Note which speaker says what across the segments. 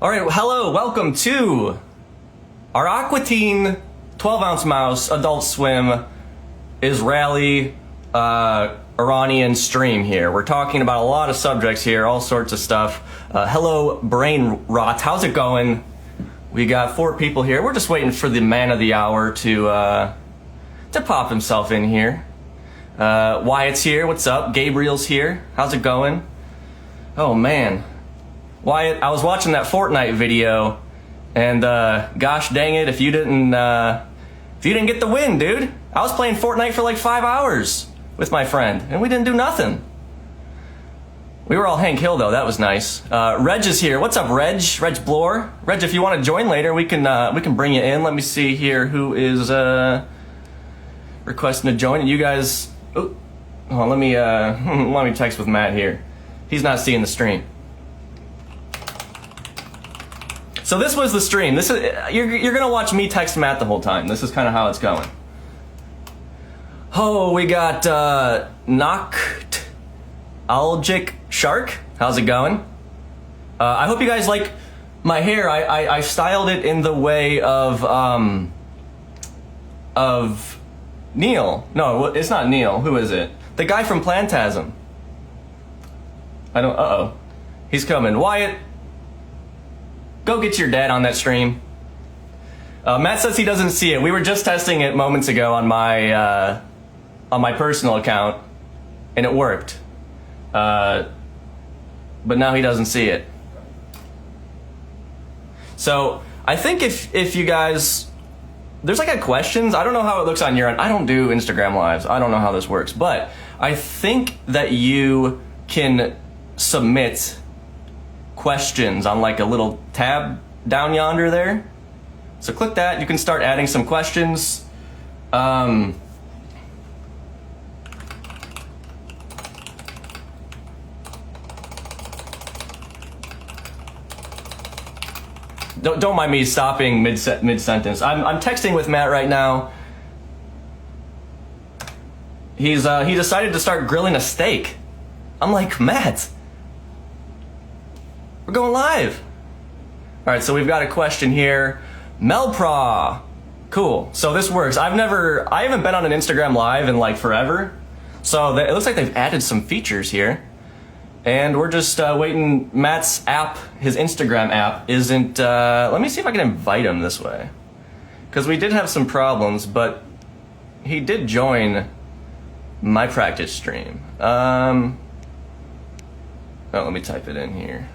Speaker 1: All right, well, hello, welcome to our Aqua 12-ounce mouse Adult Swim Israeli Iranian stream here. We're talking about a lot of subjects here, all sorts of stuff. Hello, brain rot. How's it going? We got 4 people here. We're just waiting for the man of the hour to pop himself in here. Wyatt's here. What's up? Gabriel's here. How's it going? Oh man. Wyatt, I was watching that Fortnite video, and gosh dang it, if you didn't get the win, dude. I was playing Fortnite for like 5 hours with my friend, and we didn't do nothing. We were all Hank Hill though. That was nice. Reg is here. What's up, Reg? Reg Blore. Reg, if you want to join later, we can bring you in. Let me see here who is requesting to join. And you guys, let me text with Matt here. He's not seeing the stream. So this was the stream. This is you're gonna watch me text Matt the whole time. This is kind of how it's going. Oh, we got Algic Shark. How's it going? I hope you guys like my hair. I styled it in the way of Neil. No, it's not Neil. Who is it? The guy from Plantasm. He's coming. Wyatt, go get your dad on that stream. Matt says he doesn't see it. We were just testing it moments ago on my personal account, and it worked. But now he doesn't see it. So I think if you guys, there's like a questions. I don't know how it looks on your end. I don't do Instagram lives. I don't know how this works, but I think that you can submit questions on like a little tab down yonder there. So click that. You can start adding some questions. Don't mind me stopping mid sentence. I'm texting with Matt right now. He decided to start grilling a steak. I'm like, Matt, we're going live. All right, so we've got a question here. Melpra, cool. So this works. I haven't been on an Instagram live in like forever. So it looks like they've added some features here. And we're just waiting. Matt's app, his Instagram app, isn't. Let me see if I can invite him this way, because we did have some problems, but he did join my practice stream. Let me type it in here.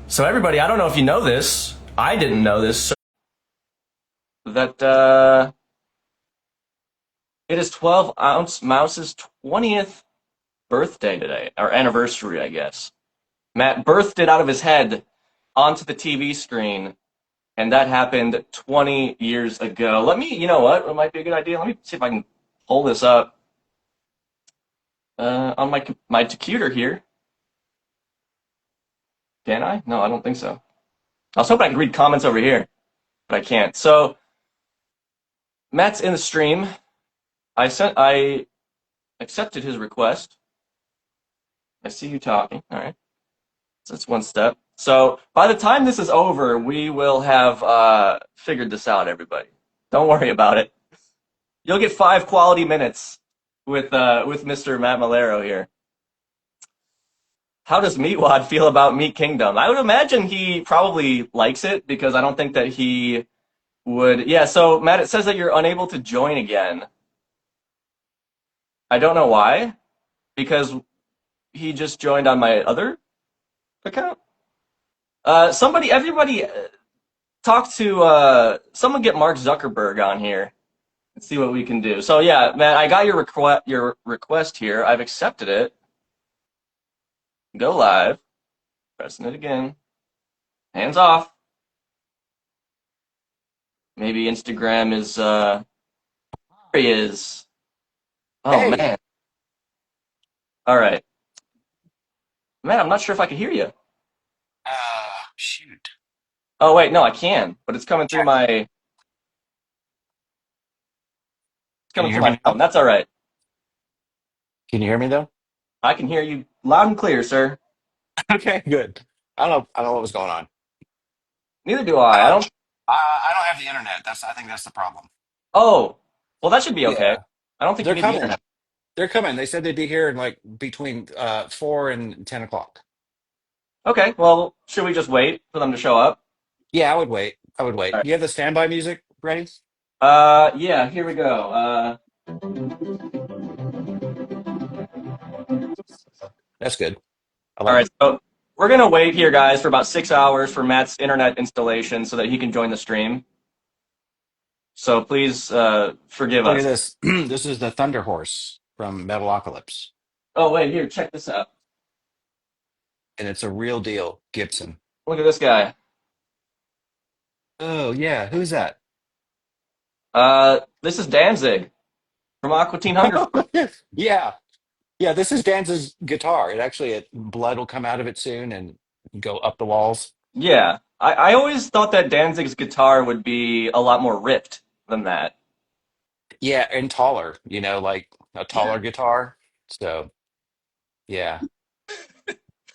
Speaker 1: So everybody, I don't know if you know this. I didn't know this. That it is 12-ounce Mouse's 20th birthday today, or anniversary, I guess. Matt birthed it out of his head onto the TV screen, and that happened 20 years ago. You know what? It might be a good idea. Let me see if I can pull this up on my computer here. Can I? No, I don't think so. I was hoping I could read comments over here, but I can't. So Matt's in the stream. I accepted his request. I see you talking. All right. So that's one step. So by the time this is over, we will have figured this out, everybody. Don't worry about it. You'll get 5 quality minutes with Mr. Matt Maiellaro here. How does Meatwad feel about Meat Kingdom? I would imagine he probably likes it, because I don't think that he would. Yeah, so Matt, it says that you're unable to join again. I don't know why, because he just joined on my other account. Everybody talk to someone, get Mark Zuckerberg on here and see what we can do. So yeah, Matt, I got your request here. I've accepted it. Go live. Pressing it again. Hands off. Maybe Instagram is there he is. Oh
Speaker 2: Hey.
Speaker 1: man. All right. Man, I'm not sure if I can hear you.
Speaker 2: Shoot.
Speaker 1: Oh wait, no, I can, but it's coming through my
Speaker 2: Can you hear
Speaker 1: phone.
Speaker 2: me now?
Speaker 1: That's all right.
Speaker 2: Can you hear me though?
Speaker 1: I can hear you loud and clear, sir.
Speaker 2: Okay, good.
Speaker 3: I don't know what was going on.
Speaker 1: Neither do I. I don't.
Speaker 3: I don't have the internet. I think that's the problem.
Speaker 1: Oh, well, that should be okay.
Speaker 3: Yeah,
Speaker 1: I don't think you
Speaker 3: they're
Speaker 1: need the
Speaker 3: coming.
Speaker 1: internet.
Speaker 3: They're coming. They said they'd be here in like between 4 and 10 o'clock.
Speaker 1: Okay, well, should we just wait for them to show up?
Speaker 3: Yeah, I would wait. I would
Speaker 1: All
Speaker 3: wait.
Speaker 1: right.
Speaker 3: You have the standby music ready?
Speaker 1: Yeah, here we go.
Speaker 3: That's good. I
Speaker 1: All
Speaker 3: like
Speaker 1: right,
Speaker 3: it.
Speaker 1: so we're gonna wait here, guys, for about 6 hours for Matt's internet installation so that he can join the stream. So please forgive
Speaker 3: Look at
Speaker 1: us.
Speaker 3: this. This is the Thunder Horse from Metalocalypse,
Speaker 1: Oh, wait, here, check this out.
Speaker 3: and it's a real deal Gibson.
Speaker 1: Look at this guy.
Speaker 3: Oh yeah, who's that?
Speaker 1: This is Danzig from Aqua Teen Hunger.
Speaker 3: Yeah, yeah. This is Dan's guitar. Blood will come out of it soon and go up the walls.
Speaker 1: Yeah, I always thought that Danzig's guitar would be a lot more ripped than that.
Speaker 3: Yeah, and taller. Like a
Speaker 1: Yeah.
Speaker 3: taller guitar. So yeah,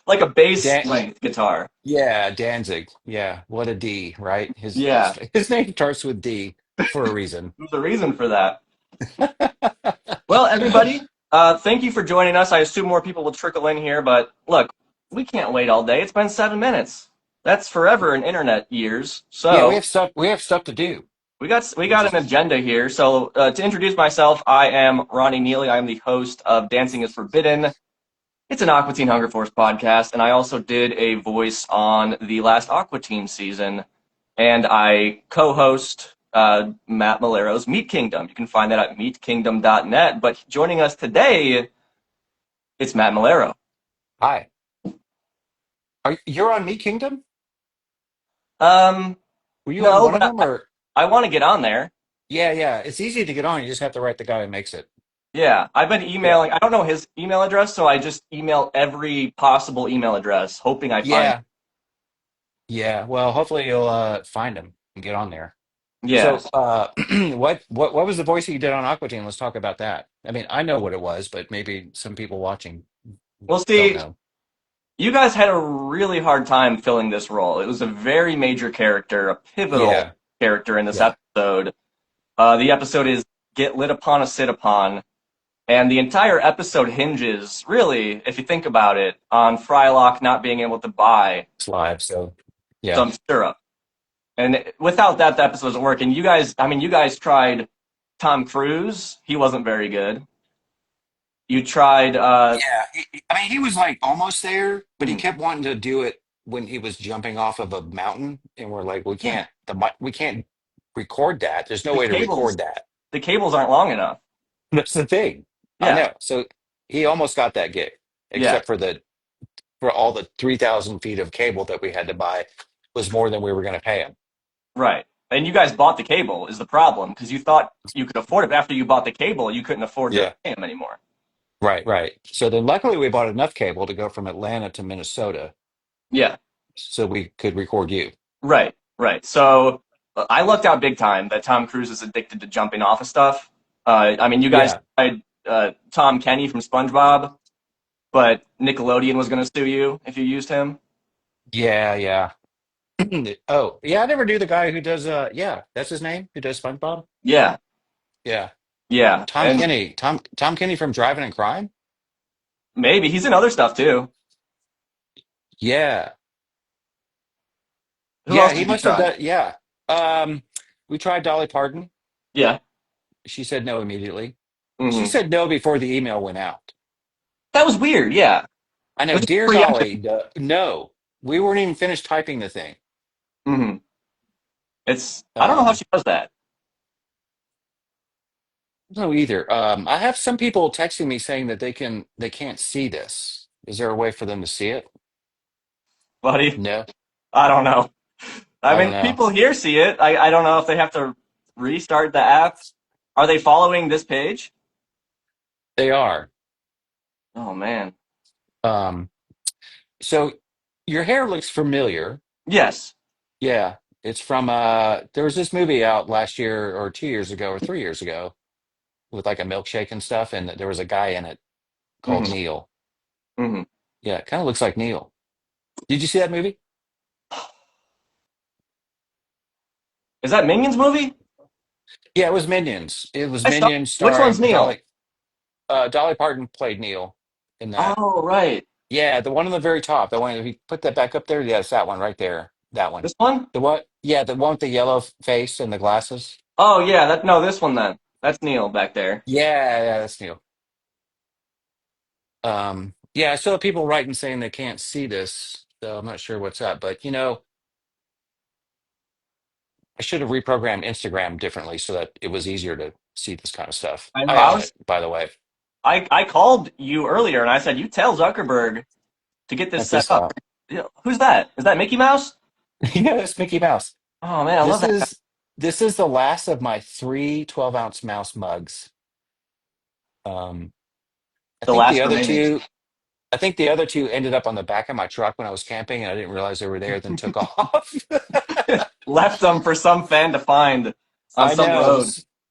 Speaker 1: Like a bass
Speaker 3: Dan.
Speaker 1: length guitar.
Speaker 3: Yeah, Danzig. Yeah, what a D, right? His
Speaker 1: Yeah,
Speaker 3: his name starts with D for a reason.
Speaker 1: there's a reason for that. Well, everybody, thank you for joining us. I assume more people will trickle in here, but look, we can't wait all day. It's been 7 minutes. That's forever in internet years.
Speaker 3: Yeah,
Speaker 1: So
Speaker 3: we have stuff to do,
Speaker 1: we
Speaker 3: which
Speaker 1: got
Speaker 3: is
Speaker 1: an agenda here. So to introduce myself, I am Ronnie Neely. I am the host of Dancing is Forbidden. It's an Aqua Teen Hunger Force podcast, and I also did a voice on the last Aqua Teen season, and I co-host Matt Maiellero's Meat Kingdom. You can find that at meatkingdom.net. But joining us today, it's Matt Maiellaro.
Speaker 3: hi. You're on Meat Kingdom?
Speaker 1: Um,
Speaker 3: Were you on
Speaker 1: no,
Speaker 3: one of
Speaker 1: but
Speaker 3: them or?
Speaker 1: I want to get on there.
Speaker 3: Yeah, yeah. It's easy to get on. You just have to write the guy who makes it.
Speaker 1: Yeah, I've been
Speaker 3: Yeah.
Speaker 1: emailing. I don't know his email address, so I just email every possible email address, hoping I find.
Speaker 3: Yeah. Yeah. Well, hopefully you'll find him and get on there.
Speaker 1: Yeah,
Speaker 3: So, what was the voice that you did on Aqua Teen? Let's talk about that. I mean, I know what it was, but maybe some people watching
Speaker 1: we'll
Speaker 3: don't
Speaker 1: see.
Speaker 3: know.
Speaker 1: You guys had a really hard time filling this role. It was a very major character, a pivotal
Speaker 3: Yeah.
Speaker 1: character in this
Speaker 3: Yeah.
Speaker 1: episode. The episode is Get Lit Upon a Sit Upon, and the entire episode hinges, really, if you think about it, on Frylock not being able to buy
Speaker 3: It's live, so yeah.
Speaker 1: some syrup. And without that, the episode doesn't work. And you guys, I mean, you guys tried Tom Cruise. He wasn't very good. You tried,
Speaker 3: Yeah, I mean, he was like almost there, but he
Speaker 1: hmm,
Speaker 3: kept wanting to do it when he was jumping off of a mountain, and we're like,
Speaker 1: yeah,
Speaker 3: we can't record that. There's no
Speaker 1: the
Speaker 3: way to
Speaker 1: cables,
Speaker 3: record that.
Speaker 1: the cables aren't long enough.
Speaker 3: That's the thing. I
Speaker 1: Yeah,
Speaker 3: know. So he almost got that gig,
Speaker 1: yeah,
Speaker 3: except for all the 3,000 feet of cable that we had to buy was more than we were going to pay him.
Speaker 1: right. And you guys bought the cable is the problem because you thought you could afford it. But after you bought the cable, you couldn't afford to
Speaker 3: Yeah,
Speaker 1: pay him anymore.
Speaker 3: right, right. So then, luckily, we bought enough cable to go from Atlanta to Minnesota,
Speaker 1: Yeah,
Speaker 3: so we could record you.
Speaker 1: right, right. So I lucked out big time that Tom Cruise is addicted to jumping off of stuff. I mean, you guys
Speaker 3: Yeah,
Speaker 1: tried Tom Kenny from SpongeBob, but Nickelodeon was going to sue you if you used him.
Speaker 3: yeah, yeah. Oh, yeah, I never knew the guy who does yeah, that's his name, who does SpongeBob.
Speaker 1: Yeah,
Speaker 3: Yeah.
Speaker 1: yeah, and
Speaker 3: Tom Kenny from Driving and Crime?
Speaker 1: maybe he's in other stuff too.
Speaker 3: Yeah.
Speaker 1: Who
Speaker 3: Yeah,
Speaker 1: else
Speaker 3: he
Speaker 1: did you
Speaker 3: must have
Speaker 1: try?
Speaker 3: done yeah. Um we tried Dolly Parton.
Speaker 1: Yeah,
Speaker 3: She said no immediately. She
Speaker 1: hmm,
Speaker 3: said no before the email went out.
Speaker 1: that was weird. Yeah,
Speaker 3: I
Speaker 1: it
Speaker 3: know,
Speaker 1: was
Speaker 3: dear
Speaker 1: preemptive.
Speaker 3: Dolly, no. We weren't even finished typing the thing.
Speaker 1: Hmm. It's I don't know how
Speaker 3: Um
Speaker 1: she does that,
Speaker 3: no either. I have some people texting me saying that they can't see this. Is there a way for them to see it?
Speaker 1: buddy.
Speaker 3: No.
Speaker 1: I don't know. I
Speaker 3: I don't
Speaker 1: mean,
Speaker 3: know.
Speaker 1: people here see it. I don't know if they have to restart the app. Are they following this page?
Speaker 3: They are.
Speaker 1: Oh man.
Speaker 3: Um So your hair looks familiar.
Speaker 1: Yes.
Speaker 3: Yeah, it's from there was this movie out last year or 2 years ago or 3 years ago with like a milkshake and stuff, and there was a guy in it called
Speaker 1: Hmm.
Speaker 3: Neil.
Speaker 1: Hmm.
Speaker 3: Yeah, it kind of looks like Neil. Did you see that movie?
Speaker 1: Is that Minions movie?
Speaker 3: Yeah, it was Minions. It was
Speaker 1: I saw.
Speaker 3: Minions
Speaker 1: Which one's
Speaker 3: starring
Speaker 1: Neil?
Speaker 3: Dolly Parton played Neil in that.
Speaker 1: Oh, right.
Speaker 3: Yeah, the one on the very top. The one, if you put that back up there, yeah, it's that one right there. That one.
Speaker 1: This one?
Speaker 3: The what? Yeah, the one with the yellow face and the glasses.
Speaker 1: Oh, yeah. That no, this one then. That's Neil back there.
Speaker 3: Yeah, yeah, that's Neil. Yeah, I saw people writing saying they can't see this, so I'm not sure what's up. But I should have reprogrammed Instagram differently so that it was easier to see this kind of stuff.
Speaker 1: I know.
Speaker 3: I own it, by the way.
Speaker 1: I called you earlier and I said you tell Zuckerberg to get this
Speaker 3: Check
Speaker 1: set
Speaker 3: this
Speaker 1: up.
Speaker 3: out.
Speaker 1: Yeah, who's that? Is that Mickey Mouse?
Speaker 3: Yeah, it's Mickey Mouse.
Speaker 1: Oh man, I love
Speaker 3: This
Speaker 1: that guy.
Speaker 3: is this is the last of my three 12-ounce mouse mugs. Um, I
Speaker 1: The
Speaker 3: think
Speaker 1: last
Speaker 3: the other
Speaker 1: remaining.
Speaker 3: two, I think the other two ended up on the back of my truck when I was camping, and I didn't realize they were there, then took off.
Speaker 1: Left them for some fan to find on
Speaker 3: I
Speaker 1: some
Speaker 3: know.
Speaker 1: road.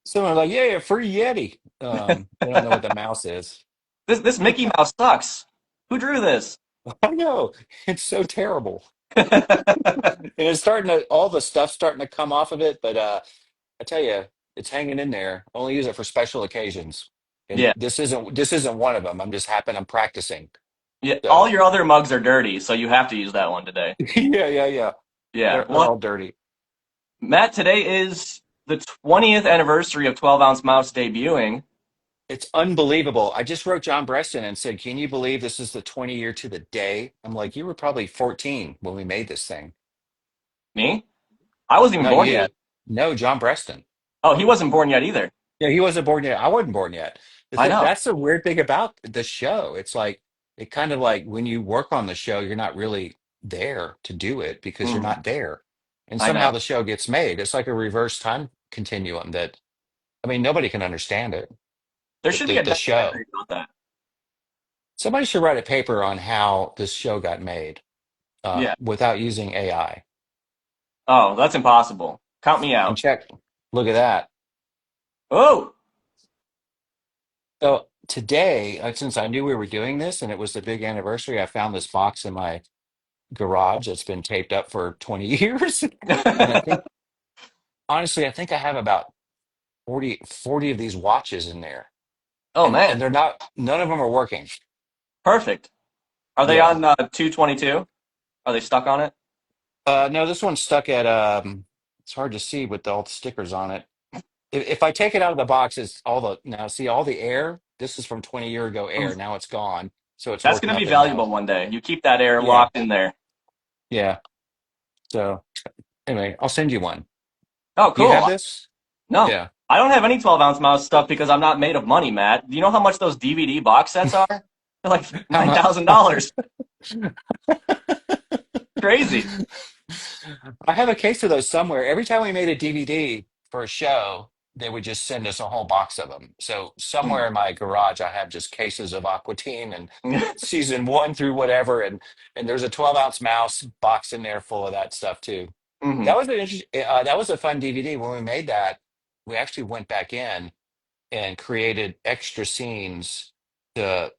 Speaker 3: Someone like, yeah, free Yeti. They don't know what the mouse is.
Speaker 1: This Mickey Mouse sucks. Who drew this?
Speaker 3: I know. It's so terrible. And it's starting to, all the stuff's starting to come off of it, but I tell you, it's hanging in there. Only use it for special occasions. And
Speaker 1: Yeah,
Speaker 3: this isn't one of them. I'm practicing.
Speaker 1: yeah. All
Speaker 3: So
Speaker 1: your other mugs are dirty, so you have to use that one today.
Speaker 3: yeah, yeah, yeah.
Speaker 1: Yeah.
Speaker 3: They're
Speaker 1: Well,
Speaker 3: all dirty.
Speaker 1: Matt, today is the 20th anniversary of 12 Ounce Mouse debuting.
Speaker 3: It's unbelievable. I just wrote John Breston and said, "Can you believe this is the 20 year to the day?" I'm like, "You were probably 14 when we made this thing."
Speaker 1: Me? I wasn't even
Speaker 3: No,
Speaker 1: born yet.
Speaker 3: you. No, John Breston.
Speaker 1: Oh, he wasn't born yet either.
Speaker 3: Yeah, he wasn't born yet. I wasn't born yet.
Speaker 1: I know.
Speaker 3: That's the weird thing about the show. It's like it kind of like when you work on the show, you're not really there to do it because you're
Speaker 1: Mhm.
Speaker 3: not there. And
Speaker 1: I
Speaker 3: somehow
Speaker 1: know.
Speaker 3: the show gets made. It's like a reverse time continuum that I mean, nobody can understand it.
Speaker 1: There
Speaker 3: The
Speaker 1: should be
Speaker 3: the,
Speaker 1: a
Speaker 3: the show.
Speaker 1: documentary about that.
Speaker 3: Somebody should write a paper on how this show got made
Speaker 1: Yeah.
Speaker 3: without using AI.
Speaker 1: Oh, that's impossible. Count me
Speaker 3: And
Speaker 1: out.
Speaker 3: check, look at that.
Speaker 1: Oh,
Speaker 3: So today, since I knew we were doing this and it was the big anniversary, I found this box in my garage that's been taped up for 20 years. And honestly, I think I have about 40 of these watches in there.
Speaker 1: oh
Speaker 3: And
Speaker 1: man,
Speaker 3: they're not, none of them are working.
Speaker 1: perfect. Are they
Speaker 3: Yeah.
Speaker 1: on 222? Are they stuck on it?
Speaker 3: No, this one's stuck at, it's hard to see with all the stickers on it. If I take it out of the box, it's all the, now see all the air. This is from 20 year ago air.
Speaker 1: Oof.
Speaker 3: Now it's gone. So it's
Speaker 1: That's
Speaker 3: working
Speaker 1: going to be
Speaker 3: up in
Speaker 1: valuable
Speaker 3: now.
Speaker 1: one day. You keep that air
Speaker 3: Yeah.
Speaker 1: locked in there.
Speaker 3: Yeah. So anyway, I'll send you one.
Speaker 1: Oh,
Speaker 3: Do you
Speaker 1: cool.
Speaker 3: have this?
Speaker 1: No,
Speaker 3: Yeah.
Speaker 1: I don't have any 12 ounce mouse stuff because I'm not made of money, Matt. Do you know how much those DVD box sets are? They're like
Speaker 3: How much?
Speaker 1: $9,000. Crazy.
Speaker 3: I have a case of those somewhere. Every time we made a DVD for a show, they would just send us a whole box of them. So somewhere in my garage, I have just cases of Aqua and season one through whatever, and there's a 12-ounce mouse box in there full of that stuff too.
Speaker 1: Hmm.
Speaker 3: That was a fun DVD. When we made that, we actually went back in and created extra scenes to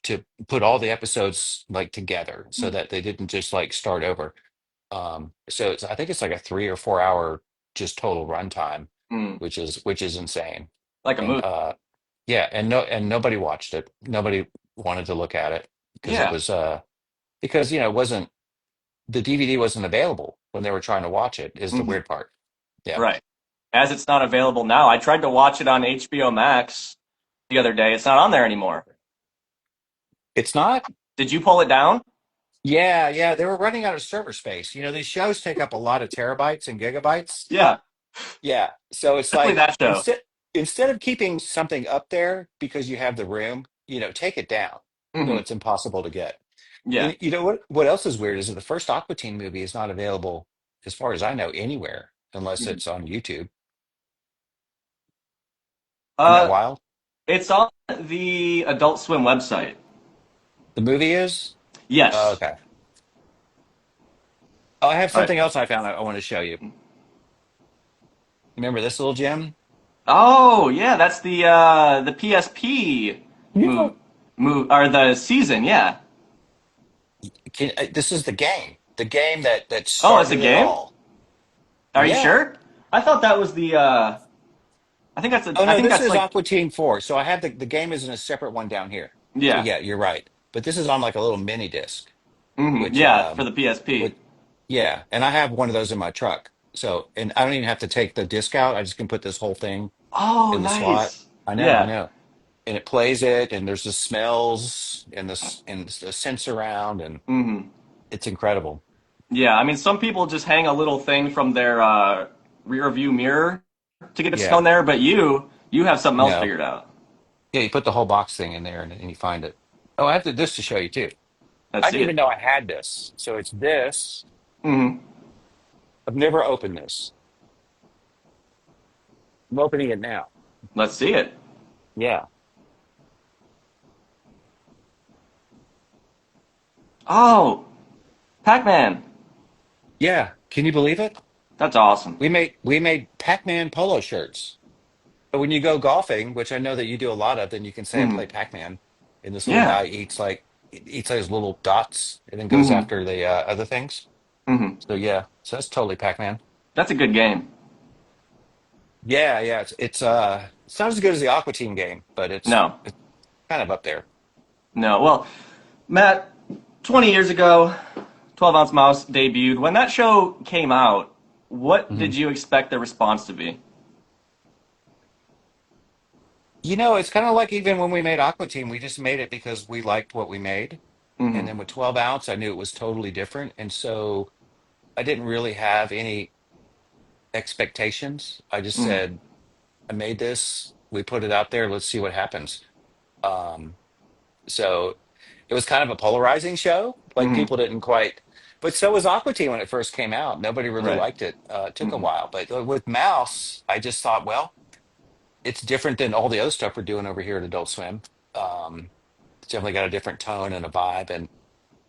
Speaker 3: to put all the episodes like together so that they didn't just like start over. So I think it's like a 3 or 4 hour just total runtime,
Speaker 1: Mm.
Speaker 3: which is insane.
Speaker 1: Like a
Speaker 3: And
Speaker 1: movie.
Speaker 3: yeah, and nobody watched it. Nobody wanted to look at it because it
Speaker 1: Yeah.
Speaker 3: was because it wasn't the DVD wasn't available when they were trying to watch it, is the
Speaker 1: Hmm.
Speaker 3: weird part. Yeah.
Speaker 1: Right. As it's not available now, I tried to watch it on HBO Max the other day. It's not on there anymore.
Speaker 3: It's not.
Speaker 1: Did you pull it down?
Speaker 3: Yeah, yeah, they were running out of server space. These shows take up a lot of terabytes and gigabytes.
Speaker 1: Yeah.
Speaker 3: Yeah. So it's
Speaker 1: Especially
Speaker 3: like
Speaker 1: that show.
Speaker 3: instead of keeping something up there because you have the room, take it down. So
Speaker 1: Hmm.
Speaker 3: it's impossible to get.
Speaker 1: Yeah.
Speaker 3: And you know what else is weird is that the first Aqua Teen movie is not available, as far as I know, anywhere unless
Speaker 1: Mhm.
Speaker 3: it's on YouTube. Isn't that
Speaker 1: Uh,
Speaker 3: wild?
Speaker 1: it's on the Adult Swim website.
Speaker 3: The movie is? Oh,
Speaker 1: Yes.
Speaker 3: okay. Oh, I have
Speaker 1: All right.
Speaker 3: something else I found I want to show you. Remember this little gem?
Speaker 1: Oh, yeah, that's the PSP
Speaker 3: Yeah.
Speaker 1: move or the season, yeah.
Speaker 3: This is the game that
Speaker 1: Oh, it's a
Speaker 3: started it
Speaker 1: game?
Speaker 3: all.
Speaker 1: Are you
Speaker 3: Yeah.
Speaker 1: sure? I thought that was the.
Speaker 3: Oh
Speaker 1: I
Speaker 3: no,
Speaker 1: think
Speaker 3: this
Speaker 1: that's
Speaker 3: is
Speaker 1: like.
Speaker 3: Aqua Teen 4. So I have the game is in a separate one down here. So
Speaker 1: Yeah.
Speaker 3: yeah, you're right. But this is on like a little mini disc, which
Speaker 1: Yeah, for the PSP.
Speaker 3: which yeah, and I have one of those in my truck. So and I don't even have to take the disc out. I just can put this whole thing
Speaker 1: Oh,
Speaker 3: in the slot.
Speaker 1: nice.
Speaker 3: I
Speaker 1: Yeah.
Speaker 3: know. And it plays it, and there's the smells and the sense around, and it's incredible.
Speaker 1: Yeah, I mean, some people just hang a little thing from their rear view mirror to get the
Speaker 3: Yeah.
Speaker 1: sound there, but you have something else
Speaker 3: No.
Speaker 1: figured out.
Speaker 3: Yeah, you put the whole box thing in there and you find it. Oh, I have this to show you too.
Speaker 1: Let's
Speaker 3: I
Speaker 1: see
Speaker 3: didn't even
Speaker 1: it.
Speaker 3: know I had this. So it's this.
Speaker 1: hmm
Speaker 3: I've never opened this. I'm opening it now.
Speaker 1: Let's see it.
Speaker 3: Yeah.
Speaker 1: Oh, Pac-Man.
Speaker 3: Yeah. Can you believe it?
Speaker 1: That's awesome.
Speaker 3: We made Pac-Man polo shirts. But when you go golfing, which I know that you do a lot of, then you can say I play
Speaker 1: hmm
Speaker 3: Pac-Man, and this little
Speaker 1: Yeah.
Speaker 3: guy eats those little dots and then goes
Speaker 1: hmm
Speaker 3: after the other things.
Speaker 1: hmm
Speaker 3: So yeah, so that's totally Pac-Man.
Speaker 1: That's a good game.
Speaker 3: Yeah, yeah. It's not as good as the Aqua Team game, but
Speaker 1: No,
Speaker 3: it's kind of up there.
Speaker 1: no. Well, Matt, 20 years ago, 12 Ounce Mouse debuted. When that show came out, what
Speaker 3: Mhm.
Speaker 1: did you expect the response to be?
Speaker 3: It's kind of like even when we made Aqua Team, we just made it because we liked what we made. And
Speaker 1: hmm
Speaker 3: then with 12 ounce, I knew it was totally different. And so I didn't really have any expectations. I just
Speaker 1: hmm
Speaker 3: said, I made this, we put it out there, let's see what happens. Um, so it was kind of a polarizing show. Like
Speaker 1: hmm
Speaker 3: people didn't quite, but so was Aqua Teen when it first came out. Nobody really
Speaker 1: Right.
Speaker 3: liked it. It took a
Speaker 1: hmm
Speaker 3: while. But with Mouse, I just thought, well, it's different than all the other stuff we're doing over here at Adult Swim. It's definitely got a different tone and a vibe, and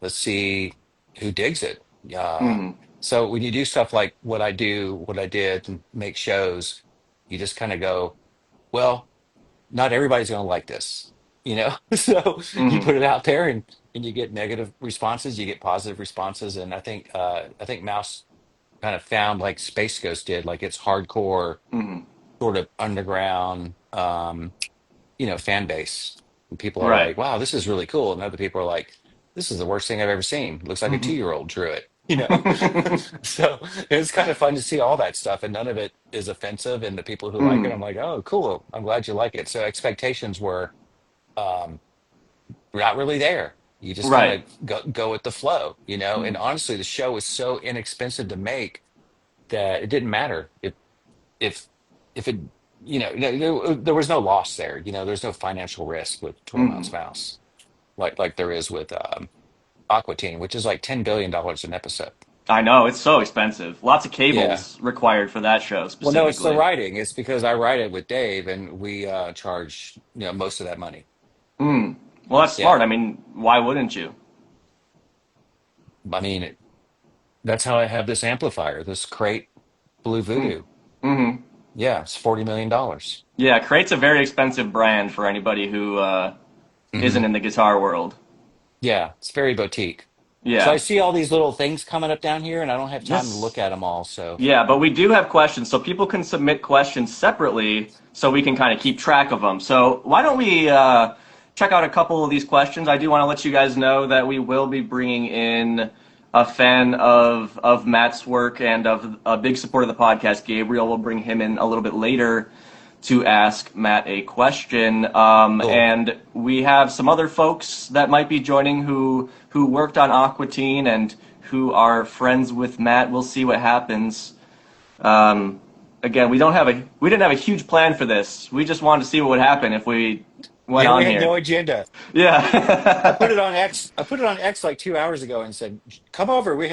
Speaker 3: let's see who digs it. Uh,
Speaker 1: hmm
Speaker 3: so when you do stuff like what I do, what I did, and make shows, you just kind of go, well, not everybody's going to like this, So you
Speaker 1: hmm
Speaker 3: put it out there, and you get negative responses, you get positive responses, and I think Mouse kind of found like Space Ghost did, like it's hardcore,
Speaker 1: hmm
Speaker 3: sort of underground. Fan base. And people are
Speaker 1: Right.
Speaker 3: like, wow, this is really cool. And other people are like, this is the worst thing I've ever seen. Looks like a
Speaker 1: hmm
Speaker 3: 2-year-old drew it. So it's kind of fun to see all that stuff. And none of it is offensive. And the people who like it,
Speaker 1: hmm
Speaker 3: I'm like, oh, cool. I'm glad you like it. So expectations were um, not really there. You just kind
Speaker 1: Right.
Speaker 3: of go with the flow. And honestly, the show was so inexpensive to make that it didn't matter if if it there was no loss there. There's no financial risk with 12 ounce
Speaker 1: hmm
Speaker 3: mouse like there is with Aqua Teen, which is like $10 billion an episode.
Speaker 1: I know, it's so expensive. Lots of
Speaker 3: Yeah.
Speaker 1: cables required for that show
Speaker 3: Well, no, it's the
Speaker 1: specifically.
Speaker 3: writing. It's because I write it with Dave, and we charge most of that money.
Speaker 1: Mm. Well, that's
Speaker 3: Yeah.
Speaker 1: smart. I mean, why wouldn't you?
Speaker 3: I mean, that's how I have this amplifier, this Crate Blue Voodoo.
Speaker 1: hmm
Speaker 3: Yeah, it's $40 million.
Speaker 1: Yeah, Crate's a very expensive brand for anybody who isn't
Speaker 3: Hmm.
Speaker 1: in the guitar world.
Speaker 3: Yeah, it's very boutique. So I
Speaker 1: Yeah.
Speaker 3: see all these little things coming up down here, and I don't have time to
Speaker 1: Yes.
Speaker 3: look at them all. So.
Speaker 1: Yeah, but we do have questions, so people can submit questions separately so we can kind of keep track of them. So why don't we check out a couple of these questions? I do want to let you guys know that we will be bringing in a fan of Matt's work and of a big supporter of the podcast, Gabriel. We'll bring him in a little bit later to ask Matt a question.
Speaker 3: Cool.
Speaker 1: And we have some other folks that might be joining who worked on Aqua Teen and who are friends with Matt. We'll see what happens. Um, Again, we didn't have a huge plan for this. We just wanted to see what would happen if we went
Speaker 3: Yeah, we
Speaker 1: on
Speaker 3: had no
Speaker 1: here.
Speaker 3: agenda. I put
Speaker 1: Yeah.
Speaker 3: it on X. I put it on X like 2 hours ago and said, "Come over. We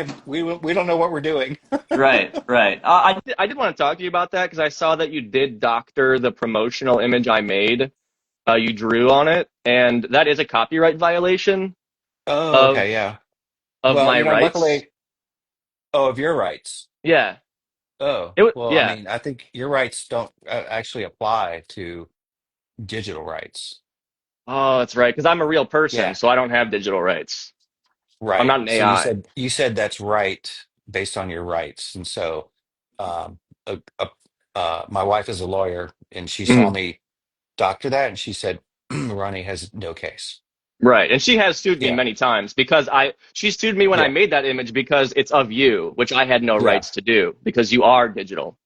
Speaker 3: don't know what we're doing."
Speaker 1: Right, right.
Speaker 2: I did want to talk to you about that because I saw that you did doctor the promotional image I made. You drew on it, and that is a copyright violation
Speaker 3: Oh,
Speaker 2: of
Speaker 3: okay, yeah.
Speaker 2: of
Speaker 3: Well,
Speaker 2: my rights.
Speaker 3: luckily, oh, of your rights.
Speaker 2: Yeah.
Speaker 3: Oh, well, I
Speaker 2: Yeah.
Speaker 3: mean, I think your rights don't actually apply to digital rights.
Speaker 2: Oh, that's right. Because I'm a real person,
Speaker 3: Yeah.
Speaker 2: so I don't have digital rights. I'm
Speaker 3: Right.
Speaker 2: not an
Speaker 3: So you
Speaker 2: AI.
Speaker 3: said that's right based on your rights. And so um my wife is a lawyer and she saw
Speaker 2: Mhm.
Speaker 3: me doctor that and she said Ronnie has no case.
Speaker 2: Right. And she has sued me
Speaker 3: Yeah.
Speaker 2: many times because she sued me when I
Speaker 3: Yeah.
Speaker 2: made that image because it's of you, which I had no
Speaker 3: Yeah.
Speaker 2: rights to do because you are digital.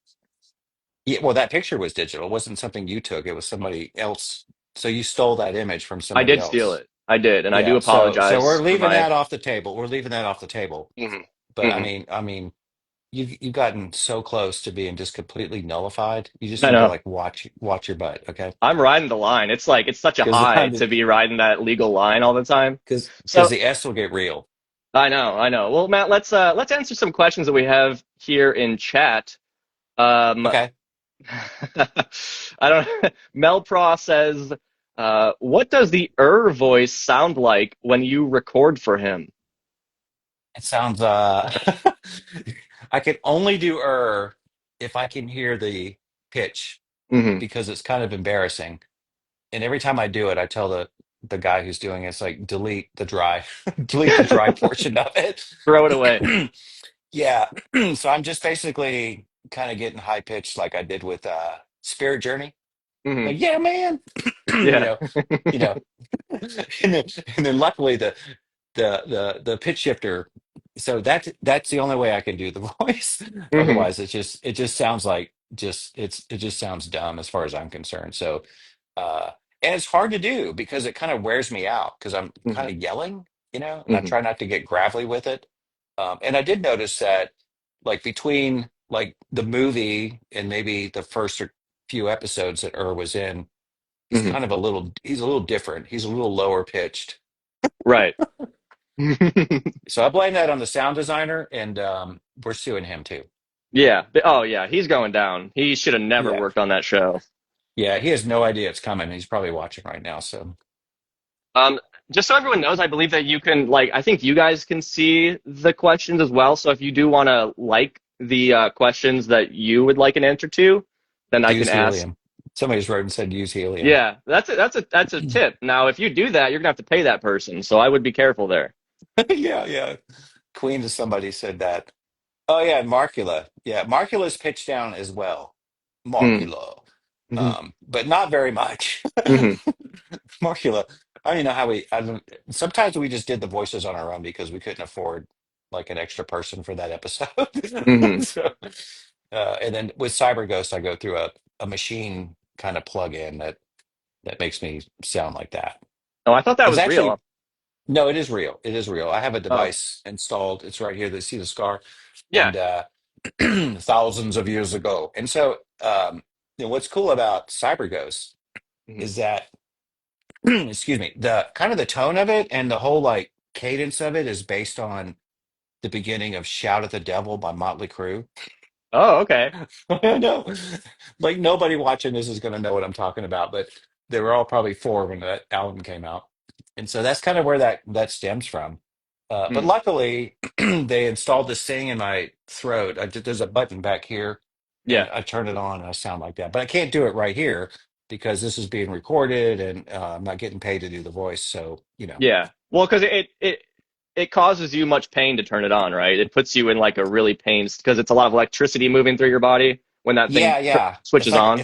Speaker 3: Yeah. Well, that picture was digital. It wasn't something you took. It was somebody else. So you stole that image from
Speaker 2: I
Speaker 3: somebody
Speaker 2: did steal
Speaker 3: else.
Speaker 2: it. I did, and I do
Speaker 3: Yeah. So we're
Speaker 2: apologize for
Speaker 3: leaving
Speaker 2: my.
Speaker 3: that off the table. We're leaving that off the table.
Speaker 2: Mhm.
Speaker 3: But
Speaker 2: Mhm.
Speaker 3: I mean, you've gotten so close to being just completely nullified. You just
Speaker 2: I
Speaker 3: need to
Speaker 2: know.
Speaker 3: like watch your butt, okay?
Speaker 2: I'm riding the line. It's like it's such a
Speaker 3: Because
Speaker 2: high to be riding that legal line all the time.
Speaker 3: because
Speaker 2: So
Speaker 3: the S will get real.
Speaker 2: I know, I know. Well, Matt, let's answer some questions that we have here in chat. Um,
Speaker 3: Okay.
Speaker 2: I don't. Melpro says, "What does the voice sound like when you record for him?"
Speaker 3: It sounds I can only do if I can hear the pitch
Speaker 2: Hmm.
Speaker 3: because it's kind of embarrassing. And every time I do it, I tell the guy who's doing it, it's like delete the dry delete the dry portion of it.
Speaker 2: Throw it away.
Speaker 3: Yeah. So I'm just basically kind of getting high pitched like I did with Spirit Journey.
Speaker 2: Hmm.
Speaker 3: Like, yeah, man. you
Speaker 2: Yeah.
Speaker 3: know, you know. And then luckily the pitch shifter. So that's the only way I can do the voice.
Speaker 2: Hmm.
Speaker 3: Otherwise, it just sounds like it just sounds dumb as far as I'm concerned. So uh, and it's hard to do because it kind of wears me out because I'm
Speaker 2: Hmm.
Speaker 3: kind of yelling, and I
Speaker 2: Hmm.
Speaker 3: try not to get gravelly with it. And I did notice that, like between like the movie and maybe the first few episodes that was in,
Speaker 2: Hmm.
Speaker 3: he's a little different. He's a little lower pitched.
Speaker 2: Right.
Speaker 3: So I blame that on the sound designer, and we're suing him too.
Speaker 2: Yeah. Oh, yeah. He's going down. He should have never
Speaker 3: Yeah,
Speaker 2: worked on that show.
Speaker 3: yeah. He has no idea it's coming. He's probably watching right now. So
Speaker 2: Um, just so everyone knows, I believe that you can I think you guys can see the questions as well. So if you do want to like the questions that you would like an answer to, then I can
Speaker 3: use
Speaker 2: ask.
Speaker 3: helium. Somebody's wrote and said use helium.
Speaker 2: Yeah, that's a tip. Now, if you do that, you're gonna have to pay that person. So I would be careful there.
Speaker 3: Yeah, yeah. Queen to somebody said that. Oh yeah, and Markula. Yeah, Markula's pitched down as well.
Speaker 2: Mm.
Speaker 3: Markula.
Speaker 2: Hmm.
Speaker 3: But not very much.
Speaker 2: Hmm.
Speaker 3: Markula. I don't even know how I don't, sometimes we just did the voices on our own because we couldn't afford like an extra person for that episode.
Speaker 2: Hmm.
Speaker 3: So, and then with Cyber Ghost, I go through a machine kind of plug in that makes me sound like that.
Speaker 2: Oh, I thought that
Speaker 3: It's
Speaker 2: was
Speaker 3: actually
Speaker 2: real.
Speaker 3: no, it is real. It is real. I have a
Speaker 2: Oh,
Speaker 3: device installed. It's right here. They see the scar,
Speaker 2: yeah.
Speaker 3: and thousands of years ago. And so, what's cool about CyberGhost
Speaker 2: Hmm.
Speaker 3: is that, excuse me, the kind of the tone of it and the whole like cadence of it is based on the beginning of "Shout at the Devil" by Motley Crue.
Speaker 2: Oh, okay.
Speaker 3: I know, like nobody watching this is going to know what I'm talking about, but they were all probably four when that album came out, and so that's kind of where that stems from. But
Speaker 2: Mm.
Speaker 3: luckily, they installed this thing in my throat. There's a button back here,
Speaker 2: Yeah.
Speaker 3: and I turn it on, and I sound like that. But I can't do it right here because this is being recorded, and I'm not getting paid to do the voice. So
Speaker 2: Yeah. Well, because it causes you much pain to turn it on, right? It puts you in like a really pains because it's a lot of electricity moving through your body when that thing
Speaker 3: yeah, yeah.
Speaker 2: switches on.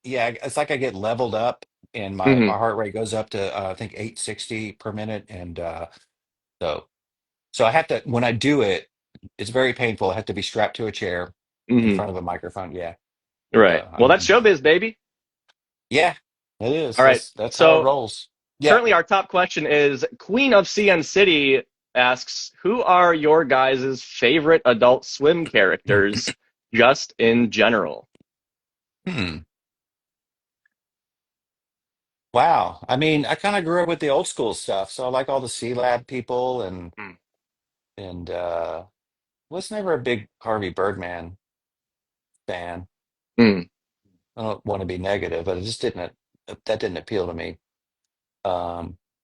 Speaker 3: Yeah, it's like I get leveled up, and my
Speaker 2: Hmm.
Speaker 3: heart rate goes up to I think 860 per minute, and so so I have to when I do it, it's very painful. I have to be strapped to a chair in
Speaker 2: Hmm.
Speaker 3: front of a microphone. Yeah,
Speaker 2: Right.
Speaker 3: so
Speaker 2: Well, that's showbiz, baby.
Speaker 3: yeah, it is.
Speaker 2: All right.
Speaker 3: That's how it
Speaker 2: So
Speaker 3: rolls. Yeah.
Speaker 2: currently, our top question is Queen of CN City asks, "Who are your guys' favorite Adult Swim characters, just in general?"
Speaker 3: Hmm. Wow. I mean, I kind of grew up with the old school stuff, so I like all the C Lab people
Speaker 2: Mm.
Speaker 3: and was never a big Harvey Birdman fan.
Speaker 2: Mm.
Speaker 3: I don't want to be negative, but it just that didn't appeal to me.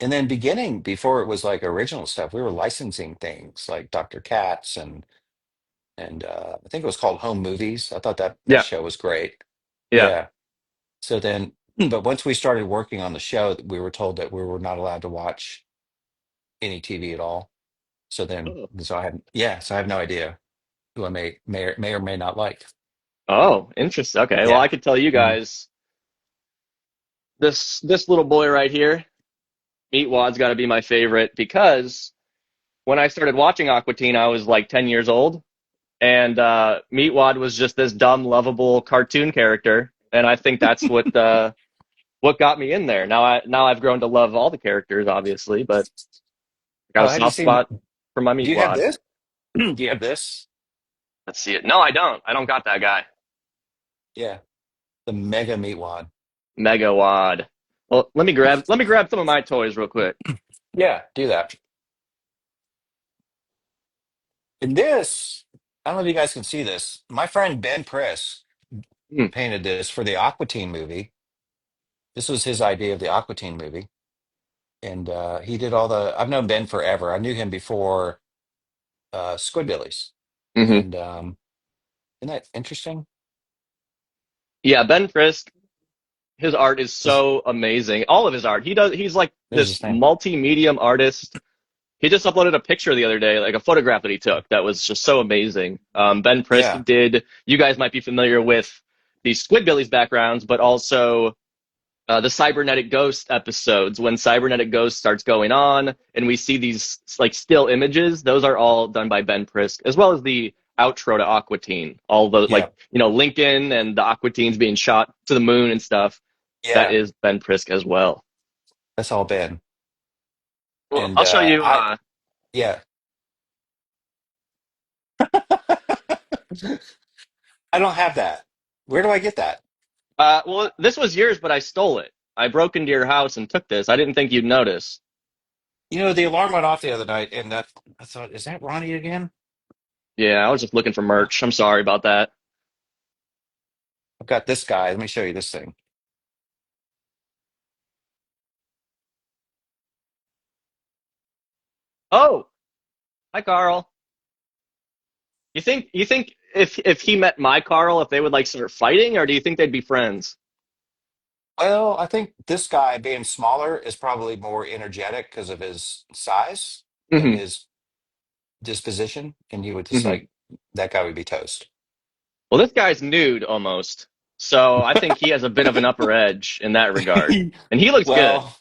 Speaker 3: And then beginning before it was like original stuff, we were licensing things like Dr. Katz and I think it was called Home Movies. I thought that
Speaker 2: Yeah.
Speaker 3: show was great.
Speaker 2: Yeah.
Speaker 3: Yeah. So then, but once we started working on the show, we were told that we were not allowed to watch any TV at all. So then,
Speaker 2: Oh,
Speaker 3: so I have no idea who I may or may not like.
Speaker 2: oh, interesting. Okay, well, I
Speaker 3: Yeah.
Speaker 2: could tell you
Speaker 3: Mhm.
Speaker 2: guys this little boy right here, Meatwad's got to be my favorite because when I started watching Aqua Teen, I was like 10 years old, and Meatwad was just this dumb, lovable cartoon character, and I think that's what got me in there. Now I've grown to love all the characters, obviously, but I got a
Speaker 3: Oh, have you
Speaker 2: soft
Speaker 3: seen?
Speaker 2: spot for my
Speaker 3: Do you have
Speaker 2: Meatwad.
Speaker 3: this? Do you have this?
Speaker 2: Let's see it. No, I don't. I don't got that guy.
Speaker 3: Yeah, the Mega Meatwad.
Speaker 2: Mega Wad. Well, let me grab some of my toys real quick.
Speaker 3: Yeah, do that. And this, I don't know if you guys can see this. My friend Ben Press
Speaker 2: Hmm.
Speaker 3: painted this for the Aqua Teen movie. This was his idea of the Aqua Teen movie, and he did all the. I've known Ben forever. I knew him before Squidbillies,
Speaker 2: Hmm.
Speaker 3: and isn't that interesting?
Speaker 2: Yeah, Ben Frisk. His art is
Speaker 3: This,
Speaker 2: so amazing. All of his art. He's like
Speaker 3: there's
Speaker 2: this
Speaker 3: his name.
Speaker 2: multi-medium artist. He just uploaded a picture the other day, like a photograph that he took that was just so amazing. Ben Prisk
Speaker 3: Yeah,
Speaker 2: did, you guys might be familiar with the Squidbillies backgrounds, but also the Cybernetic Ghost episodes. When Cybernetic Ghost starts going on and we see these like still images, those are all done by Ben Prisk, as well as the outro to Aqua Teen. All the,
Speaker 3: yeah,
Speaker 2: like, Lincoln and the Aqua Teens being shot to the moon and stuff. That
Speaker 3: yeah.
Speaker 2: is Ben Prisk as well.
Speaker 3: That's all Ben.
Speaker 2: Well,
Speaker 3: And
Speaker 2: I'll show you.
Speaker 3: yeah, I don't have that. Where do I get that?
Speaker 2: Well, this was yours, but I stole it. I broke into your house and took this. I didn't think you'd notice.
Speaker 3: The alarm went off the other night, and that I thought, is that Ronnie again?
Speaker 2: Yeah, I was just looking for
Speaker 3: Uh,
Speaker 2: merch. I'm sorry about that.
Speaker 3: I've got this guy. Let me show you this thing.
Speaker 2: Oh, hi, Carl. You think if he met my Carl, if they would like start fighting, or do you think they'd be friends?
Speaker 3: Well, I think this guy being smaller is probably more energetic because of his size and
Speaker 2: Hmm.
Speaker 3: his disposition, and you would just
Speaker 2: Hmm.
Speaker 3: like that guy would be toast.
Speaker 2: Well, this guy's nude almost, so I think he has a bit of an upper edge in that regard, and he looks good.
Speaker 3: Well,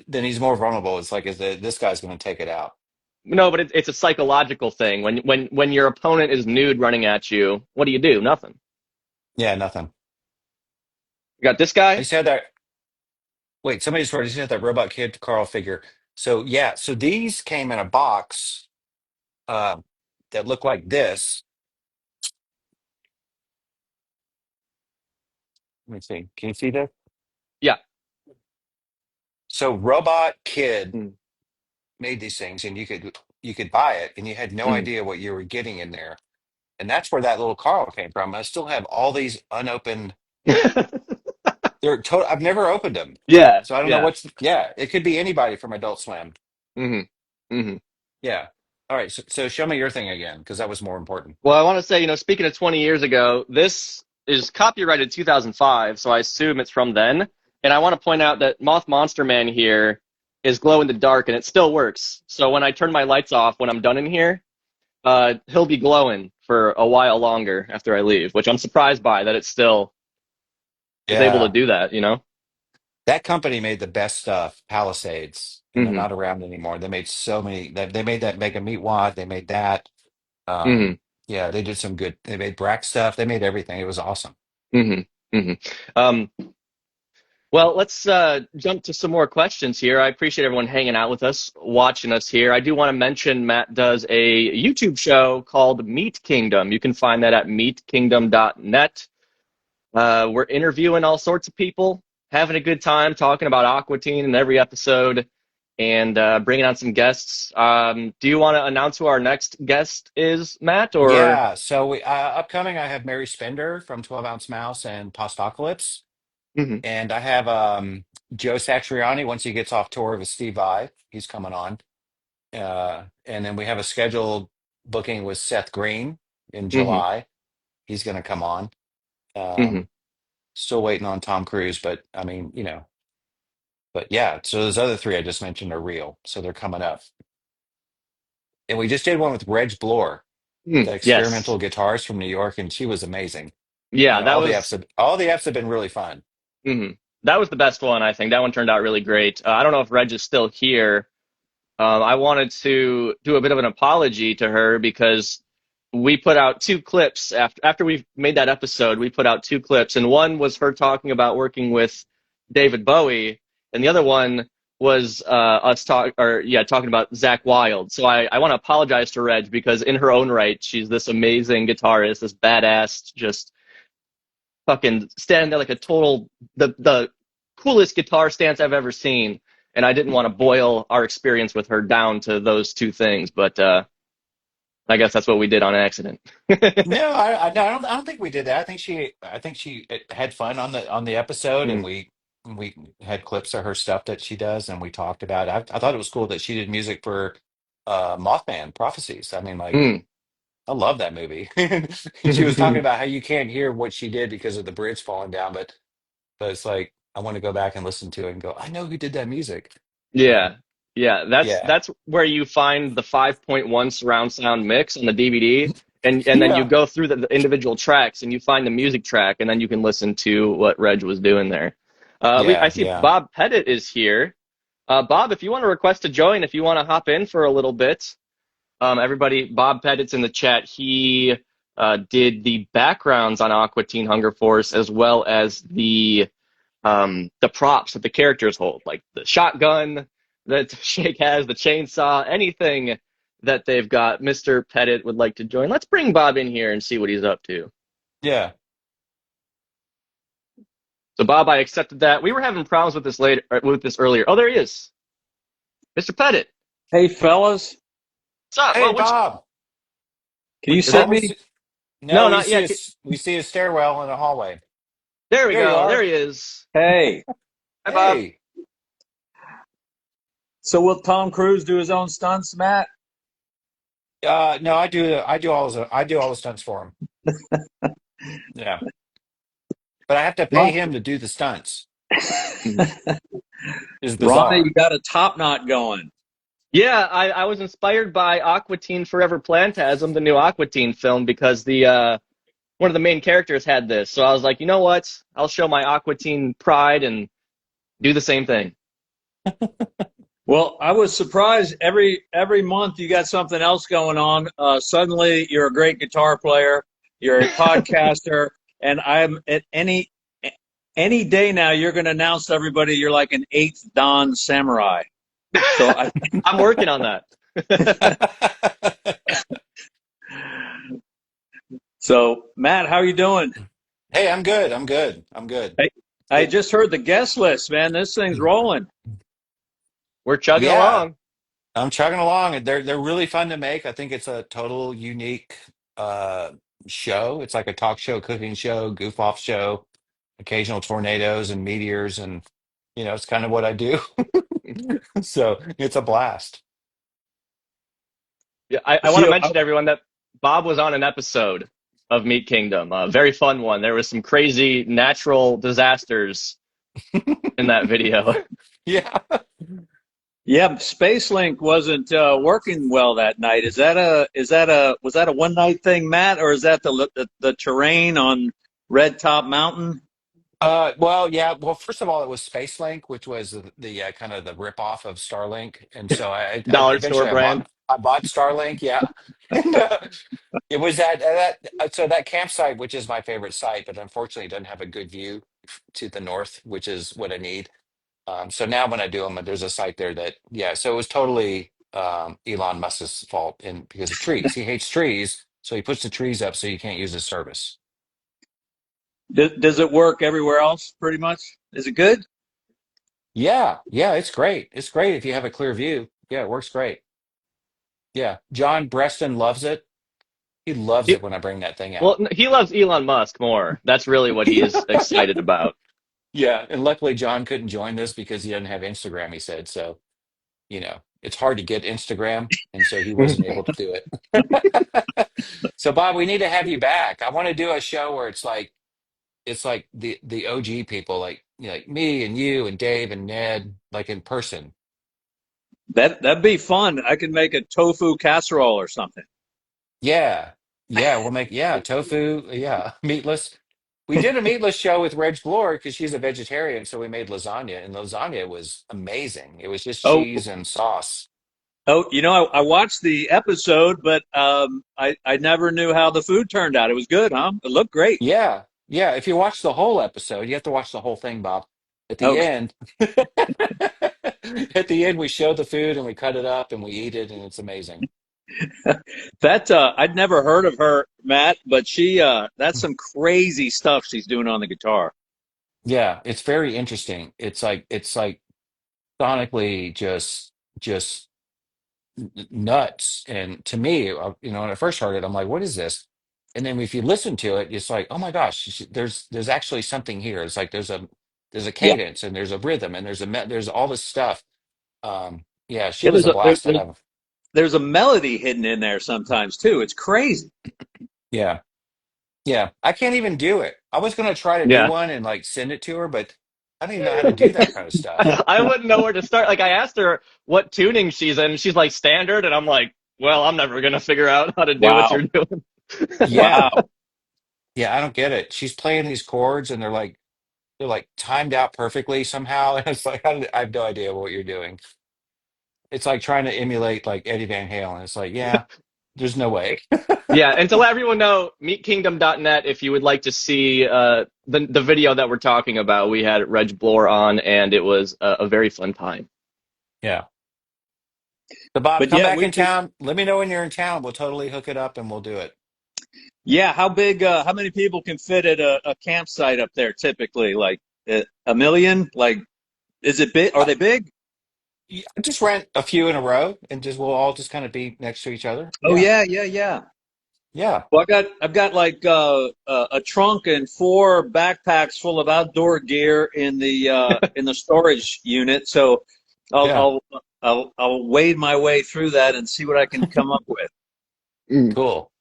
Speaker 3: then he's more vulnerable. It's like, this guy's going to take it out?
Speaker 2: No, but it's a psychological thing. When your opponent is nude running at you, what do you do? Nothing.
Speaker 3: Yeah, nothing.
Speaker 2: You got this
Speaker 3: I
Speaker 2: guy.
Speaker 3: used to have that. Wait, somebody's already seen that Robot Kid Carl figure. So yeah, so these came in a box uh, that looked like this. Let me see. Can you see this?
Speaker 2: Yeah.
Speaker 3: So Robot Kid
Speaker 2: Mm-hmm.
Speaker 3: made these things, and you could buy it, and you had no idea what you were getting in there. And that's where that little Carl came from. I still have all these unopened. They're total. I've never opened them,
Speaker 2: Yeah,
Speaker 3: so I don't know
Speaker 2: yeah.
Speaker 3: what's. Yeah, it could be anybody from Adult Swim.
Speaker 2: Hmm. Hmm.
Speaker 3: Yeah. All right. So show me your thing again, because that was more important.
Speaker 2: Well, I want to say, speaking of 20 years ago, this is copyrighted 2005, so I assume it's from then. And I want to point out that Moth Monster Man here is glow in the dark, and it still works. So when I turn my lights off when I'm done in here, he'll be glowing for a while longer after I leave, which I'm surprised by that it still is able to
Speaker 3: Yeah.
Speaker 2: do that.
Speaker 3: That company made the best stuff, Palisades, and they're
Speaker 2: Hmm.
Speaker 3: not around anymore. They made so many. They made that Mega Meat Wad. They made that.
Speaker 2: Hmm.
Speaker 3: Yeah, they did some good. They made Brack stuff. They made everything. It was awesome.
Speaker 2: Hmm. Hmm. Um, Well, let's jump to some more questions here. I appreciate everyone hanging out with us, watching us here. I do want to mention Matt does a YouTube show called Meat Kingdom. You can find that at meatkingdom.net. We're interviewing all sorts of people, having a good time talking about Aqua Teen in every episode, and bringing on some guests. Do you want to announce who our next guest is, Matt? Or
Speaker 3: Yeah. So upcoming, I have Mary Spender from 12 Ounce Mouse and Postocalypse,
Speaker 2: Mhm,
Speaker 3: and I have Joe Satriani once he gets off tour with Steve Vai. He's coming on, and then we have a scheduled booking with Seth Green in
Speaker 2: mhm,
Speaker 3: July. He's going to come on.
Speaker 2: mhm.
Speaker 3: Still waiting on Tom Cruise, but I mean, but yeah. So those other three I just mentioned are real, so they're coming up. And we just did one with Reg Bloor, the
Speaker 2: Yes.
Speaker 3: experimental guitarist from New York, and she was amazing.
Speaker 2: Yeah,
Speaker 3: You know,
Speaker 2: that was.
Speaker 3: all the Fs have been really fun.
Speaker 2: Mhm. That was the best one, I think. That one turned out really great. I don't know if Reg is still here. I wanted to do a bit of an apology to her because we put out two clips after we made that episode. We put out two clips, and one was her talking about working with David Bowie, and the other one was us talking about Zach Wilde. So I want to apologize to Reg because in her own right, she's this amazing guitarist, this badass, just fucking standing there like a total the coolest guitar stance I've ever seen. And I didn't want to boil our experience with her down to those two things, but I guess that's what we did on accident.
Speaker 3: No, no, I don't think we did that. I think she had fun on the episode, and
Speaker 2: Mm,
Speaker 3: we had clips of her stuff that she does, and we talked about it. I thought it was cool that she did music for Mothman Prophecies. I mean, like,
Speaker 2: mm.
Speaker 3: I love that movie. And she was talking about how you can't hear what she did because of the bridge falling down, but it's like I want to go back and listen to it and go, I know who did that music.
Speaker 2: Yeah. Yeah,
Speaker 3: Yeah,
Speaker 2: that's where you find the 5.1 surround sound mix on the DVD, and then you
Speaker 3: yeah,
Speaker 2: go through the individual tracks and you find the music track, and then you can listen to what Reg was doing there. I
Speaker 3: yeah,
Speaker 2: see
Speaker 3: yeah.
Speaker 2: Bob Pettit is here. Bob, if you want to request to join, if you want to hop in for a little bit, everybody, Bob Pettit's in the chat. He did the backgrounds on Aqua Teen Hunger Force as well as the props that the characters hold, like the shotgun that Shake has, the chainsaw, anything that they've got. Mr. Pettit would like to join. Let's bring Bob in here and see what he's up to.
Speaker 3: Yeah.
Speaker 2: So Bob, I accepted that. We were having problems with this earlier. Oh, there he is, Mr. Pettit.
Speaker 4: Hey, fellas,
Speaker 2: What's up?
Speaker 3: Hey,
Speaker 2: Well, which
Speaker 3: Bob.
Speaker 4: can you
Speaker 2: is
Speaker 4: see
Speaker 2: that?
Speaker 4: me?
Speaker 3: No,
Speaker 2: No, not yet.
Speaker 3: we see a stairwell in the hallway.
Speaker 2: There we
Speaker 3: There you
Speaker 2: go. There
Speaker 3: are.
Speaker 2: he is.
Speaker 4: Hey,
Speaker 2: Hi, Bob.
Speaker 3: Hey.
Speaker 4: so will Tom Cruise do his own stunts, Matt?
Speaker 3: No, I do all the stunts for him. Yeah. But I have to pay
Speaker 4: Ron-
Speaker 3: him to do the stunts.
Speaker 2: Mhm.
Speaker 3: Is
Speaker 4: Ronnie, you
Speaker 3: bizarre.
Speaker 4: got a top knot going.
Speaker 2: Yeah, I was inspired by Aqua Teen Forever Plantasm, the new Aqua Teen film, because the one of the main characters had this. So I was like, you know what? I'll show my Aqua Teen pride and do the same thing.
Speaker 4: Well, I was surprised every month you got something else going on. Suddenly you're a great guitar player, you're a podcaster, and I'm at any day now you're going to announce to everybody you're like an eighth Dan samurai. So I
Speaker 2: I'm working on that.
Speaker 4: so Matt, how are you doing?
Speaker 3: Hey, I'm good. I'm good. I'm good.
Speaker 4: Hey, I
Speaker 3: It,
Speaker 4: just heard the guest list, man. This thing's rolling.
Speaker 2: We're chugging
Speaker 3: yeah,
Speaker 2: along.
Speaker 3: I'm chugging along, and they're really fun to make. I think it's a total unique uh show. It's like a talk show, cooking show, goof off show, occasional tornadoes and meteors, and it's kind of what I do. So it's a blast.
Speaker 2: Yeah, I want to
Speaker 4: See,
Speaker 2: mention to everyone that Bob was on an episode of Meat Kingdom, a very fun one. There was some crazy natural disasters in that video.
Speaker 3: Yeah.
Speaker 4: yeah, SpaceLink wasn't working well that night. Was that a one night thing, Matt, or is that the terrain on Red Top Mountain?
Speaker 3: Well, yeah. Well, first of all, it was SpaceLink, which was the kind of the ripoff of Starlink, and so I
Speaker 2: Dollar store
Speaker 3: eventually
Speaker 2: brand.
Speaker 3: I bought Starlink, yeah, and it was so that campsite, which is my favorite site, but unfortunately, it doesn't have a good view to the north, which is what I need. So now when I do them, there's a site there that yeah. So it was totally Elon Musk's fault, and because of trees, he hates trees, so he puts the trees up so you can't use his service.
Speaker 4: Does it work everywhere else? Pretty much. Is it good?
Speaker 3: Yeah, yeah, it's great. It's great if you have a clear view. Yeah, it works great. Yeah, John Breston loves it. He loves
Speaker 2: He,
Speaker 3: it when I bring that thing
Speaker 2: well,
Speaker 3: out.
Speaker 2: he loves Elon Musk more. That's really what he's excited about.
Speaker 3: Yeah, and luckily John couldn't join this because he doesn't have Instagram, he said. So, it's hard to get Instagram, and so he wasn't able to do it. So, Bob, we need to have you back. I want to do a show where it's like the OG people, like like me and you and Dave and Ned, like in person.
Speaker 4: That'd be fun. I could make a tofu casserole or something.
Speaker 3: Yeah. Yeah. We'll make, yeah, tofu. Yeah. Meatless. We did a meatless show with Reg Bloor because she's a vegetarian. So we made lasagna, and lasagna was amazing. It was just
Speaker 4: Oh,
Speaker 3: cheese and sauce.
Speaker 4: oh, I watched the episode, but I never knew how the food turned out. It was good, huh? It looked great.
Speaker 3: Yeah. Yeah. If you watch the whole episode, you have to watch the whole thing, Bob. At the
Speaker 4: Okay.
Speaker 3: end, at the end, we show the food and we cut it up and we eat it, and it's amazing.
Speaker 4: That I'd never heard of her, Matt, but she that's some crazy stuff she's doing on the guitar.
Speaker 3: Yeah. It's very interesting. It's like sonically just nuts. And to me, when I first heard it, I'm like, what is this? And then if you listen to it, it's like, oh my gosh, there's actually something here. It's like there's a
Speaker 4: Yeah,
Speaker 3: cadence and there's a rhythm and there's all this stuff. Yeah, she
Speaker 4: yeah.
Speaker 3: was a blast to have.
Speaker 4: There's a melody hidden in there sometimes too. It's crazy.
Speaker 3: Yeah, yeah. I can't even do it. I was gonna try to do
Speaker 2: Yeah.
Speaker 3: one and like send it to her, but I don't even know how to do that kind of stuff.
Speaker 2: I wouldn't know where to start. Like I asked her what tuning she's in. She's like standard, and I'm like, well, I'm never gonna figure out how to do what
Speaker 4: Wow,
Speaker 2: you're doing.
Speaker 3: Yeah,
Speaker 4: wow.
Speaker 3: yeah. I don't get it. She's playing these chords and they're like timed out perfectly somehow. And it's like I have no idea what you're doing. It's like trying to emulate like Eddie Van Halen. It's like, yeah, there's no way.
Speaker 2: Yeah, and to let everyone know, meetkingdom.net if you would like to see the video that we're talking about. We had Reg Bloor on, and it was a very fun time.
Speaker 3: Yeah. So Bob,
Speaker 4: But
Speaker 3: come
Speaker 4: yeah,
Speaker 3: back in town. Let me know when you're in town. We'll totally hook it up and we'll do it.
Speaker 4: yeah. How big? How many people can fit at a campsite up there? Typically, like a million. Like, is it big? Are they big?
Speaker 3: Yeah, just rent a few in a row and just we'll all just kind of be next to each other.
Speaker 4: Oh
Speaker 3: Yeah.
Speaker 4: yeah, yeah, yeah.
Speaker 3: Yeah.
Speaker 4: Well, I've got like a trunk and four backpacks full of outdoor gear in the storage unit. So I'll
Speaker 3: Yeah.
Speaker 4: I'll I'll wade my way through that and see what I can come up with.
Speaker 2: Mm.
Speaker 3: Cool.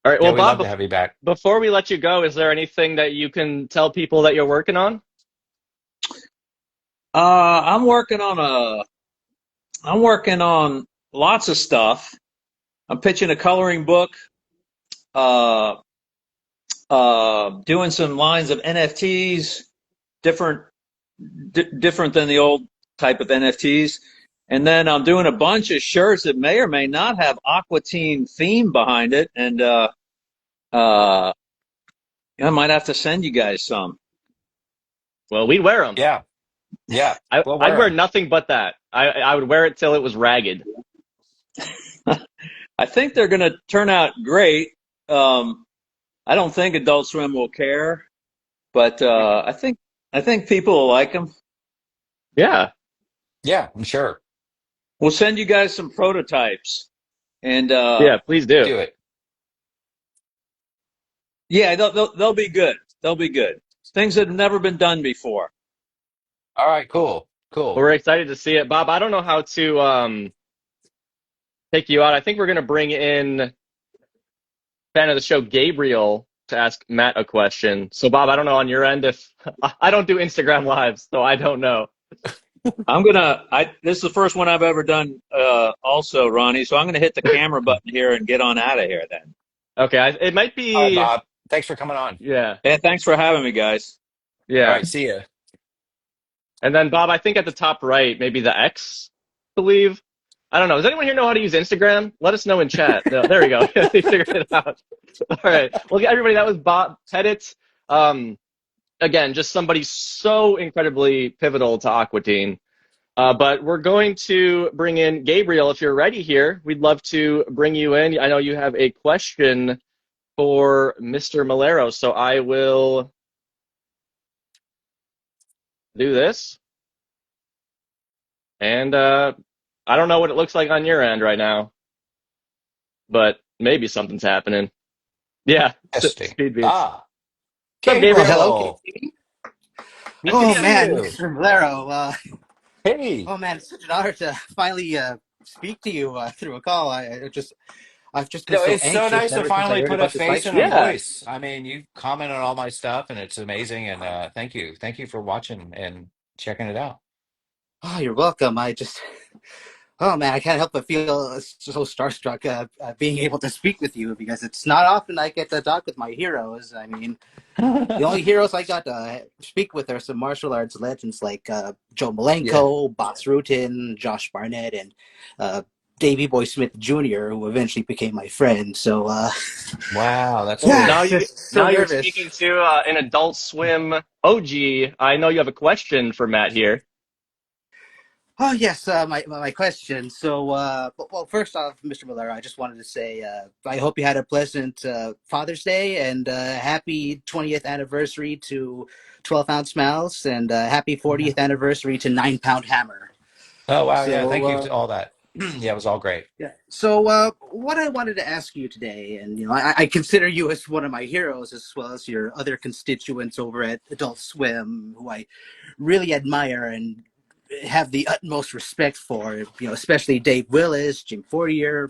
Speaker 2: All right.
Speaker 3: Yeah,
Speaker 2: Well,
Speaker 3: we'd
Speaker 2: Bob,
Speaker 3: love to have you back.
Speaker 2: before we let you go, is there anything that you can tell people that you're working on?
Speaker 4: I'm working on lots of stuff. I'm pitching a coloring book. Uh, Doing some lines of NFTs, different different than the old type of NFTs. And then I'm doing a bunch of shirts that may or may not have Aqua Teen theme behind it, and I might have to send you guys some.
Speaker 2: Well, we'd wear them.
Speaker 3: Yeah. Yeah. We'll
Speaker 2: I'd
Speaker 3: wear
Speaker 2: wear
Speaker 3: them.
Speaker 2: nothing but that. I would wear it till it was ragged.
Speaker 4: I think they're going to turn out great. I don't think Adult Swim will care, but I think people will like them.
Speaker 2: Yeah.
Speaker 3: Yeah, I'm sure.
Speaker 4: We'll send you guys some prototypes, and
Speaker 2: Yeah, please do.
Speaker 3: Do it.
Speaker 4: yeah, they'll be good. They'll be good. Things that have never been done before.
Speaker 3: All right, cool.
Speaker 2: Well,
Speaker 3: Cool.
Speaker 2: we're excited to see it. Bob, I don't know how to take you out. I think we're going to bring in fan of the show, Gabriel, to ask Matt a question. So, Bob, I don't know on your end if I don't do Instagram lives, so I don't know.
Speaker 4: This is the first one I've ever done, also, Ronnie. So I'm gonna hit the camera button here and get on out of here then.
Speaker 2: Okay, it might
Speaker 3: All right,
Speaker 2: be,
Speaker 3: Bob. Thanks for coming on.
Speaker 2: yeah,
Speaker 4: Hey, thanks for having me, guys.
Speaker 3: All
Speaker 2: yeah.
Speaker 3: right, see ya.
Speaker 2: And then, Bob, I think at the top right, maybe the X, I believe. I don't know. Does anyone here know how to use Instagram? Let us know in chat. There we go. They figured it out. All right. Well, everybody, that was Bob Pettit. Again, just somebody so incredibly pivotal to Aqua Teen. But we're going to bring in Gabriel. If you're ready here, we'd love to bring you in. I know you have a question for Mr. Maiellaro, so I will do this. And I don't know what it looks like on your end right now, but maybe something's happening. Yeah,
Speaker 3: Testing.
Speaker 2: speed beats.
Speaker 3: Ah,
Speaker 2: What's up,
Speaker 5: Oh,
Speaker 2: Gabriel?
Speaker 5: hello. Can
Speaker 3: Gabriel.
Speaker 5: you hear me?
Speaker 3: We can
Speaker 5: Oh
Speaker 2: Yeah.
Speaker 3: see
Speaker 5: man,
Speaker 3: you.
Speaker 5: Mr. Valero.
Speaker 3: Hey.
Speaker 5: Oh man, it's such an honor to finally speak to you through a call. I've just been
Speaker 3: No,
Speaker 5: so
Speaker 3: it's so
Speaker 5: anxious
Speaker 3: nice to
Speaker 5: ever since I
Speaker 3: finally
Speaker 5: heard
Speaker 3: put a
Speaker 5: about this bike
Speaker 3: face and a
Speaker 5: show.
Speaker 2: Yeah.
Speaker 3: voice. I mean, you comment on all my stuff and it's amazing. And thank you. Thank you for watching and checking it out.
Speaker 5: Oh, you're welcome. Oh man, I can't help but feel so starstruck being able to speak with you because it's not often I get to talk with my heroes. I mean, the only heroes I got to speak with are some martial arts legends like Joe
Speaker 3: Yeah.
Speaker 5: Malenko, Box Rutan, Josh Barnett, and uh, Davey Boy Smith Jr., who eventually became my friend. So,
Speaker 3: Wow, that's
Speaker 2: Oh,
Speaker 5: yeah,
Speaker 3: cool.
Speaker 2: now you
Speaker 5: just so
Speaker 2: now you're
Speaker 5: nervous.
Speaker 2: speaking to an Adult Swim OG. I know you have a question for Matt here.
Speaker 5: Oh yes, my question. So, well, first off, Mr. Miller, I just wanted to say I hope you had a pleasant Father's Day and happy 20th anniversary to 12-ounce Mouse and happy 40th anniversary to 9 Pound Hammer.
Speaker 3: Oh wow, yeah.
Speaker 5: So,
Speaker 3: Thank you to all that. Yeah, it was all great.
Speaker 5: yeah. So, what I wanted to ask you today, and I consider you as one of my heroes, as well as your other constituents over at Adult Swim, who I really admire and have the utmost respect for. Especially Dave Willis, Jim Fortier,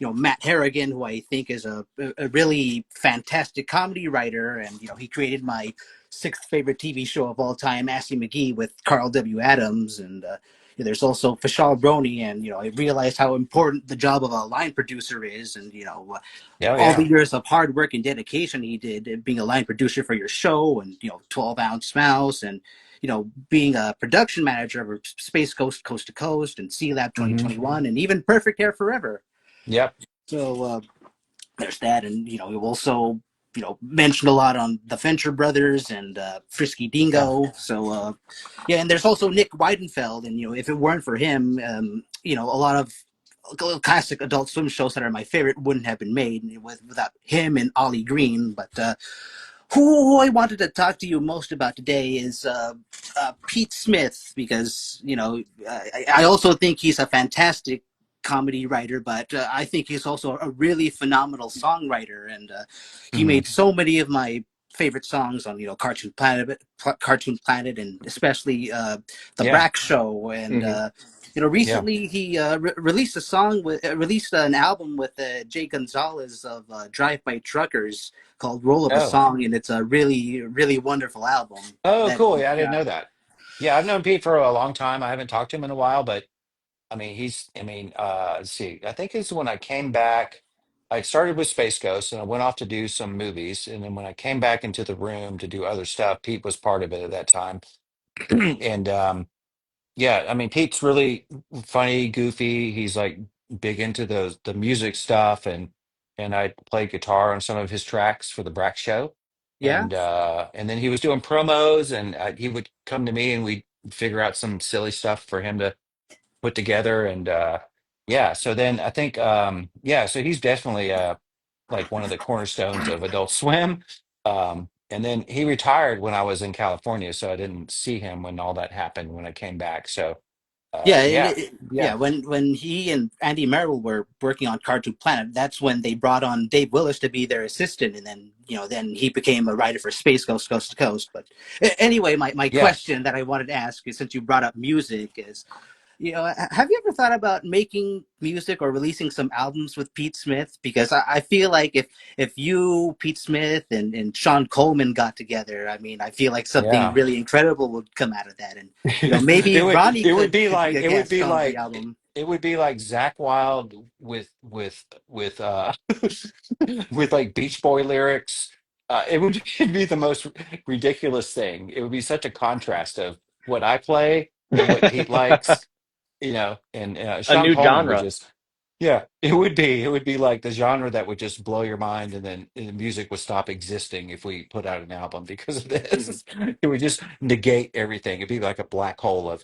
Speaker 5: Matt Harrigan, who I think is a really fantastic comedy writer, and he created my sixth favorite TV show of all time, Assy McGee, with Carl W. Adams, and there's also Fashal Brony, and I realized how important the job of a line producer is, and
Speaker 3: Oh
Speaker 5: all the
Speaker 3: yeah.
Speaker 5: years of hard work and dedication he did being a line producer for your show, and 12-ounce Mouse, and being a production manager of Space Ghost Coast to Coast and C Lab
Speaker 3: Hmm.
Speaker 5: 2021, and even Perfect Hair Forever.
Speaker 3: Yep.
Speaker 5: So there's that, and we also mentioned a lot on the Venture Brothers and Frisky
Speaker 3: Yeah.
Speaker 5: Dingo. So yeah, and there's also Nick Weidenfeld, and if it weren't for him, a lot of classic Adult Swim shows that are my favorite wouldn't have been made without him and Ollie Green. But who I wanted to talk to you most about today is Pete Smith, because I also think he's a fantastic comedy writer, but I think he's also a really phenomenal songwriter, and he
Speaker 3: Hmm.
Speaker 5: made so many of my favorite songs on Cartoon Planet, and especially the
Speaker 3: Yeah.
Speaker 5: Brack Show, and
Speaker 2: Hmm.
Speaker 3: Yeah.
Speaker 5: recently he released a song with released an album with Jay Gonzalez of Drive By Truckers called Roll of a
Speaker 3: Oh.
Speaker 5: Song, and it's a really, really wonderful album
Speaker 3: Oh,
Speaker 5: that
Speaker 3: cool.
Speaker 5: he's
Speaker 3: Yeah, I didn't
Speaker 5: got.
Speaker 3: know that. Yeah, I've known Pete for a long time. I haven't talked to him in a while, but I mean, let's see. I think it's when I came back. I started with Space Ghost and I went off to do some movies. And then when I came back into the room to do other stuff, Pete was part of it at that time. And yeah, I mean, Pete's really funny, goofy. He's like big into the music stuff, and I played guitar on some of his tracks for the Brack Show,
Speaker 5: Yeah.
Speaker 3: and then he was doing promos, and he would come to me, and we'd figure out some silly stuff for him to put together, and yeah. So then I think yeah, so he's definitely like one of the cornerstones of Adult Swim. And then he retired when I was in California, so I didn't see him when all that happened when I came back. So
Speaker 5: Yeah,
Speaker 3: yeah,
Speaker 5: yeah.
Speaker 3: yeah,
Speaker 5: When he and Andy Merrill were working on Cartoon Planet, that's when they brought on Dave Willis to be their assistant, and then he became a writer for Space Ghost Coast to Coast. But anyway, my
Speaker 3: yeah,
Speaker 5: question that I wanted to ask is, since you brought up music, is have you ever thought about making music or releasing some albums with Pete Smith? Because I feel like if you, Pete Smith, and Sean Coleman got together, I mean, I feel like something
Speaker 3: yeah.
Speaker 5: really incredible would come out of that. And maybe Ronnie
Speaker 3: It would be
Speaker 5: could be
Speaker 3: like
Speaker 5: a
Speaker 3: it would
Speaker 5: guest
Speaker 3: be
Speaker 5: on the
Speaker 3: like
Speaker 5: album.
Speaker 3: it would be like Zach Wild with with like Beach Boy lyrics. It would it'd be the most ridiculous thing. It would be such a contrast of what I play and what Pete likes, and
Speaker 2: A
Speaker 3: Sean
Speaker 2: new
Speaker 3: Coleman would
Speaker 2: genre.
Speaker 3: just, yeah, it would be like the genre that would just blow your mind, and then the music would stop existing if we put out an album because of
Speaker 5: Mhm.
Speaker 3: this. It would just negate everything. It'd be like a black hole of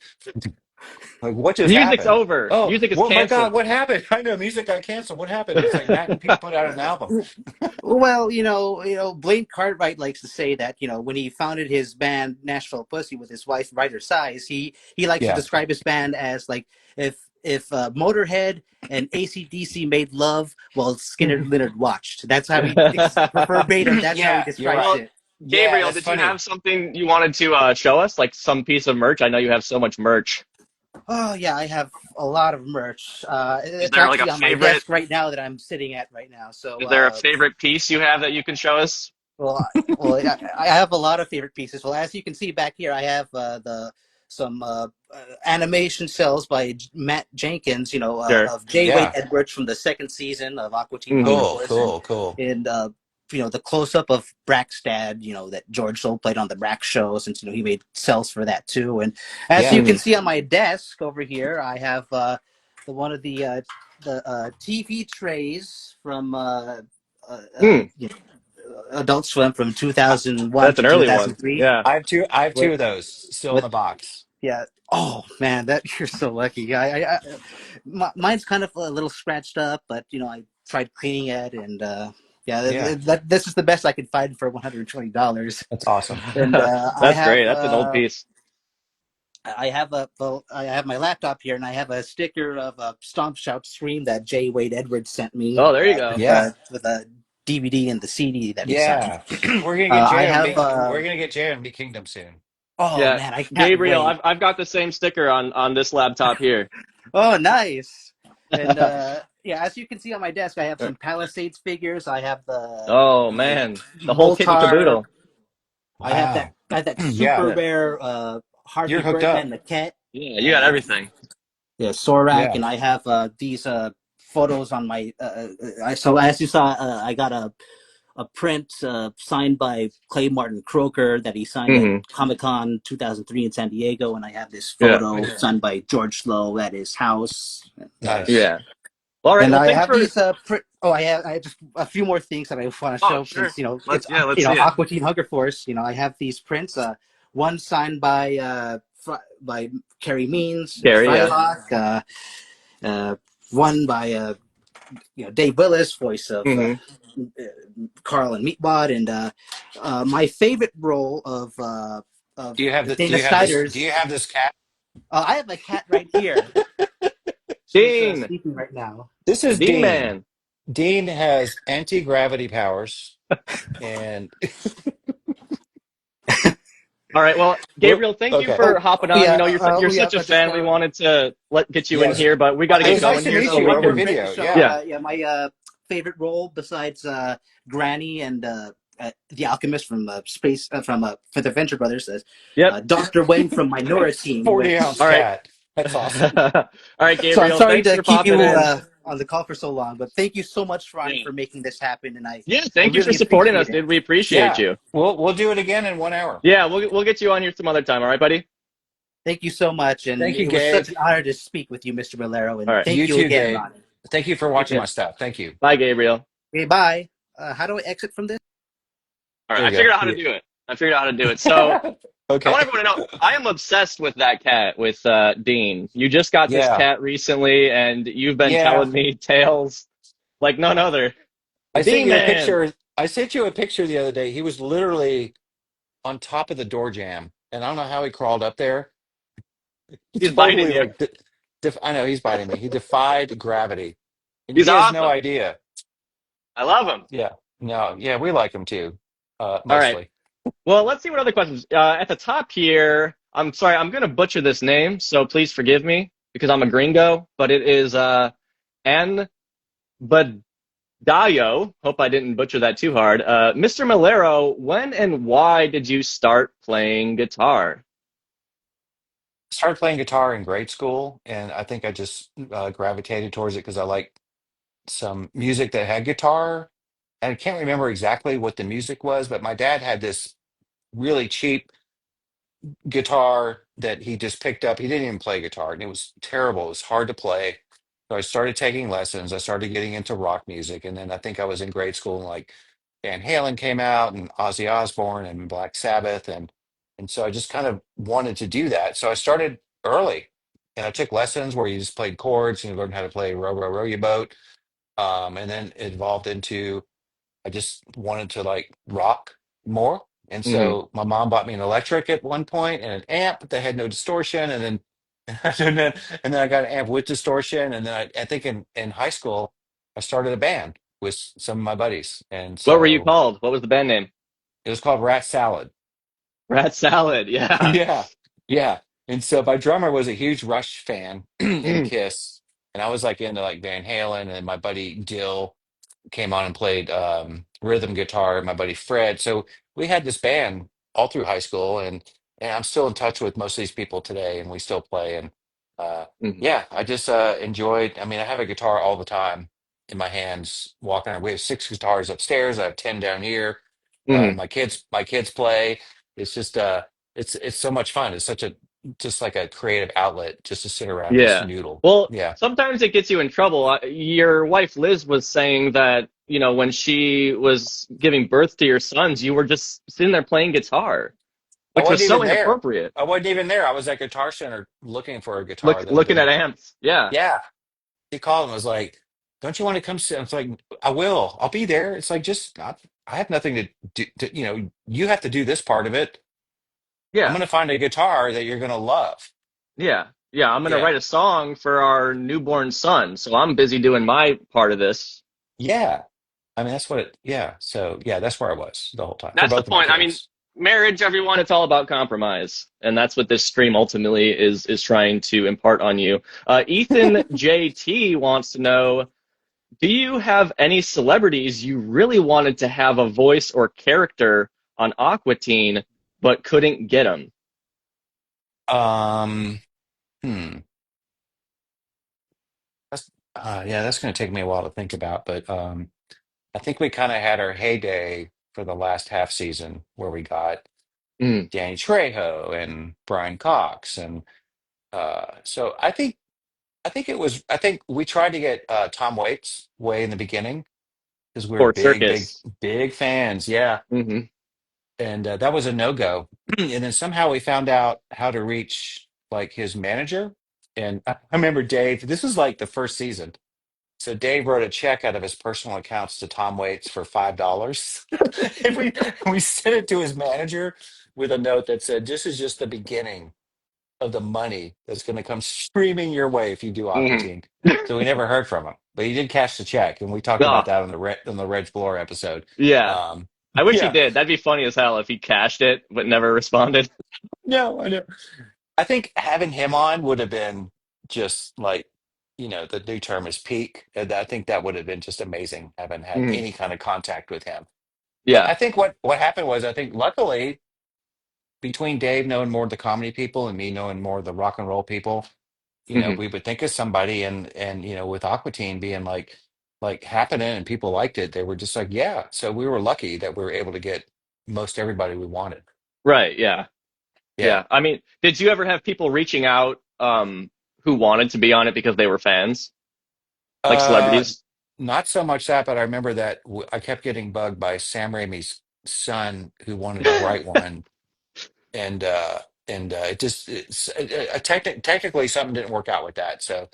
Speaker 3: like, what just
Speaker 2: Music's
Speaker 3: happened?
Speaker 2: over.
Speaker 3: Oh,
Speaker 2: Music is
Speaker 3: well, my God,
Speaker 2: canceled.
Speaker 3: what happened? I know music got canceled. What happened? It's like Matt and Pete put out an album.
Speaker 5: Well, Blaine Cartwright likes to say that when he founded his band Nashville Pussy with his wife Ryder Size, he likes to
Speaker 3: Yeah.
Speaker 5: describe his band as like if Motorhead and AC/DC made love while Skinner Leonard watched. That's how he verbatim. That's how he
Speaker 3: Yeah, you're
Speaker 5: describes
Speaker 3: right.
Speaker 2: Well,
Speaker 5: it.
Speaker 3: Yeah,
Speaker 2: Gabriel,
Speaker 3: that's
Speaker 2: did you have
Speaker 3: funny.
Speaker 2: something you wanted to show us, like some piece of merch? I know you have so much merch.
Speaker 5: Oh yeah, I have a lot of merch.
Speaker 2: Is
Speaker 5: It's
Speaker 2: there like a
Speaker 5: actually on my
Speaker 2: favorite?
Speaker 5: desk right now that I'm sitting at right now. So
Speaker 2: Is there a favorite piece you have that you can show us?
Speaker 5: well, I have a lot of favorite pieces. Well, as you can see back here, I have some animation cells by Matt Jenkins,
Speaker 2: Sure.
Speaker 5: of J. Wade
Speaker 3: Yeah.
Speaker 5: Edwards from the second season of Aqua Teen Hunger
Speaker 2: Mhm.
Speaker 3: Cool.
Speaker 5: Force,
Speaker 3: Cool. Cool.
Speaker 5: and the close up of Brackstad, that George Soule played on the Brack show, since he made cells for that too. And as
Speaker 3: Yeah.
Speaker 5: you can
Speaker 2: Mhm.
Speaker 5: see on my desk over here, I have the one of the TV trays from
Speaker 2: Mm,
Speaker 5: Adult Swim from 2001
Speaker 2: that's
Speaker 5: to
Speaker 2: an early one.
Speaker 5: 2003.
Speaker 2: Yeah.
Speaker 3: I have two. I have two
Speaker 5: With
Speaker 3: of those still in
Speaker 5: with
Speaker 3: the box.
Speaker 5: yeah. Oh man, that you're so lucky. Mine's kind of a little scratched up, but I tried cleaning it, and yeah,
Speaker 3: Yeah.
Speaker 5: this is the best I could find for $120.
Speaker 3: That's awesome.
Speaker 5: And
Speaker 2: That's great. That's an old piece.
Speaker 5: I have my laptop here, and I have a sticker of a Stomp Shout Scream that J. Wade Edwards sent me
Speaker 2: Oh, there you go.
Speaker 3: Yeah.
Speaker 5: with a DVD and the CD that he signed.
Speaker 3: Yeah. We're gonna get
Speaker 5: I
Speaker 3: Jay on
Speaker 5: have.
Speaker 3: Big. We're gonna get Jay on Big Kingdom soon.
Speaker 5: Oh
Speaker 2: Yeah.
Speaker 5: man, I can't
Speaker 2: Gabriel,
Speaker 5: wait.
Speaker 2: I've got the same sticker on this laptop here.
Speaker 5: Oh, nice. And yeah, as you can see on my desk, I have some Palisades figures. I have
Speaker 2: Oh
Speaker 5: the
Speaker 2: man, the whole kit and
Speaker 5: Moltar.
Speaker 2: caboodle.
Speaker 5: I have that super
Speaker 3: Yeah.
Speaker 2: Yeah.
Speaker 5: rare
Speaker 3: You're
Speaker 5: Harvey
Speaker 3: hooked
Speaker 5: Birdman
Speaker 3: up.
Speaker 5: maquette.
Speaker 2: Yeah, you got everything.
Speaker 5: Yeah, Sorak,
Speaker 3: Yeah.
Speaker 5: and I have these photos on my. So as you saw, I got a print signed by Clay Martin Croker that he signed at
Speaker 2: Hmm.
Speaker 5: Comic-Con 2003 in San Diego, and I have this
Speaker 2: Yeah.
Speaker 5: photo signed by George Slow at his house.
Speaker 3: Nice.
Speaker 2: Yeah. All right.
Speaker 5: And
Speaker 2: Well,
Speaker 5: I
Speaker 2: thanks
Speaker 5: have
Speaker 2: for.
Speaker 5: these. I have just a few more things that I want to
Speaker 2: Oh,
Speaker 5: show,
Speaker 2: sure.
Speaker 5: since
Speaker 2: Let's
Speaker 5: it's
Speaker 2: let's see it.
Speaker 5: Aqua Teen Hunger Force. I have these prints. One signed by Carrie Means,
Speaker 2: Gary. Yeah.
Speaker 5: Frylock. One by Dave Willis, voice of
Speaker 2: Hmm.
Speaker 5: Carl and Meatbot, and my favorite role of
Speaker 3: Do you have the? Do
Speaker 5: Dana
Speaker 3: you have this? Do
Speaker 5: Snyder's.
Speaker 3: you have this cat?
Speaker 5: I have a cat right here. She's
Speaker 2: Dean,
Speaker 5: sleeping right now.
Speaker 3: This is
Speaker 2: Dean
Speaker 3: Dean.
Speaker 2: man.
Speaker 3: Dean has anti-gravity powers, and
Speaker 2: All right. Well,
Speaker 3: well,
Speaker 2: Gabriel, thank you
Speaker 3: okay.
Speaker 2: for hopping on. You're
Speaker 5: Yeah,
Speaker 2: such a
Speaker 5: just
Speaker 2: fan. We wanted to get you in
Speaker 3: Yes.
Speaker 2: here, but we got to
Speaker 3: It
Speaker 2: get
Speaker 3: was nice
Speaker 2: going
Speaker 3: to
Speaker 2: here
Speaker 3: meet
Speaker 2: so
Speaker 3: you
Speaker 2: we
Speaker 3: over
Speaker 2: can.
Speaker 3: video.
Speaker 5: So
Speaker 3: Yeah.
Speaker 2: Yeah.
Speaker 5: my favorite role besides Granny and the Alchemist from Space for the Venture Brothers is
Speaker 2: Yep.
Speaker 5: Dr. Wayne from Minority,
Speaker 3: 40-ounce
Speaker 2: All right.
Speaker 3: cat. That's awesome.
Speaker 2: All right,
Speaker 5: So I'm
Speaker 2: Gabriel.
Speaker 5: sorry
Speaker 2: Thanks
Speaker 5: to
Speaker 2: for
Speaker 5: keep
Speaker 2: popping
Speaker 5: you
Speaker 2: in.
Speaker 5: on the call for so long, but thank you so much, Ronnie,
Speaker 2: Yeah.
Speaker 5: for making this happen, and
Speaker 2: Yeah.
Speaker 5: I
Speaker 2: Thank you for
Speaker 5: really
Speaker 2: supporting us,
Speaker 5: appreciate it.
Speaker 2: dude. We appreciate
Speaker 3: Yeah.
Speaker 2: you.
Speaker 3: We'll do it again in 1 hour.
Speaker 2: Yeah. We'll get you on here some other time. All right, buddy.
Speaker 5: Thank you so much, and
Speaker 3: Thank you,
Speaker 5: it was
Speaker 3: Gabe.
Speaker 5: such an honor to speak with you, Mr. Maiellaro, and
Speaker 2: All right.
Speaker 5: thank
Speaker 3: You
Speaker 5: you
Speaker 3: too,
Speaker 5: again,
Speaker 3: Gabe.
Speaker 5: Ronnie.
Speaker 3: Thank you for
Speaker 2: Take
Speaker 3: watching
Speaker 2: care.
Speaker 3: my stuff. Thank you.
Speaker 2: Bye, Gabriel.
Speaker 5: Okay, bye. How do I exit from this?
Speaker 2: All right.
Speaker 3: There
Speaker 2: I
Speaker 3: you
Speaker 2: figured out how
Speaker 3: go.
Speaker 2: to do it. I figured out how to do it. So I
Speaker 3: Okay.
Speaker 2: want everyone to know I am obsessed with that cat, with Dean. You just got this
Speaker 3: Yeah.
Speaker 2: cat recently, and you've been
Speaker 3: Yeah.
Speaker 2: telling me tales like none other.
Speaker 3: I sent
Speaker 2: Dean
Speaker 3: you a
Speaker 2: man.
Speaker 3: picture. I sent you a picture the other day. He was literally on top of the door jamb, and I don't know how he crawled up there. He
Speaker 2: He's biting
Speaker 3: totally
Speaker 2: you.
Speaker 3: like. I know he's biting me. He defied gravity, and
Speaker 2: He's
Speaker 3: he has no
Speaker 2: awesome.
Speaker 3: idea.
Speaker 2: I love him.
Speaker 3: Yeah. No. Yeah, we like him too.
Speaker 2: All right.
Speaker 3: Mostly.
Speaker 2: Well, let's see what other questions. At the top here, I'm sorry, I'm going to butcher this name, so please forgive me because I'm a gringo, but it is N. Badayo. Hope I didn't butcher that too hard. Mr. Maiellaro, when and why did you start playing guitar?
Speaker 3: Started playing guitar in grade school, and I think I just gravitated towards it because I like some music that had guitar. And I can't remember exactly what the music was, but my dad had this really cheap guitar that he just picked up. He didn't even play guitar, and it was terrible. It was hard to play. So I started taking lessons. I started getting into rock music, and then I think I was in grade school, and like Van Halen came out, and Ozzy Osbourne, and Black Sabbath, and so I just kind of wanted to do that. So I started early, and I took lessons where you just played chords and you learned how to play Row Row Row Your Boat, and then it evolved into I just wanted to like rock more. And
Speaker 2: Hmm.
Speaker 3: so my mom bought me an electric at one point and an amp that had no distortion. And then and then I got an amp with distortion. And then I think in high school I started a band with some of my buddies. And
Speaker 2: What were you
Speaker 3: so
Speaker 2: called? What was the band name?
Speaker 3: it was called Rat Salad.
Speaker 2: Rat Salad. Yeah.
Speaker 3: Yeah. Yeah. And so my drummer was a huge Rush fan and
Speaker 2: Mm.
Speaker 3: Kiss. And I was like into like Van Halen, and my buddy Dill came on and played rhythm guitar, my buddy Fred. So we had this band all through high school, and and I'm still in touch with most of these people today, and we still play. And uh,
Speaker 2: Hmm.
Speaker 3: yeah, I just enjoyed. I mean, I have a guitar all the time in my hands, walking around. We have 6 guitars upstairs. I have 10 down here.
Speaker 2: Hmm.
Speaker 3: My kids play. It's just it's so much fun. It's such a just like a creative outlet just to sit around and just
Speaker 2: Yeah.
Speaker 3: noodle.
Speaker 2: Well,
Speaker 3: Yeah.
Speaker 2: sometimes it gets you in trouble. Your wife Liz was saying that, when she was giving birth to your sons, you were just sitting there playing guitar,
Speaker 3: I
Speaker 2: which
Speaker 3: wasn't
Speaker 2: was so
Speaker 3: even there.
Speaker 2: inappropriate.
Speaker 3: I wasn't even there. I was at Guitar Center looking for a guitar that had
Speaker 2: Looking at
Speaker 3: been.
Speaker 2: amps. Yeah.
Speaker 3: Yeah. He called and was like, "Don't you want to come sit?" I was like, "I will. I'll be there." It's like just I have nothing to do. You have to do this part of it. I'm
Speaker 2: Yeah.
Speaker 3: gonna find a guitar that you're gonna love.
Speaker 2: Yeah. Yeah. I'm going to
Speaker 3: Yeah,
Speaker 2: write a song for our newborn son. So I'm busy doing my part of this.
Speaker 3: yeah. I mean, that's what it. Yeah. So yeah, that's where I was the whole time for
Speaker 2: That's the
Speaker 3: both of my
Speaker 2: point. I mean,
Speaker 3: kids.
Speaker 2: marriage, everyone, it's all about compromise. And that's what this stream ultimately is trying to impart on you. Ethan JT wants to know, do you have any celebrities you really wanted to have a voice or character on Aqua Teen but couldn't get them?
Speaker 3: Um. Hmm. That's yeah. That's gonna take me a while to think about, but I think we kind of had our heyday for the last half season where we got
Speaker 2: Mm,
Speaker 3: Danny Trejo and Brian Cox, and so I think we tried to get Tom Waits way in the beginning because we were
Speaker 2: Fort
Speaker 3: big, big,
Speaker 2: Circus.
Speaker 3: big fans. Yeah,
Speaker 2: Hmm.
Speaker 3: and that was a no go. And then somehow we found out how to reach like his manager. And I remember Dave. This was like the first season. So Dave wrote a check out of his personal accounts to Tom Waits for $5. And we sent it to his manager with a note that said, "This is just the beginning of the money that's going to come streaming your way if you do Aqua
Speaker 2: Hmm.
Speaker 3: Teen." So we never heard from him, but he did cash the check, and we talked about
Speaker 2: Ah,
Speaker 3: that on the Reg Bloor episode.
Speaker 2: yeah.
Speaker 3: Um,
Speaker 2: I wish he
Speaker 3: yeah,
Speaker 2: did. That'd be funny as hell if he cashed it but never responded.
Speaker 3: no, I know. I think having him on would have been just like, the new term is peak. And I think that would have been just amazing having had
Speaker 2: Hmm.
Speaker 3: any kind of contact with him. But
Speaker 2: Yeah.
Speaker 3: I think what happened was I think luckily between Dave knowing more of the comedy people and me knowing more of the rock and roll people,
Speaker 2: Hmm.
Speaker 3: we would think of somebody and with Aqua Teen being like happening and people liked it, they were just like, yeah. So we were lucky that we were able to get most everybody we wanted.
Speaker 2: Right. Yeah.
Speaker 3: Yeah.
Speaker 2: Yeah. I mean, did you ever have people reaching out who wanted to be on it because they were fans, like
Speaker 3: Uh,
Speaker 2: celebrities?
Speaker 3: Not so much that, but I remember that I kept getting bugged by Sam Raimi's son who wanted to write one, and it just technically something didn't work out with that, so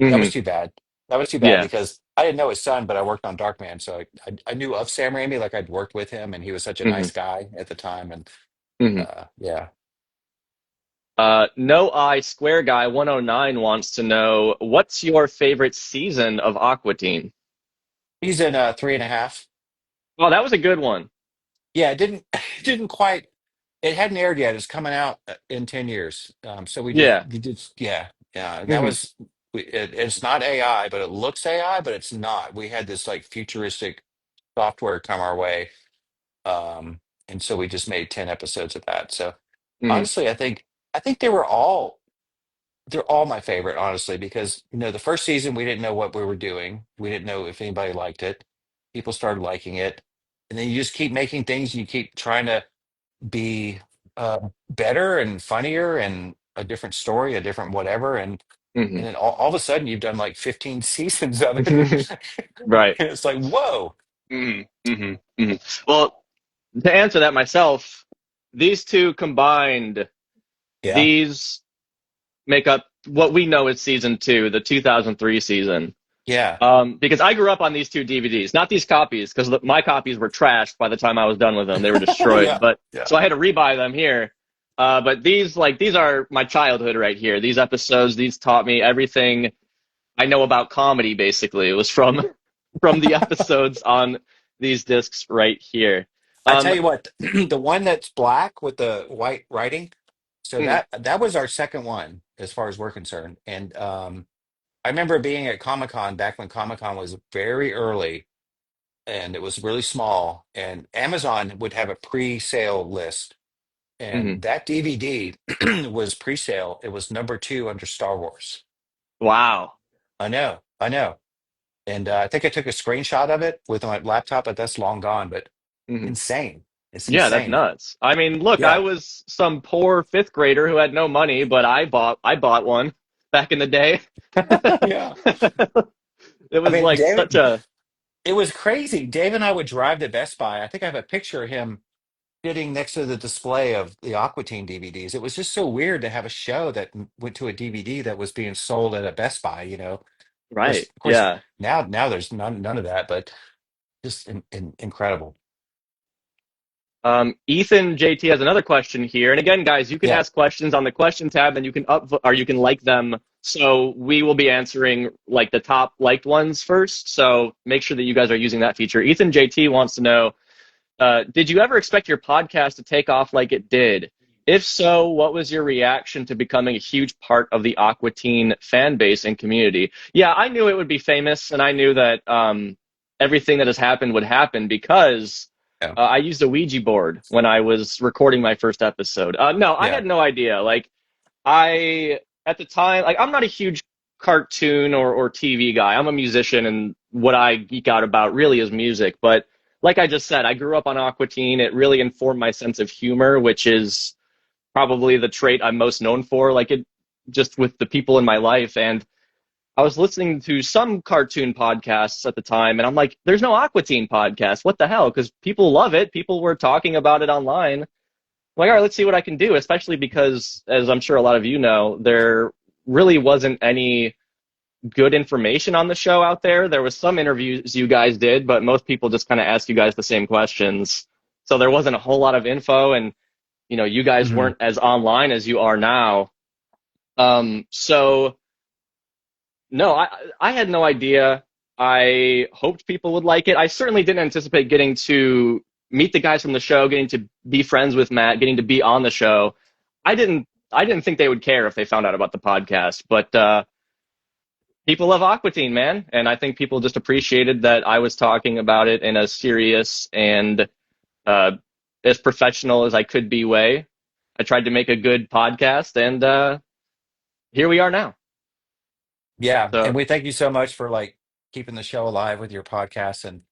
Speaker 3: that was
Speaker 2: Hmm.
Speaker 3: too bad. That was too bad
Speaker 2: Yeah.
Speaker 3: because I didn't know his son, but I worked on Darkman, so I knew of Sam Raimi, like I'd worked with him, and he was such a
Speaker 2: Hmm.
Speaker 3: nice guy at the time, and
Speaker 2: Hmm.
Speaker 3: yeah,
Speaker 2: No Eye Square Guy 109 wants to know, what's your favorite season of Aqua Teen?
Speaker 3: he's in 3.5.
Speaker 2: Oh, that was a good one.
Speaker 3: Yeah, it didn't it didn't quite. It hadn't aired yet. It's coming out in 10 years. So
Speaker 2: Yeah.
Speaker 3: we did, yeah, yeah. And that
Speaker 2: Hmm.
Speaker 3: was it's not AI, but it looks AI, but it's not. We had this like futuristic software come our way, um, and so we just made 10 episodes of that. So
Speaker 2: Hmm.
Speaker 3: honestly, I think they're all my favorite, honestly, because the first season we didn't know what we were doing. We didn't know if anybody liked it. People started liking it, and then you just keep making things. You keep trying to be better and funnier and a different story, a different whatever, and
Speaker 2: Hmm.
Speaker 3: then all of a sudden you've done like 15 seasons of it, and
Speaker 2: Right.
Speaker 3: it's like whoa,
Speaker 2: Hmm. Hmm. Hmm. Well, to answer that myself, these two combined,
Speaker 3: yeah,
Speaker 2: these make up what we know as season two, the 2003 season.
Speaker 3: yeah,
Speaker 2: Because I grew up on these two DVDs, not these copies, because my copies were trashed by the time I was done with them. They were destroyed.
Speaker 3: yeah,
Speaker 2: But
Speaker 3: yeah.
Speaker 2: so I had to rebuy them here. But these are my childhood right here. These episodes, these taught me everything I know about comedy. Basically, it was from from the episodes on these discs right here.
Speaker 3: I tell
Speaker 2: Um,
Speaker 3: you what, the one that's black with the white writing, so
Speaker 2: mm,
Speaker 3: that was our second one as far as we're concerned, and I remember being at Comic Con back when Comic Con was very early and it was really small, and Amazon would have a pre-sale list. and
Speaker 2: Hmm.
Speaker 3: that DVD was pre-sale. It was number two under Star Wars.
Speaker 2: Wow.
Speaker 3: I know. And I think I took a screenshot of it with my laptop, but that's long gone. But
Speaker 2: Hmm.
Speaker 3: insane. It's
Speaker 2: Yeah, that's
Speaker 3: insane.
Speaker 2: nuts. I mean, look, I
Speaker 3: Yeah.
Speaker 2: was some poor fifth grader who had no money, but I bought one back in the day.
Speaker 3: Yeah.
Speaker 2: It
Speaker 3: I
Speaker 2: was
Speaker 3: mean,
Speaker 2: like
Speaker 3: David,
Speaker 2: such a
Speaker 3: it was crazy. Dave and I would drive to Best Buy. I think I have a picture of him sitting next to the display of the Aqua Teen DVDs. It was just so weird to have a show that went to a DVD that was being sold at a Best Buy, you know.
Speaker 2: right.
Speaker 3: Of course,
Speaker 2: Yeah.
Speaker 3: now there's none of that, but just incredible.
Speaker 2: Ethan JT has another question here. And again, guys, you can
Speaker 3: Yeah.
Speaker 2: ask questions on the question tab and you can or you can like them. So we will be answering like the top liked ones first. So make sure that you guys are using that feature. Ethan JT wants to know, did you ever expect your podcast to take off like it did? If so, what was your reaction to becoming a huge part of the Aqua Teen fan base and community? Yeah, I knew it would be famous, and I knew that everything that has happened would happen because
Speaker 3: Yeah.
Speaker 2: I used a Ouija board when I was recording my first episode. No, I
Speaker 3: Yeah.
Speaker 2: had no idea. Like, I, at the time, like, I'm not a huge cartoon or TV guy. I'm a musician, and what I geek out about really is music. But like I just said, I grew up on Aqua Teen. It really informed my sense of humor, which is probably the trait I'm most known for. Like it just with the people in my life. And I was listening to some cartoon podcasts at the time, and I'm like, there's no Aqua Teen podcast. What the hell? Because people love it. People were talking about it online. I'm like, all right, let's see what I can do, especially because, as I'm sure a lot of you know, there really wasn't any good information on the show out there. There was some interviews you guys did, but most people just kind of ask you guys the same questions. So there wasn't a whole lot of info, and you guys
Speaker 3: Hmm.
Speaker 2: weren't as online as you are now. So no, I had no idea. I hoped people would like it. I certainly didn't anticipate getting to meet the guys from the show, getting to be friends with Matt, getting to be on the show. I didn't think they would care if they found out about the podcast, but people love Aqua Teen, man, and I think people just appreciated that I was talking about it in a serious and uh, as professional as I could be way. I tried to make a good podcast, and here we are now.
Speaker 3: Yeah. And
Speaker 2: So,
Speaker 3: we thank you so much for like keeping the show alive with your podcast. And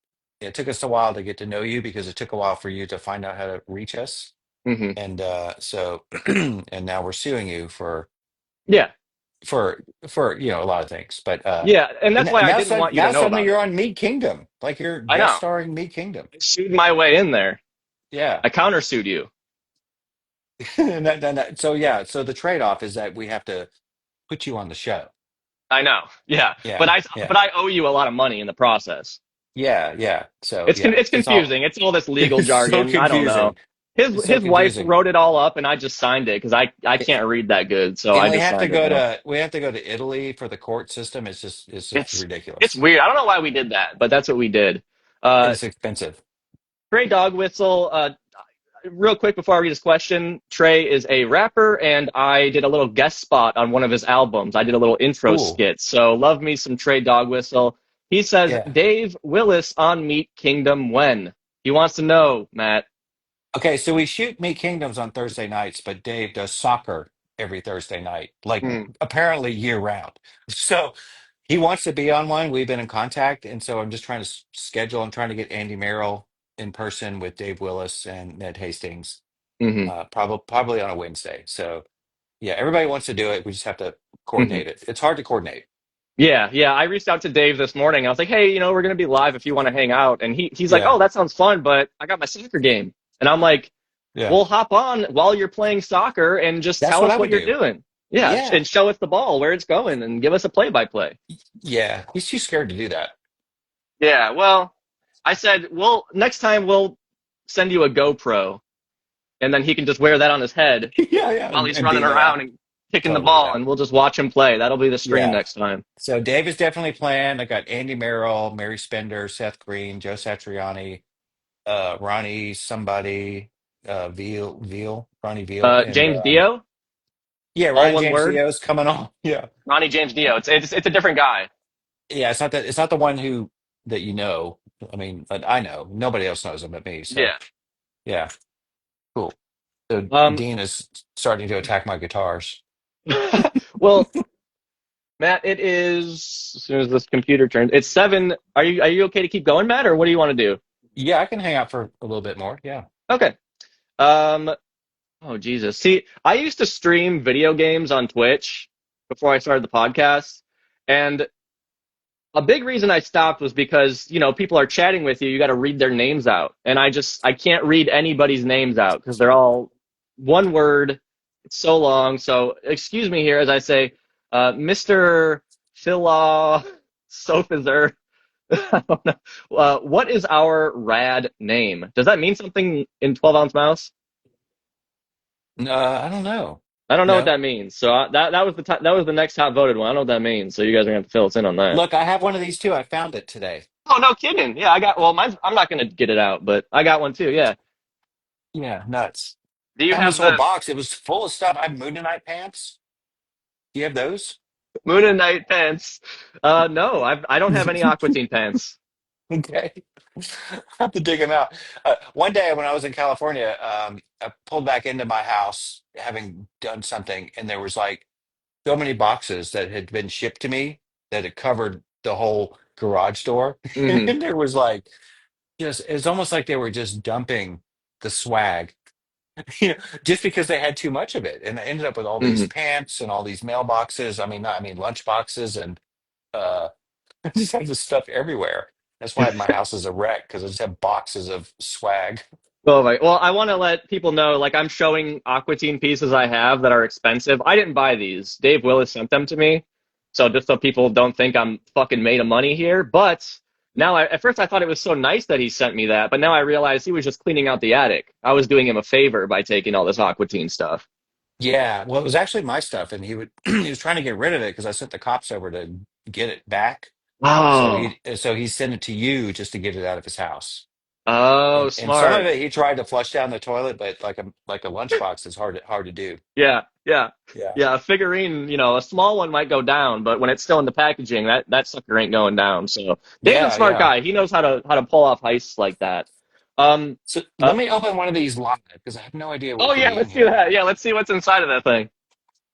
Speaker 3: it took us a while to get to know you because it took a while for you to find out how to reach us.
Speaker 2: mhm.
Speaker 3: And so and now we're suing you
Speaker 2: Yeah,
Speaker 3: for a lot of things. But
Speaker 2: yeah, and that's why
Speaker 3: and
Speaker 2: I didn't want you to
Speaker 3: now
Speaker 2: know
Speaker 3: suddenly
Speaker 2: about it.
Speaker 3: you're on Meat Kingdom. Like you're
Speaker 2: I
Speaker 3: guest
Speaker 2: know.
Speaker 3: starring Meat Kingdom.
Speaker 2: I sued my way in there.
Speaker 3: Yeah.
Speaker 2: I countersued you.
Speaker 3: So yeah, so the trade-off is that we have to put you on the show.
Speaker 2: I know. Yeah, but
Speaker 3: Yeah.
Speaker 2: I
Speaker 3: Yeah.
Speaker 2: but I owe you a lot of money in the process.
Speaker 3: Yeah. Yeah. So
Speaker 2: It's
Speaker 3: yeah,
Speaker 2: it's
Speaker 3: it's all
Speaker 2: confusing. It's all this legal
Speaker 3: it's so
Speaker 2: jargon. I don't know.
Speaker 3: confusing.
Speaker 2: His
Speaker 3: It's so
Speaker 2: his wife
Speaker 3: confusing.
Speaker 2: wrote it all up, and I just signed it because I can't read that good, so
Speaker 3: And
Speaker 2: I just signed it now.
Speaker 3: we have to go to Italy for the court system. It's just
Speaker 2: It's
Speaker 3: ridiculous.
Speaker 2: weird. I don't know why we did that, but that's what we did.
Speaker 3: And
Speaker 2: Uh,
Speaker 3: it's expensive.
Speaker 2: Trey Dog Whistle. Real quick before I read his question, Trey is a rapper, and I did a little guest spot on one of his albums. I did a little intro
Speaker 3: Cool.
Speaker 2: skit. So love me some Trey Dog Whistle. He says,
Speaker 3: Yeah.
Speaker 2: Dave Willis on Meat Kingdom when? He wants to know, Matt.
Speaker 3: Okay, so we shoot Meat Kingdoms on Thursday nights, but Dave does soccer every Thursday night, like
Speaker 2: Hmm.
Speaker 3: apparently year round. So he wants to be on one. We've been in contact, and so I'm just trying to schedule. I'm trying to get Andy Merrill in person with Dave Willis and Ned Hastings,
Speaker 2: Hmm.
Speaker 3: probably on a Wednesday. So yeah, everybody wants to do it. We just have to
Speaker 2: Hmm.
Speaker 3: coordinate it. It's hard to coordinate.
Speaker 2: Yeah, yeah. I reached out to Dave this morning. I was like, hey, we're gonna be live if you want to hang out. And he's like,
Speaker 3: Yeah,
Speaker 2: oh, that sounds fun, but I got my soccer game. And I'm like,
Speaker 3: yeah.
Speaker 2: we'll hop on while you're playing soccer and just
Speaker 3: That's
Speaker 2: tell
Speaker 3: what
Speaker 2: us
Speaker 3: I
Speaker 2: what
Speaker 3: would
Speaker 2: you're
Speaker 3: do.
Speaker 2: doing. Yeah,
Speaker 3: Yeah,
Speaker 2: and show us the ball, where it's going, and give us a play-by-play.
Speaker 3: yeah. He's too scared to do that.
Speaker 2: Yeah, well, I said, well, next time we'll send you a GoPro, and then he can just wear that on his head
Speaker 3: Yeah, yeah,
Speaker 2: while he's
Speaker 3: and
Speaker 2: running
Speaker 3: beam it out.
Speaker 2: around and kicking the
Speaker 3: Totally,
Speaker 2: ball,
Speaker 3: yeah.
Speaker 2: and we'll just watch him play. That'll be the stream
Speaker 3: Yeah.
Speaker 2: next time.
Speaker 3: So Dave is definitely playing. I got Andy Merrill, Mary Spender, Seth Green, Joe Satriani, Ronnie somebody, Ronnie Veal, and
Speaker 2: James Dio,
Speaker 3: yeah,
Speaker 2: all
Speaker 3: Ryan
Speaker 2: one
Speaker 3: James
Speaker 2: word.
Speaker 3: Dio is coming on. Yeah.
Speaker 2: Ronnie James Dio. It's a different guy.
Speaker 3: Yeah, it's not the one who that you know. I mean, but I know. Nobody else knows him but me. So
Speaker 2: Yeah.
Speaker 3: yeah, cool. So
Speaker 2: Um,
Speaker 3: Dean is starting to attack my guitars.
Speaker 2: well, Matt, it is as soon as this computer turns. It's 7. Are you okay to keep going, Matt, or what do you want to do?
Speaker 3: Yeah, I can hang out for a little bit more. Yeah.
Speaker 2: Okay. Um. Oh Jesus. See, I used to stream video games on Twitch before I started the podcast, and a big reason I stopped was because, people are chatting with you, you got to read their names out. And I can't read anybody's names out because they're all one word. It's so long. So excuse me here as I say, Mr. Philosophizer. I don't know. What is our rad name? Does that mean something in 12-ounce mouse?
Speaker 3: I don't know.
Speaker 2: I don't know what
Speaker 3: No.
Speaker 2: that means. So that was that was the next top voted one. I don't know what that means. So you guys are gonna have to fill us in on that.
Speaker 3: Look, I have one of these too. I found it today.
Speaker 2: Oh, no kidding. Yeah, I got, well, mine's, I'm not going to get it out, but I got one too. Yeah.
Speaker 3: Yeah, nuts.
Speaker 2: Do you
Speaker 3: Found this
Speaker 2: have
Speaker 3: whole
Speaker 2: the
Speaker 3: box. It was full of stuff. I have Moon Knight pants. Do you have those?
Speaker 2: Moon and Night pants? No, I don't have any Aqua Teen pants.
Speaker 3: Okay. I have to dig them out. One day when I was in California, I pulled back into my house having done something, and there was like so many boxes that had been shipped to me that had covered the whole garage door.
Speaker 2: Hmm.
Speaker 3: And there was like just, it's almost like they were just dumping the swag, just because they had too much of it. And I ended up with all these
Speaker 2: Hmm.
Speaker 3: pants and all these mailboxes. I mean, not, I mean, lunch boxes and uh, I just have this stuff everywhere. That's why my house is a wreck because I just have boxes of swag.
Speaker 2: Oh my, well, I want to let people know, like, I'm showing Aqua Teen pieces I have that are expensive. I didn't buy these. Dave Willis sent them to me. So just so people don't think I'm fucking made of money here. But now, at first I thought it was so nice that he sent me that, but now I realize he was just cleaning out the attic. I was doing him a favor by taking all this Aqua Teen stuff.
Speaker 3: Yeah, well, it was actually my stuff, and he would he was trying to get rid of it because I sent the cops over to get it back.
Speaker 2: Oh,
Speaker 3: So he sent it to you just to get it out of his house.
Speaker 2: oh,
Speaker 3: And some of
Speaker 2: smart.
Speaker 3: it he tried to flush down the toilet, but like a lunchbox is hard to do.
Speaker 2: Yeah, yeah,
Speaker 3: Yeah.
Speaker 2: yeah. A figurine, a small one might go down, but when it's still in the packaging, that sucker ain't going down. So Dave's a
Speaker 3: Yeah,
Speaker 2: smart
Speaker 3: yeah.
Speaker 2: guy. He knows how to pull off heists like that. Um.
Speaker 3: So
Speaker 2: Uh,
Speaker 3: let me open one of these live because I have no idea what
Speaker 2: oh
Speaker 3: could
Speaker 2: yeah,
Speaker 3: be in
Speaker 2: let's do
Speaker 3: here.
Speaker 2: that. Yeah, let's see what's inside of that thing.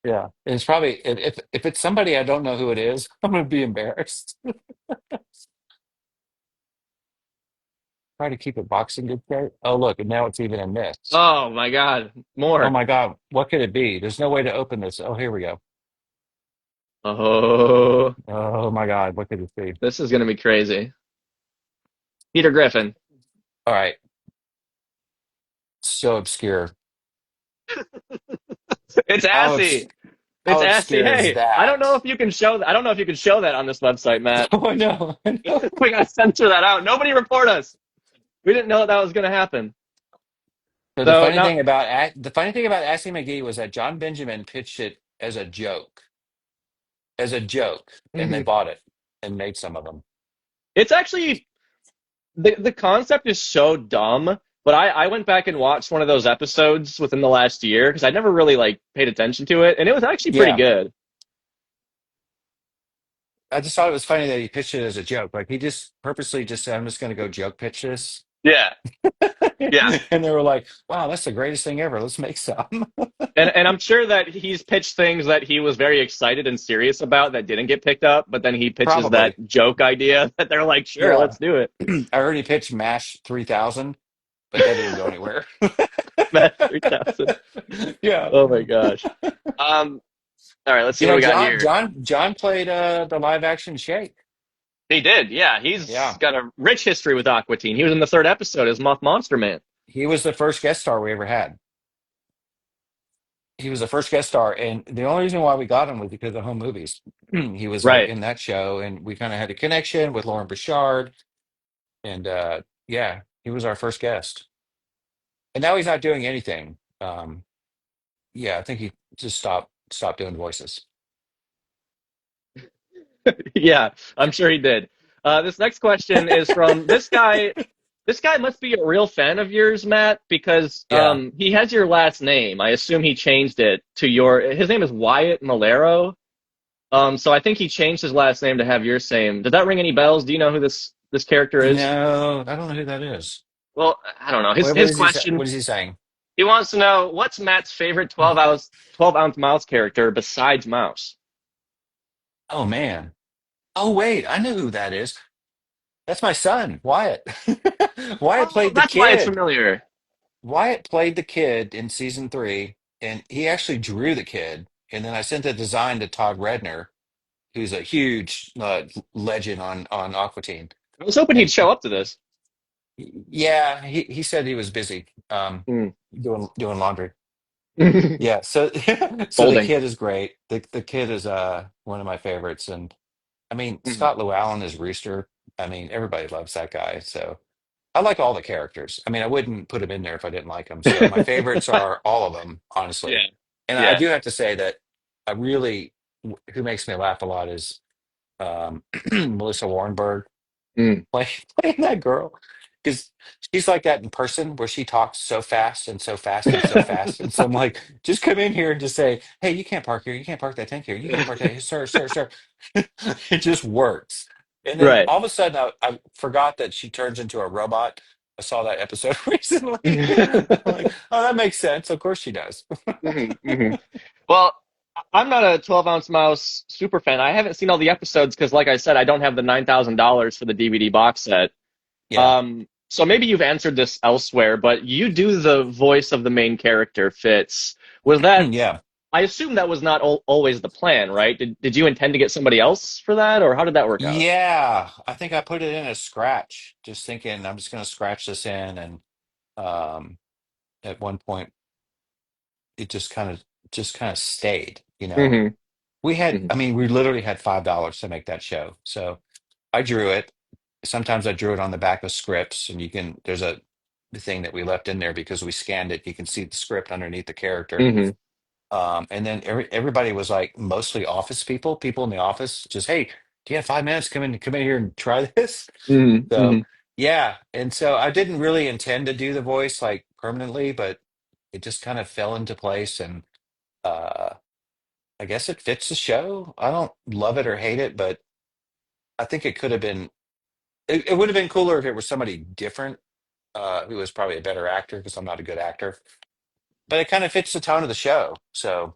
Speaker 3: Yeah. And it's probably if it's somebody I don't know who it is, I'm gonna be embarrassed. Try to keep a box in good shape. Oh look, and now it's even in this.
Speaker 2: Oh my God,
Speaker 3: Oh
Speaker 2: more.
Speaker 3: my God, what could it be? There's no way to open this. Oh, here we go.
Speaker 2: Oh,
Speaker 3: Oh my God, what could it be?
Speaker 2: this is gonna be crazy. Peter Griffin.
Speaker 3: All right, so obscure.
Speaker 2: It's
Speaker 3: How
Speaker 2: assy. It's
Speaker 3: how
Speaker 2: assy.
Speaker 3: obscure is
Speaker 2: Hey, I don't
Speaker 3: that?
Speaker 2: know if you can show that. I don't know if you can show that on this website, Matt.
Speaker 3: Oh, I know, I know.
Speaker 2: We gotta censor that out. Nobody report us. We didn't know that was gonna happen.
Speaker 3: So
Speaker 2: So now,
Speaker 3: The funny thing about Assy McGee was that John Benjamin pitched it as a joke, and they
Speaker 2: mhm.
Speaker 3: bought it and made some of them.
Speaker 2: It's actually the concept is so dumb. But I went back and watched one of those episodes within the last year because I never really like paid attention to it, and it was actually pretty
Speaker 3: Yeah,
Speaker 2: good.
Speaker 3: I just thought it was funny that he pitched it as a joke. Like he just purposely just said, "I'm just going to go joke pitch this,"
Speaker 2: Yeah, yeah.
Speaker 3: and they were like, "Wow, that's the greatest thing ever. Let's make some."
Speaker 2: And I'm sure that he's pitched things that he was very excited and serious about that didn't get picked up, but then he pitches that
Speaker 3: Probably.
Speaker 2: joke idea that they're like, sure,
Speaker 3: Yeah.
Speaker 2: let's do it.
Speaker 3: I already pitched MASH 3000, but that didn't go anywhere.
Speaker 2: Matt 3000.
Speaker 3: Yeah.
Speaker 2: Oh my gosh. Um, all right, let's see
Speaker 3: You
Speaker 2: what
Speaker 3: know,
Speaker 2: we got
Speaker 3: John
Speaker 2: here.
Speaker 3: John John played the live action Shake.
Speaker 2: He did, yeah. He's
Speaker 3: Yeah.
Speaker 2: got a rich history with Aqua Teen. He was in the third episode as Moth Monster Man.
Speaker 3: He was the first guest star we ever had. He was the first guest star, and the only reason why we got him was because of home movies. He was like
Speaker 2: Right.
Speaker 3: in that show, and we kind of had a connection with Lauren Bouchard, and yeah, he was our first guest. And now he's not doing anything. Yeah, I think he just stopped doing voices.
Speaker 2: Yeah, I'm sure he did. This next question is from this guy. This guy must be a real fan of yours, Matt, because
Speaker 3: Yeah,
Speaker 2: he has your last name. I assume he changed it to your. His name is Wyatt Maiellaro. So I think he changed his last name to have your same. Does that ring any bells? Do you know who this character is?
Speaker 3: no, I don't know who that is.
Speaker 2: Well, I don't know. His
Speaker 3: What
Speaker 2: his
Speaker 3: is he? What
Speaker 2: question.
Speaker 3: is he saying?
Speaker 2: He wants to know what's Matt's favorite 12 ounce mouse character besides Mouse.
Speaker 3: Oh man. Oh wait, I know who that is. That's my son, Wyatt. Wyatt
Speaker 2: Oh,
Speaker 3: played the
Speaker 2: that's why it's
Speaker 3: kid.
Speaker 2: familiar.
Speaker 3: Wyatt played the kid in season 3, and he actually drew the kid. And then I sent the design to Todd Redner, who's a huge legend on Aqua Teen.
Speaker 2: I was hoping he'd
Speaker 3: And
Speaker 2: show up to this.
Speaker 3: yeah, he said he was busy
Speaker 2: Mm.
Speaker 3: doing laundry. Yeah, so so the
Speaker 2: Folding.
Speaker 3: kid is great. The kid is one of my favorites, and I mean
Speaker 2: Mhm.
Speaker 3: Scott Llewellyn is Rooster. I mean everybody loves that guy. So I like all the characters. I mean I wouldn't put him in there if I didn't like him. So my favorites are all of them, honestly.
Speaker 2: Yeah.
Speaker 3: And I
Speaker 2: Yeah.
Speaker 3: do have to say that I really who makes me laugh a lot is Melissa Warrenberg
Speaker 2: Mm.
Speaker 3: play, playing that girl because she's like that in person where she talks so fast and so fast and so fast and so I'm like just come in here and just say hey you can't park here, you can't park that tank here, you can't park that here, sir. It just works. And then
Speaker 2: Right.
Speaker 3: all of a sudden I forgot that she turns into a robot. I saw that episode recently. I'm like oh that makes sense, of course she does.
Speaker 2: Hmm. Well, I'm not a 12 ounce mouse super fan. I haven't seen all the episodes because, like I said, I don't have the $9,000 for the DVD box set.
Speaker 3: Yeah.
Speaker 2: So maybe you've answered this elsewhere, but you do the voice of the main character, Fitz. Was that?
Speaker 3: Yeah.
Speaker 2: I assume that was not always the plan, right? Did you intend to get somebody else for that, or how did that work out?
Speaker 3: Yeah, I think I put it in a scratch, just thinking I'm just going to scratch this in, and um, at one point it just kind of stayed.
Speaker 2: Hmm.
Speaker 3: We had,
Speaker 2: Hmm.
Speaker 3: I mean, we literally had $5 to make that show, so I drew it. Sometimes I drew it on the back of scripts, and there's a thing that we left in there because we scanned it. You can see the script underneath the character.
Speaker 2: Hmm.
Speaker 3: And then everybody was like mostly office people in the office, just, hey, do you have 5 minutes? Come in here and try this.
Speaker 2: Hmm.
Speaker 3: So
Speaker 2: Hmm.
Speaker 3: yeah, and so I didn't really intend to do the voice like permanently, but it just kind of fell into place, and uh, I guess it fits the show. I don't love it or hate it, but I think it could have been. It would have been cooler if it was somebody different, who was probably a better actor because I'm not a good actor. But it kind of fits the tone of the show. So,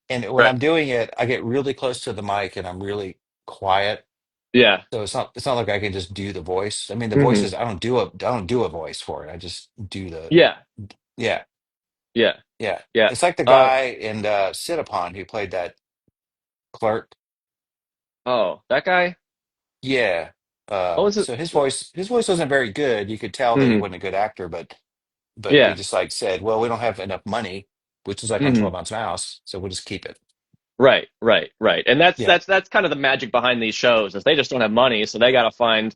Speaker 3: and when
Speaker 2: Right.
Speaker 3: I'm doing it, I get really close to the mic and I'm really quiet.
Speaker 2: Yeah.
Speaker 3: So it's not like I can just do the voice. I mean, the voice
Speaker 2: Hmm.
Speaker 3: is I don't do a voice for it. I just do the
Speaker 2: Yeah.
Speaker 3: yeah.
Speaker 2: Yeah.
Speaker 3: Yeah.
Speaker 2: Yeah.
Speaker 3: It's like the
Speaker 2: Uh.
Speaker 3: guy in Cinnapon who played that clerk.
Speaker 2: Oh, that guy.
Speaker 3: Yeah.
Speaker 2: What was it?
Speaker 3: So his voice wasn't very good. You could tell that he
Speaker 2: Hmm.
Speaker 3: wasn't a good actor, but we
Speaker 2: Yeah.
Speaker 3: just like said, well, we don't have enough money, which is like on
Speaker 2: Hmm.
Speaker 3: 12 Ounce Mouse, so we'll just keep it.
Speaker 2: Right. Right. Right. And that's
Speaker 3: Yeah.
Speaker 2: that's that's kind of the magic behind these shows is they just don't have money, so they got to find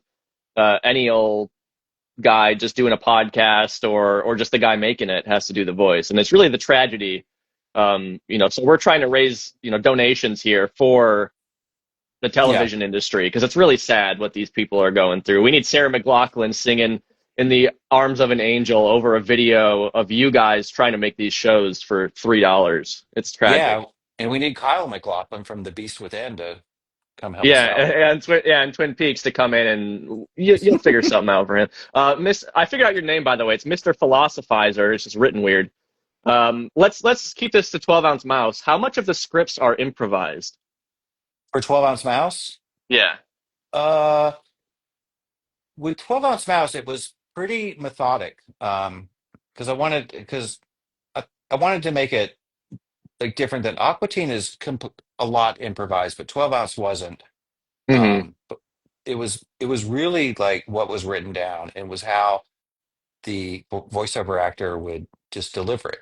Speaker 2: any old guy just doing a podcast or just the guy making it has to do the voice, and it's really the tragedy. So we're trying to raise donations here for the
Speaker 3: Yeah.
Speaker 2: television industry because it's really sad what these people are going through. We need Sarah McLachlan singing in the arms of an angel over a video of you guys trying to make these shows for $3. It's tragic.
Speaker 3: Yeah. And we need Kyle McLaughlin from The Beast Within to come help us
Speaker 2: Yeah,
Speaker 3: out.
Speaker 2: and Twin Peaks to come in and you'll figure something out for him. I figured out your name by the way. It's Mr. Philosophizer. It's just written weird. Let's keep this to 12 ounce mouse. How much of the scripts are improvised?
Speaker 3: For 12 Ounce Mouse,
Speaker 2: Yeah.
Speaker 3: uh, with 12 Ounce Mouse, it was pretty methodic. Because I wanted to make it like different than Aquatine is a lot improvised, but 12 Ounce wasn't.
Speaker 2: Hmm.
Speaker 3: But it was really like what was written down and was how the voiceover actor would just deliver it,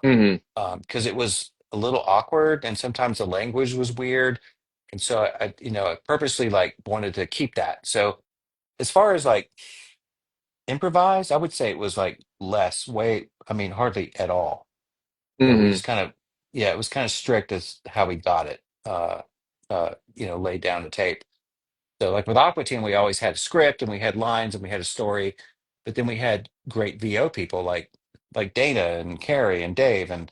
Speaker 2: Hmm.
Speaker 3: because it was a little awkward and sometimes the language was weird, and so I purposely like wanted to keep that. So as far as like improvised, I would say it was like less way. I mean, hardly at all. We
Speaker 2: Hmm.
Speaker 3: just kind of yeah, it was kind of strict as how we got it, laid down the tape. So like with Aqua Teen, we always had a script and we had lines and we had a story, but then we had great VO people like Dana and Carrie and Dave, and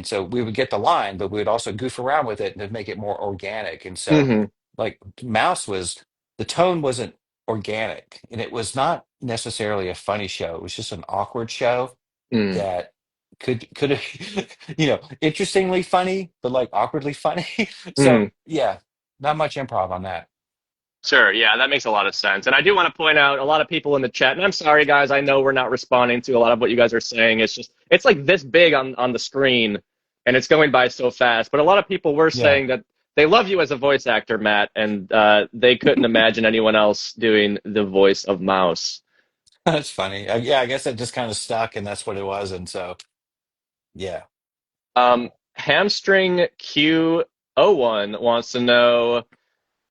Speaker 3: so we would get the line, but we would also goof around with it and make it more organic. And so
Speaker 2: Hmm.
Speaker 3: like Mouse was the tone wasn't organic and it was not necessarily a funny show. It was just an awkward show
Speaker 2: Hmm.
Speaker 3: that could have interestingly funny, but like awkwardly funny.
Speaker 2: Hmm.
Speaker 3: So yeah, not much improv on that.
Speaker 2: Sure, yeah, that makes a lot of sense. And I do want to point out a lot of people in the chat, and I'm sorry guys, I know we're not responding to a lot of what you guys are saying. It's just it's like this big on the screen and it's going by so fast. But a lot of people were
Speaker 3: Yeah,
Speaker 2: saying that they love you as a voice actor, Matt, and they couldn't imagine anyone else doing the voice of Mouse.
Speaker 3: that's funny. Yeah, I guess it just kind of stuck, and that's what it was. And so yeah,
Speaker 2: Hamstring Q01 wants to know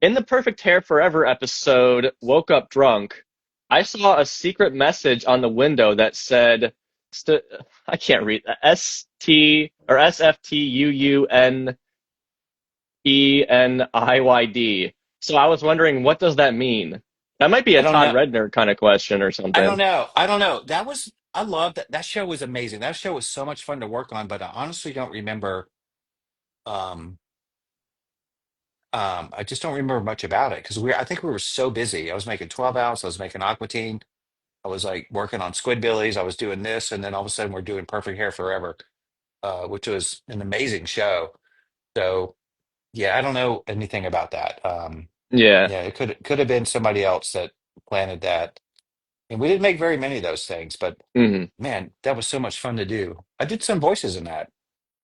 Speaker 2: in the Perfect Hair Forever episode, Woke Up Drunk, I saw a secret message on the window that said, st- I can't read, ST or SFTUUNENIYD. So I was wondering, what does that mean? That might be
Speaker 3: I
Speaker 2: a
Speaker 3: don't
Speaker 2: Todd
Speaker 3: know.
Speaker 2: Redner kind of question or
Speaker 3: I don't
Speaker 2: something.
Speaker 3: know. I don't know. I love that. That show was amazing. That show was so much fun to work on, but I honestly don't remember. Um, I just don't remember much about it because I think we were so busy. I was making 12 ounce. I was making Aqua. I was like working on Squidbillies. I was doing this, and then all of a sudden we're doing Perfect Hair Forever, which was an amazing show. So yeah, I don't know anything about that.
Speaker 2: Yeah.
Speaker 3: Yeah, it could have been somebody else that planted that, and we didn't make very many of those things. But
Speaker 2: Hmm.
Speaker 3: man, that was so much fun to do. I did some voices in that.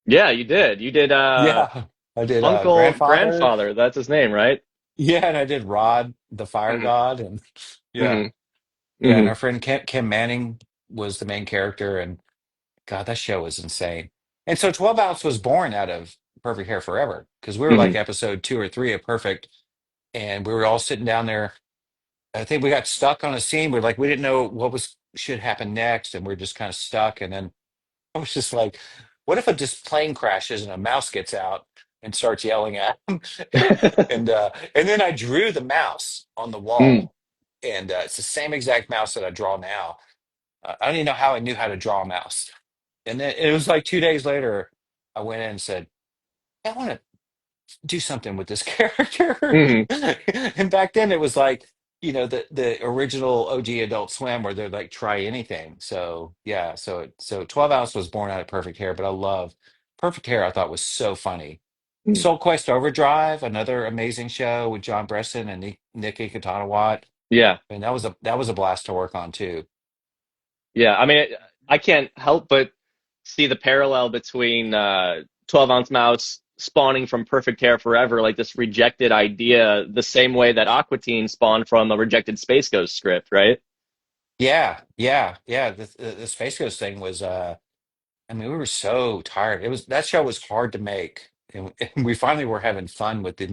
Speaker 2: Yeah, you did. You did
Speaker 3: Yeah, I did
Speaker 2: Uncle
Speaker 3: grandfather.
Speaker 2: Grandfather. That's his name, right?
Speaker 3: Yeah, and I did Rod, the fire
Speaker 2: Hmm.
Speaker 3: god, and yeah,
Speaker 2: Hmm.
Speaker 3: yeah, and
Speaker 2: Hmm.
Speaker 3: our friend Kim Manning was the main character, and God, that show was insane. And so 12 Ounce was born out of Perfect Hair Forever because we were like
Speaker 2: Hmm.
Speaker 3: episode 2 or 3 of Perfect, and we were all sitting down there. I think we got stuck on a scene. We didn't know what was should happen next, and we're just kind of stuck. And then I was just like, what if a just plane crashes and a mouse gets out and starts yelling at him? And then I drew the mouse on the
Speaker 2: Mm.
Speaker 3: wall, and it's the same exact mouse that I draw now. I don't even know how I knew how to draw a mouse. And then it was like 2 days later, I went in and said, "Hey, I want to do something with this character."
Speaker 2: Hmm.
Speaker 3: And back then it was like, the original OG Adult Swim where they're like try anything. So yeah, so 12 Ounce was born out of Perfect Hair, but I love Perfect Hair. I thought was so funny. Soul Quest Overdrive, another amazing show with John Bresson and Nikki Katana Watt.
Speaker 2: Yeah.
Speaker 3: I mean, that was a blast to work on too.
Speaker 2: Yeah, I mean, I can't help but see the parallel between 12 ounce mouse spawning from Perfect Hair Forever, like this rejected idea, the same way that Aqua Teen spawned from a rejected Space Ghost script, right?
Speaker 3: Yeah, yeah, yeah. The Space Ghost thing was I mean, we were so tired. That show was hard to make, and we finally were having fun with the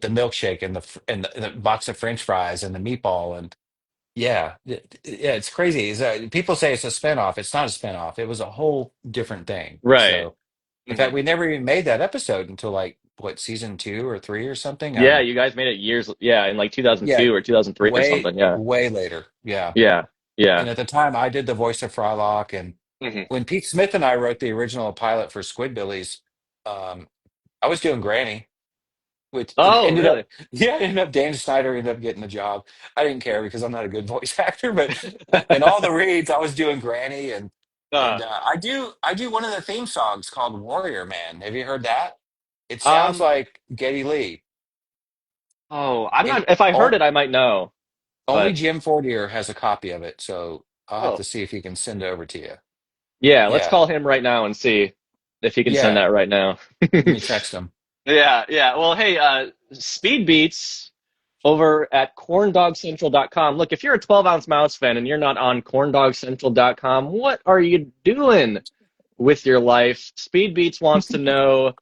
Speaker 3: milkshake and the box of French fries and the meatball and yeah, yeah. It's crazy. People say it's a spinoff. It's not a spinoff. It was a whole different thing.
Speaker 2: Right.
Speaker 3: So, in
Speaker 2: Hmm.
Speaker 3: fact, we never even made that episode until like what season 2 or 3 or something.
Speaker 2: Yeah, you guys made it years, yeah, in like
Speaker 3: Yeah,
Speaker 2: 2002 or 2003 or
Speaker 3: way
Speaker 2: something. Yeah.
Speaker 3: way later. Yeah,
Speaker 2: Yeah. Yeah.
Speaker 3: and at the time, I did the voice of Frylock, and
Speaker 2: Hmm.
Speaker 3: when Pete Smith and I wrote the original pilot for Squidbillies, um, I was doing Granny, which it
Speaker 2: Oh,
Speaker 3: ended up,
Speaker 2: really?
Speaker 3: yeah, it ended up Dan Snyder ended up getting the job. I didn't care because I'm not a good voice actor, but in all the reads, I was doing Granny, and
Speaker 2: Uh,
Speaker 3: I do one of the theme songs called Warrior Man. Have you heard that? It sounds
Speaker 2: um,
Speaker 3: like Geddy Lee,
Speaker 2: oh, I'm
Speaker 3: and
Speaker 2: not, if I heard
Speaker 3: o-
Speaker 2: it, I might know,
Speaker 3: only
Speaker 2: but
Speaker 3: Jim Fortier has a copy of it, so I'll have
Speaker 2: oh,
Speaker 3: to see if he can send it over to you.
Speaker 2: yeah, let's
Speaker 3: Yeah,
Speaker 2: call him right now and see if he can send
Speaker 3: yeah.
Speaker 2: that right now.
Speaker 3: Let me text him.
Speaker 2: Yeah, yeah. Well, hey, Speed Beats over at corndogcentral.com. Look, if you're a 12 ounce mouse fan and you're not on corndogcentral.com, what are you doing with your life? Speed Beats wants to know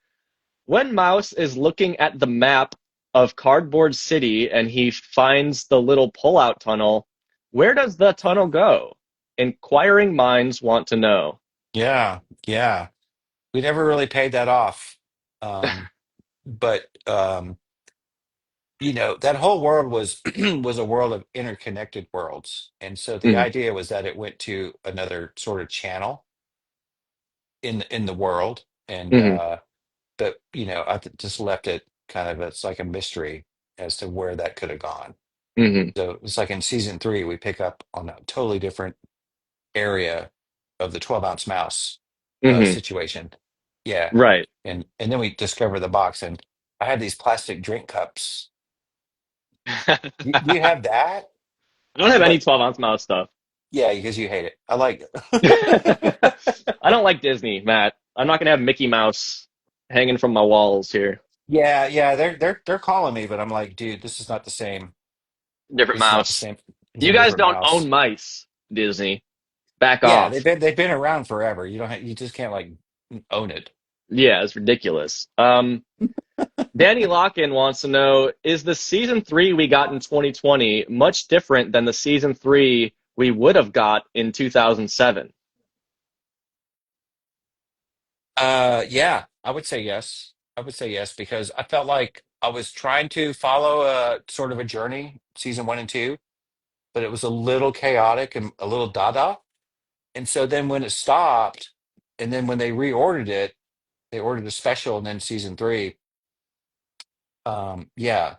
Speaker 2: when Mouse is looking at the map of Cardboard City and he finds the little pullout tunnel, where does the tunnel go? Inquiring minds want to know.
Speaker 3: Yeah, yeah. We never really paid that off. Um, but that whole world was was a world of interconnected worlds. And so the
Speaker 2: Mm,
Speaker 3: idea was that it went to another sort of channel in the world. And
Speaker 2: hmm.
Speaker 3: but just left it kind of it's like a mystery as to where that could have gone.
Speaker 2: Hmm.
Speaker 3: So it's like in season 3, we pick up on a totally different area of the 12 ounce mouse.
Speaker 2: Hmm.
Speaker 3: situation. Yeah,
Speaker 2: Right.
Speaker 3: and then we discovered the box, and I had these plastic drink cups. Do you
Speaker 2: I
Speaker 3: have that?
Speaker 2: don't have any
Speaker 3: But
Speaker 2: 12 ounce mouse stuff.
Speaker 3: yeah, because you hate it. I like
Speaker 2: I
Speaker 3: it.
Speaker 2: don't like Disney, Matt. I'm not gonna have Mickey Mouse hanging from my walls here.
Speaker 3: Yeah, yeah, they're calling me, but I'm like, dude, this is not the same.
Speaker 2: Different
Speaker 3: This is not the
Speaker 2: mouse.
Speaker 3: same. It's a
Speaker 2: You guys
Speaker 3: different
Speaker 2: don't own
Speaker 3: mouse.
Speaker 2: mice, Disney. Back
Speaker 3: Yeah,
Speaker 2: off.
Speaker 3: they've been around forever. You don't have, you just can't like own it.
Speaker 2: Yeah, it's ridiculous. Danny Locken wants to know, is the season three we got in 2020 much different than the season three we would have got in 2007?
Speaker 3: Yeah, I would say yes. I would say yes because I felt like I was trying to follow a sort of a journey, season one and two, but it was a little chaotic and a little dada. And so then when it stopped, and then when they reordered it, they ordered a special, and then season three. Yeah,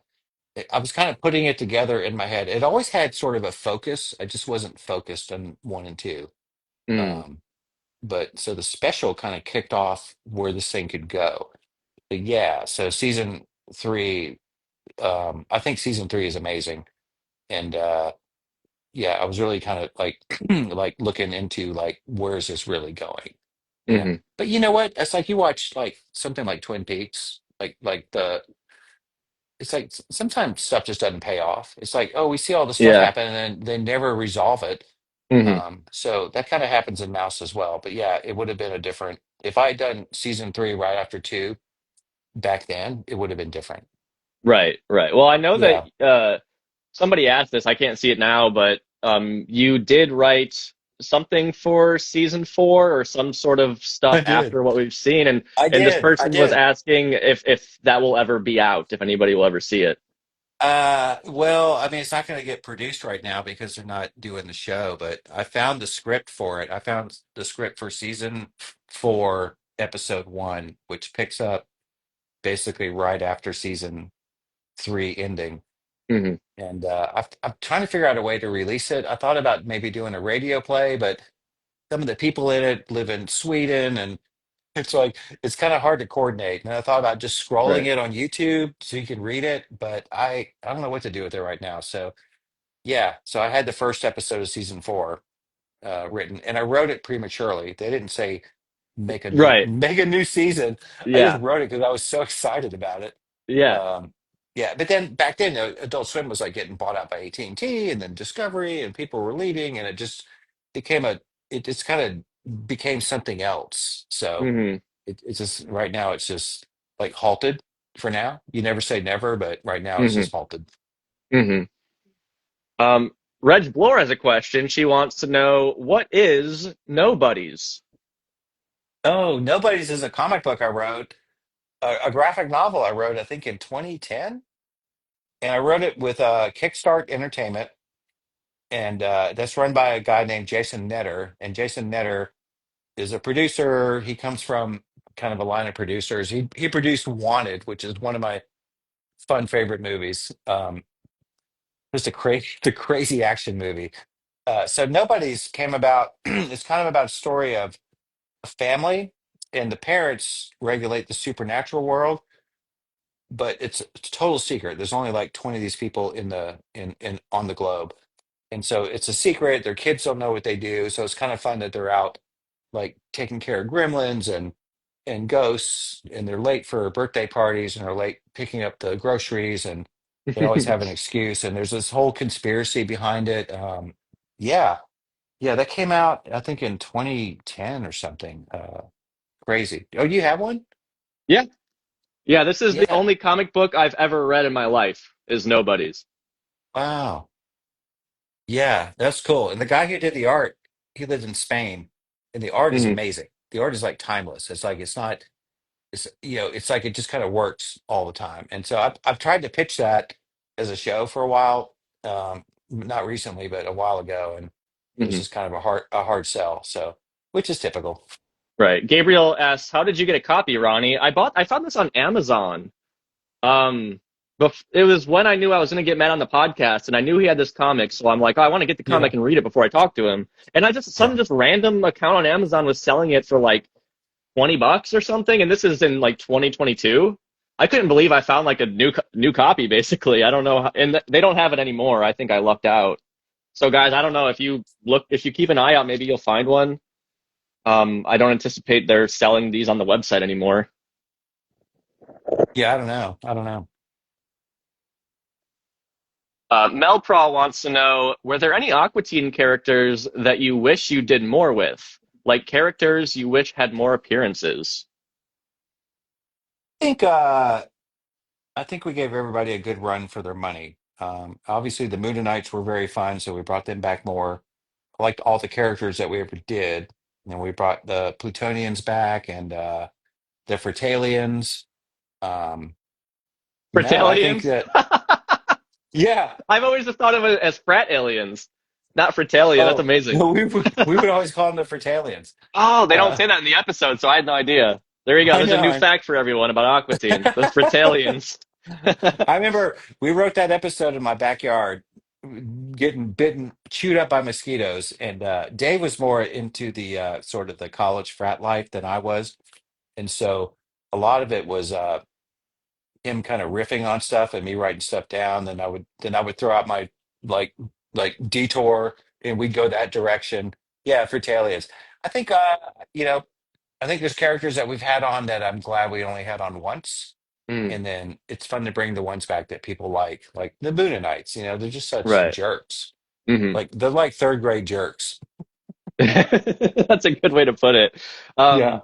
Speaker 3: I was kind of putting it together in my head. It always had sort of a focus. I just wasn't focused on one and two.
Speaker 2: Mm,
Speaker 3: Um, but so the special kind of kicked off where this thing could go. But yeah, so season three, I think season three is amazing. And yeah, I was really kind of like like looking into like where is this really going? You know?
Speaker 2: hmm.
Speaker 3: But you know what? It's like you watch like something like Twin Peaks, like the it's like sometimes stuff just doesn't pay off. It's like, oh, we see all the stuff
Speaker 2: Yeah.
Speaker 3: happen and then they never resolve it.
Speaker 2: Hmm.
Speaker 3: So that kind of happens in Mouse as well. But yeah, it would have been a different if I had done season three right after two back then, it would have been different.
Speaker 2: Right, right. Well, I know that
Speaker 3: Yeah,
Speaker 2: somebody asked this. I can't see it now, but you did write something for season four or some sort of
Speaker 3: I
Speaker 2: stuff
Speaker 3: did.
Speaker 2: after what we've seen,
Speaker 3: I
Speaker 2: and this
Speaker 3: did. I
Speaker 2: person was
Speaker 3: did.
Speaker 2: asking if that will ever be out, if anybody will ever see it.
Speaker 3: Well, I mean, it's not going to get produced right now because they're not doing the show, but I found the script for it. I found the script for season four, episode one, which picks up basically right after season three ending.
Speaker 2: Hmm.
Speaker 3: And I'm trying to figure out a way to release it. I thought about maybe doing a radio play, but some of the people in it live in Sweden, and it's like it's kind of hard to coordinate. And I thought about just scrolling
Speaker 2: Right.
Speaker 3: it on YouTube so you can read it, but I don't know what to do with it right now. So yeah, so I had the first episode of season four written, and I wrote it prematurely. They didn't say
Speaker 2: Right.
Speaker 3: make a new season. I just
Speaker 2: Yeah.
Speaker 3: wrote it because I was so excited about it.
Speaker 2: Yeah.
Speaker 3: Um, yeah, but then back then, Adult Swim was like getting bought out by AT&T, and T, and then Discovery, and people were leaving, and it just became a it just kind of became something else. So
Speaker 2: Hmm.
Speaker 3: it's just right now it's just like halted for now. You never say never, but right now it's
Speaker 2: Hmm.
Speaker 3: just halted.
Speaker 2: Hmm. Um, Reg Blore has a question. She wants to know, what is Nobodies?
Speaker 3: Oh, Nobody's is a comic book I wrote, a graphic novel I wrote, I think in 2010, and I wrote it with Kickstart Entertainment, and that's run by a guy named Jason Netter, and Jason Netter is a producer. He comes from kind of a line of producers. He produced Wanted, which is one of my fun favorite movies. Just a crazy, the crazy action movie. So Nobody's came about. It's kind of about a story of a family, and the parents regulate the supernatural world, but it's a total secret. There's only like 20 of these people in on the globe, and so it's a secret. Their kids don't know what they do, so it's kind of fun that they're out like taking care of gremlins and ghosts, and they're late for birthday parties, and they're late picking up the groceries, and they always have an excuse, and there's this whole conspiracy behind it. Yeah, yeah, that came out I think in 2010 or something. Crazy. Oh, you have one?
Speaker 2: Yeah. Yeah, this is the
Speaker 3: Yeah.
Speaker 2: only comic book I've ever read in my life is Nobodies.
Speaker 3: Wow. Yeah, that's cool. And the guy who did the art, he lived in Spain, and the art is
Speaker 2: Hmm.
Speaker 3: amazing. The art is like timeless. It's like it's not it's it's like it just kind of works all the time. And so I've tried to pitch that as a show for a while, not recently, but a while ago, and it was
Speaker 2: Hmm.
Speaker 3: just kind of a hard sell. So, which is typical.
Speaker 2: Right. Gabriel asks, "How did you get a copy, Ronnie?" I found this on Amazon. It was when I knew I was going to get Matt on the podcast, and I knew he had this comic, so I'm like, oh, I want to get the
Speaker 3: Yeah,
Speaker 2: comic and read it before I talk to him. And I just
Speaker 3: yeah.
Speaker 2: some just random account on Amazon was selling it for like $20 or something, and this is in like 2022. I couldn't believe I found like a new copy basically. I don't know, and they don't have it anymore. I think I lucked out. So guys, I don't know if you keep an eye out, maybe you'll find one. I don't anticipate they're selling these on the website anymore.
Speaker 3: Yeah, I don't know. I don't know.
Speaker 2: Melpra wants to know, were there any Aqua Teen characters that you wish you did more with? Like characters you wish had more appearances?
Speaker 3: I think uh I think we gave everybody a good run for their money. Obviously the Moonanites were very fun, so we brought them back more. I liked all the characters that we ever did. And we brought the Plutonians back and the Frutalians. Um, no, I think
Speaker 2: Fratalians?
Speaker 3: that yeah.
Speaker 2: I've always just thought of it as frat aliens, not Fratalia. That's
Speaker 3: Oh,
Speaker 2: amazing.
Speaker 3: we would always call them the Frutalians.
Speaker 2: Oh, they don't
Speaker 3: Uh,
Speaker 2: say that in the episode, so I had no idea. There you go.
Speaker 3: I
Speaker 2: There's a
Speaker 3: know.
Speaker 2: new fact for everyone about Aqua Teen. The Fratalians.
Speaker 3: I remember we wrote that episode in my backyard, getting bitten, chewed up by mosquitoes, and Dave was more into the sort of the college frat life than I was, and so a lot of it was him kind of riffing on stuff and me writing stuff down. Then I would throw out my like detour, and we'd go that direction. Yeah, for Talias. I think you know, I think there's characters that we've had on that I'm glad we only had on once.
Speaker 2: Hmm,
Speaker 3: And then it's fun to bring the ones back that people like the Boonanites. They're just such
Speaker 2: right.
Speaker 3: jerks.
Speaker 2: Hmm.
Speaker 3: Like they're like third grade jerks.
Speaker 2: That's a good way to put it.
Speaker 3: Yeah.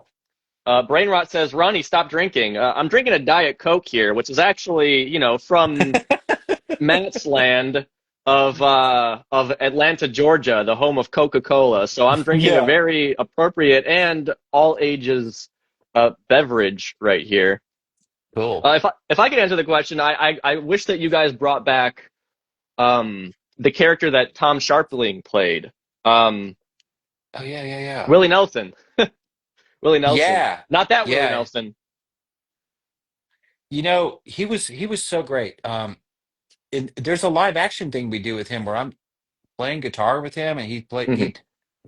Speaker 2: Um, Brainrot says, Ronnie, stop drinking. I'm drinking a Diet Coke here, which is actually, from Matt's land of Atlanta, Georgia, the home of Coca-Cola. So I'm drinking a
Speaker 3: Yeah.
Speaker 2: very appropriate and all ages beverage right here.
Speaker 3: Cool.
Speaker 2: If I could answer the question, I wish that you guys brought back the character that Tom Sharpling played, um,
Speaker 3: Oh yeah, yeah, yeah.
Speaker 2: Willie Nelson. Willie Nelson,
Speaker 3: Yeah.
Speaker 2: not that Willie
Speaker 3: Yeah.
Speaker 2: Nelson.
Speaker 3: He was so great. There's a live action thing we do with him where I'm playing guitar with him and
Speaker 2: Mhm.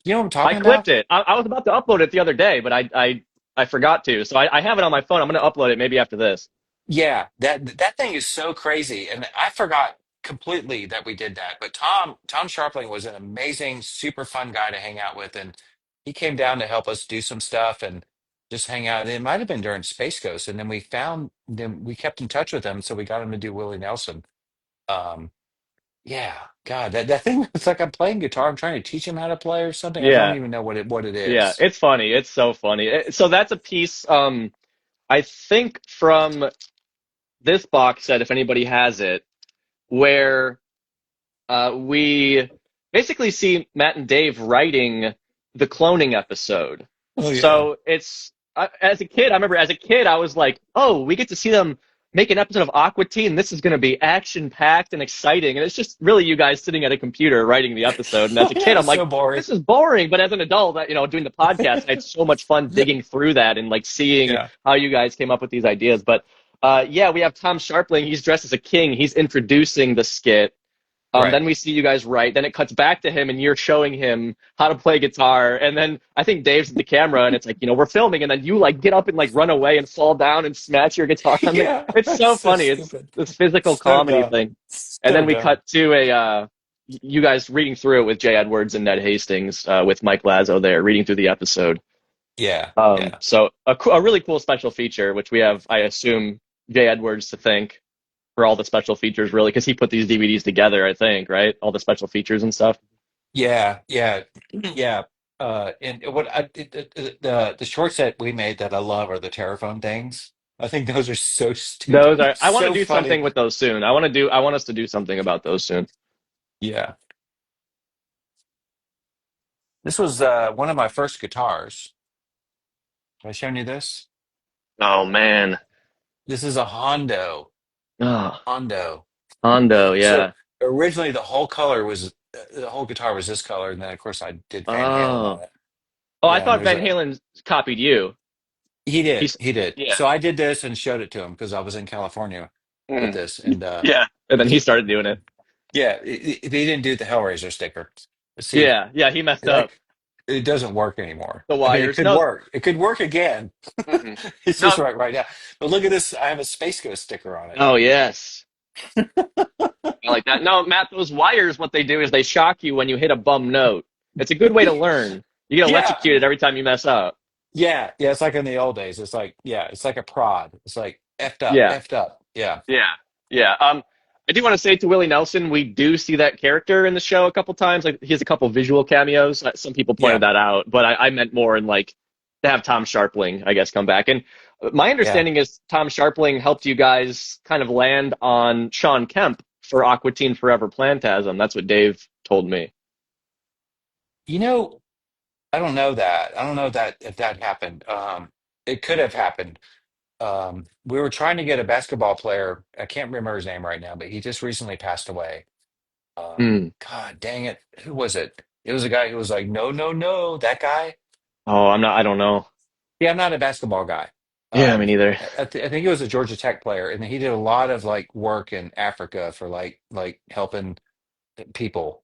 Speaker 3: you know what I'm
Speaker 2: I
Speaker 3: talking
Speaker 2: clipped
Speaker 3: about?
Speaker 2: it. I was about to upload it the other day, but I forgot to. So I have it on my phone. I'm going to upload it maybe after this.
Speaker 3: Yeah, that thing is so crazy, and I forgot completely that we did that. But Tom Sharpling was an amazing, super fun guy to hang out with, and he came down to help us do some stuff and just hang out. It might have been during Space Ghost, and then we kept in touch with him, so we got him to do Willie Nelson. Um, yeah, God, that thing it's like I'm playing guitar. I'm trying to teach him how to play or something. I don't
Speaker 2: Yeah,
Speaker 3: even know what it
Speaker 2: yeah.
Speaker 3: is.
Speaker 2: It's funny. It's so funny. So that's a piece. I think from this box set, if anybody has it, where we basically see Matt and Dave writing the cloning episode.
Speaker 3: Oh yeah.
Speaker 2: So as a kid, I remember as a kid, I was like, oh, we get to see them make an episode of Aqua Teen. This is going to be action packed and exciting. And it's just really you guys sitting at a computer writing the episode. And as a kid,
Speaker 3: Yeah,
Speaker 2: I'm
Speaker 3: it's so
Speaker 2: like,
Speaker 3: boring.
Speaker 2: this is boring. But as an adult, doing the podcast, I had so much fun digging through that and like seeing
Speaker 3: Yeah,
Speaker 2: how you guys came up with these ideas. But yeah, we have Tom Sharpling. He's dressed as a king. He's introducing the skit.
Speaker 3: right.
Speaker 2: Then we see you guys write. Then it cuts back to him, and you're showing him how to play guitar. And then I think Dave's at the camera, and it's like, we're filming, and then you like get up and like run away and fall down and smash your guitar. I'm like,
Speaker 3: Yeah,
Speaker 2: it's
Speaker 3: it's
Speaker 2: so
Speaker 3: so
Speaker 2: funny. It's
Speaker 3: stupid.
Speaker 2: this physical
Speaker 3: So
Speaker 2: comedy
Speaker 3: dumb.
Speaker 2: thing. And
Speaker 3: So
Speaker 2: then we
Speaker 3: dumb.
Speaker 2: cut to you guys reading through it with Jay Edwards and Ned Hastings with Mike Lazo there reading through the episode.
Speaker 3: Yeah, yeah.
Speaker 2: So a really cool special feature, which we have, I assume, Jay Edwards to thank for all the special features, really, because he put these DVDs together, I think, right? All the special features and stuff.
Speaker 3: Yeah, yeah, yeah. And the short set we made that I love are the Terraphone things. I think those are so
Speaker 2: Those
Speaker 3: stupid,
Speaker 2: are. I want to
Speaker 3: so
Speaker 2: do
Speaker 3: funny.
Speaker 2: something with those soon. I want us to do something about those soon.
Speaker 3: Yeah. This was one of my first guitars. Have I shown you this?
Speaker 2: Oh man.
Speaker 3: This is a Hondo.
Speaker 2: Oh,
Speaker 3: Hondo.
Speaker 2: Hondo.
Speaker 3: So
Speaker 2: Yeah.
Speaker 3: originally the whole guitar was this color, and then of course I did Van Halen on
Speaker 2: Oh.
Speaker 3: it.
Speaker 2: Oh, I
Speaker 3: Yeah, and
Speaker 2: thought
Speaker 3: there's
Speaker 2: Van
Speaker 3: a
Speaker 2: Halen copied you.
Speaker 3: he did.
Speaker 2: He's.
Speaker 3: He did.
Speaker 2: Yeah.
Speaker 3: So I did this and showed it to him because I was in California with
Speaker 2: Mm.
Speaker 3: this, and
Speaker 2: Yeah. And then he
Speaker 3: he,
Speaker 2: started doing it.
Speaker 3: yeah, he didn't do the Hellraiser sticker. See,
Speaker 2: Yeah. Yeah. He messed
Speaker 3: like
Speaker 2: up.
Speaker 3: it doesn't work anymore.
Speaker 2: The
Speaker 3: I mean, it
Speaker 2: wires.
Speaker 3: could
Speaker 2: No.
Speaker 3: work. It could work again.
Speaker 2: Hmm.
Speaker 3: It's just
Speaker 2: No.
Speaker 3: right now. But look at this. I have a Space Ghost sticker on it.
Speaker 2: Oh yes. I like that. No, Matt, those wires, what they do is they shock you when you hit a bum note. It's a good way to learn. You get
Speaker 3: Yeah.
Speaker 2: electrocuted every time you mess up.
Speaker 3: Yeah. Yeah. It's like in the old days. It's like, yeah, it's like a prod. It's like effed up,
Speaker 2: Yeah.
Speaker 3: effed up. Yeah.
Speaker 2: Yeah. Yeah. I do want to say to Willie Nelson, we do see that character in the show a couple times. Like he has a couple visual cameos. Some people pointed
Speaker 3: Yeah.
Speaker 2: that out, but I meant more in like to have Tom Sharpling, I guess, come back. And my
Speaker 3: Yeah.
Speaker 2: understanding is Tom Sharpling helped you guys kind of land on Sean Kemp for Aqua Teen Forever Plantasm. That's what Dave told me.
Speaker 3: You know, I don't know that. I don't know that if that happened. It could have happened. We were trying to get a basketball player. I can't remember his name right now, but he just recently passed away.
Speaker 2: Hmm.
Speaker 3: God dang it. Who was it? It was a guy who was like, no, no, no, that guy.
Speaker 2: Oh, I'm not. I don't know.
Speaker 3: Yeah, I'm not a basketball guy.
Speaker 2: Yeah, me neither.
Speaker 3: I think he was a Georgia Tech player, and he did a lot of like work in Africa for like helping people.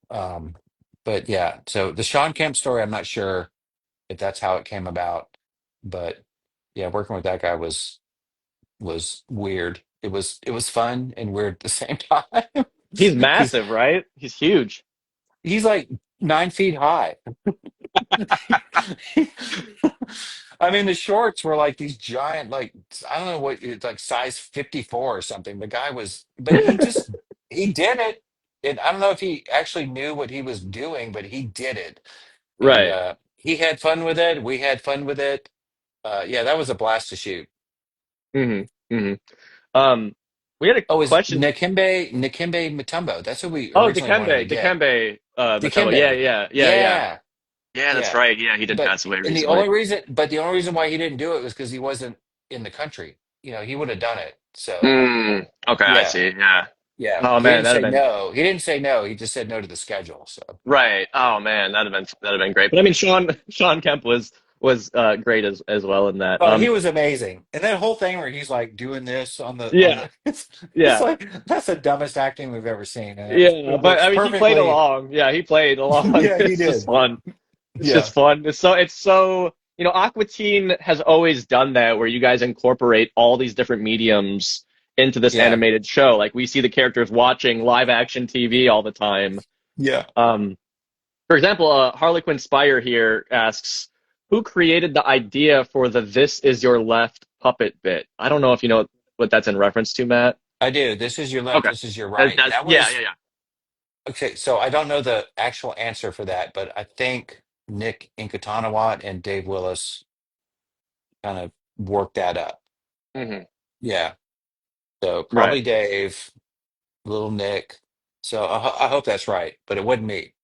Speaker 3: But yeah, so the Sean Kemp story, I'm not sure if that's how it came about, but yeah, working with that guy was weird. It was fun and weird at the same time.
Speaker 2: He's
Speaker 3: He's
Speaker 2: massive, right? He's huge.
Speaker 3: he's like 9 feet high. I mean, the shorts were like these giant, like I don't know what it's like size 54 or something. The guy was, but he did it. And I don't know if he actually knew what he was doing, but he did it. And
Speaker 2: Right.
Speaker 3: he had fun with it. We had fun with it. Yeah, that was a blast to shoot.
Speaker 2: Hmm. Hmm. Um, we had a
Speaker 3: Oh, is
Speaker 2: question.
Speaker 3: Nikembe Mutombo? That's what we
Speaker 2: Oh,
Speaker 3: originally wanted to
Speaker 2: Dikembe,
Speaker 3: get.
Speaker 2: Dikembe, Mutombo. Yeah,
Speaker 3: Dikembe.
Speaker 2: yeah, yeah, yeah.
Speaker 3: Yeah,
Speaker 2: Yeah, that's
Speaker 3: yeah.
Speaker 2: right. Yeah, he did
Speaker 3: But
Speaker 2: pass away
Speaker 3: and
Speaker 2: recently.
Speaker 3: the only reason why he didn't do it was because he wasn't in the country. He would have done it. So
Speaker 2: Mm, okay, I
Speaker 3: yeah,
Speaker 2: see. Yeah.
Speaker 3: yeah.
Speaker 2: Oh
Speaker 3: He
Speaker 2: man,
Speaker 3: didn't
Speaker 2: that'd
Speaker 3: say
Speaker 2: have been
Speaker 3: no. He didn't say no. He just said no to the schedule. So
Speaker 2: right. Oh man, that'd have been great. But I mean, Sean Kemp was great as well in that.
Speaker 3: oh, he was amazing. And that whole thing where he's like doing this on
Speaker 2: Yeah,
Speaker 3: the it's
Speaker 2: yeah,
Speaker 3: like that's the dumbest acting we've ever seen, and
Speaker 2: yeah.
Speaker 3: it
Speaker 2: But
Speaker 3: works
Speaker 2: I mean, he played
Speaker 3: perfectly.
Speaker 2: along. Yeah, he played along.
Speaker 3: Yeah, he
Speaker 2: It's just
Speaker 3: did.
Speaker 2: fun. It's
Speaker 3: Yeah,
Speaker 2: just fun. It's so Aqua Teen has always done that where you guys incorporate all these different mediums into this
Speaker 3: yeah,
Speaker 2: animated show. Like we see the characters watching live action TV all the time.
Speaker 3: yeah.
Speaker 2: Um, for example, Harlequin Spire here asks, who created the idea for the "This Is Your Left" puppet bit? I don't know if you know what that's in reference to, Matt.
Speaker 3: I do. This is your left.
Speaker 2: Okay.
Speaker 3: This is your right. That
Speaker 2: Yeah,
Speaker 3: was
Speaker 2: yeah, yeah.
Speaker 3: okay. So I don't know the actual answer for that, but I think Nick Inkatanawat and Dave Willis kind of worked that up.
Speaker 2: Hmm.
Speaker 3: Yeah. So
Speaker 2: Right.
Speaker 3: probably Dave, little Nick. So I hope that's right, but it wasn't me.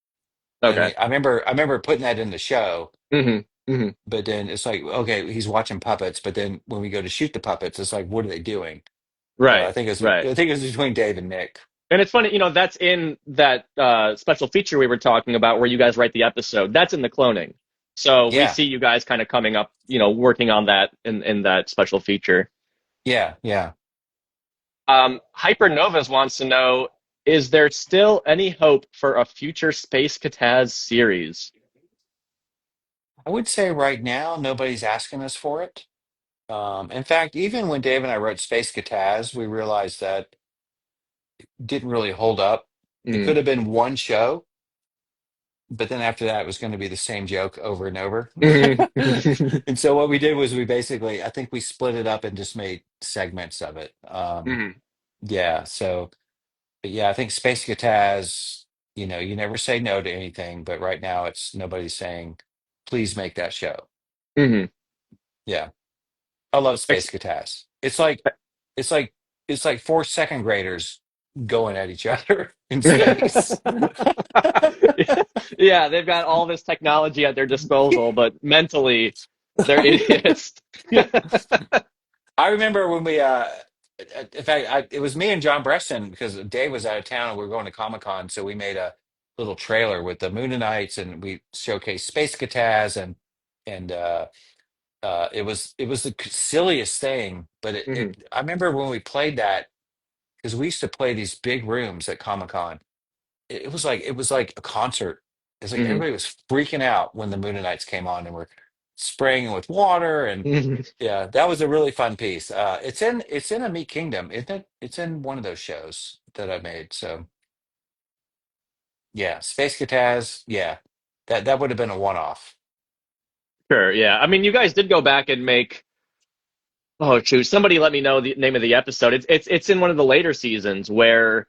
Speaker 3: And
Speaker 2: Okay.
Speaker 3: I remember putting that in the show,
Speaker 2: Hmm. Hmm.
Speaker 3: but then it's like, okay, he's watching puppets, but then when we go to shoot the puppets, it's like, what are they doing? So
Speaker 2: Right. Right.
Speaker 3: I think it's between Dave and Nick.
Speaker 2: And it's funny, that's in that special feature we were talking about where you guys write the episode. That's in the cloning. So we
Speaker 3: Yeah,
Speaker 2: see you guys kind of coming up, working on that in that special feature.
Speaker 3: yeah, yeah.
Speaker 2: Hypernovas wants to know, is there still any hope for a future Space Kataz series?
Speaker 3: I would say right now nobody's asking us for it. In fact, even when Dave and I wrote Space Kataz, we realized that didn't really hold up. It
Speaker 2: Mm.
Speaker 3: could have been one show, but then after that, it was going to be the same joke over and over.
Speaker 2: Mhm.
Speaker 3: And so what we did was we basically, I think we split it up and just made segments of it.
Speaker 2: Mhm.
Speaker 3: Yeah, so, but yeah, I think Space Kataz, you never say no to anything, but right now it's nobody's saying, please make that show.
Speaker 2: Mhm.
Speaker 3: Yeah. I love Space
Speaker 2: Ex-
Speaker 3: Kataz. It's like it's like four second graders going at each other in space.
Speaker 2: Yeah, they've got all this technology at their disposal, but mentally they're idiots.
Speaker 3: Yeah. I remember when in fact, it was me and John Bresson because Dave was out of town and we were going to Comic Con, so we made a little trailer with the Moonanites and we showcased Space Kataz and it was the silliest thing, but
Speaker 2: Mhm.
Speaker 3: I remember when we played that because we used to play these big rooms at Comic Con. It was like a concert, It's like
Speaker 2: Mhm.
Speaker 3: everybody was freaking out when the Mooninites came on and were spraying with water. And
Speaker 2: Mhm.
Speaker 3: yeah, that was a really fun piece. It's in a Meat Kingdom, isn't it? It's in one of those shows that I made. So yeah, Space Kataz, yeah. That would have been a one-off.
Speaker 2: Sure, yeah. I mean, you guys did go back and make. Oh, shoot! Somebody let me know the name of the episode. It's in one of the later seasons where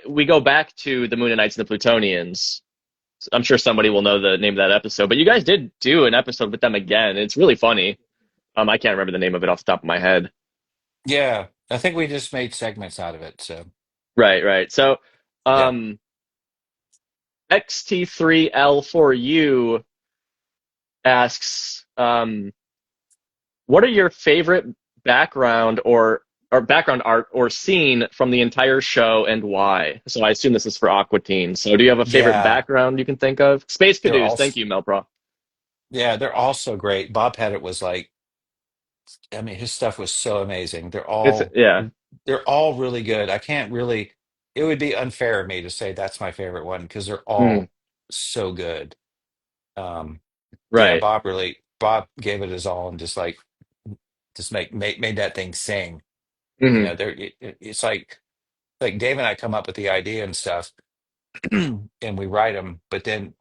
Speaker 2: we go back to the Mooninites and the Plutonians. I'm sure somebody will know the name of that episode. But you guys did do an episode with them again. It's really funny. I can't remember the name of it off the top of my head.
Speaker 3: Yeah, I think we just made segments out of it. So
Speaker 2: Right, right. So,
Speaker 3: yeah.
Speaker 2: um, XT3L for you asks, what are your favorite background or background art or scene from the entire show and why? So I assume this is for Aqua Teen. So do you have a favorite
Speaker 3: Yeah,
Speaker 2: background you can think of? Space
Speaker 3: they're
Speaker 2: Cadoos.
Speaker 3: all
Speaker 2: Thank you, Melpro.
Speaker 3: they're all so great. Bob Pettit was like, I mean, his stuff was so amazing.
Speaker 2: It's yeah.
Speaker 3: They're all really good. I can't really, it would be unfair of me to say that's my favorite one because they're
Speaker 2: Mm,
Speaker 3: all so good. Um, yeah,
Speaker 2: right.
Speaker 3: Bob gave it his all and just made that thing sing. You
Speaker 2: Hmm.
Speaker 3: know, it's like Dave and I come up with the idea and stuff, and we write them, but then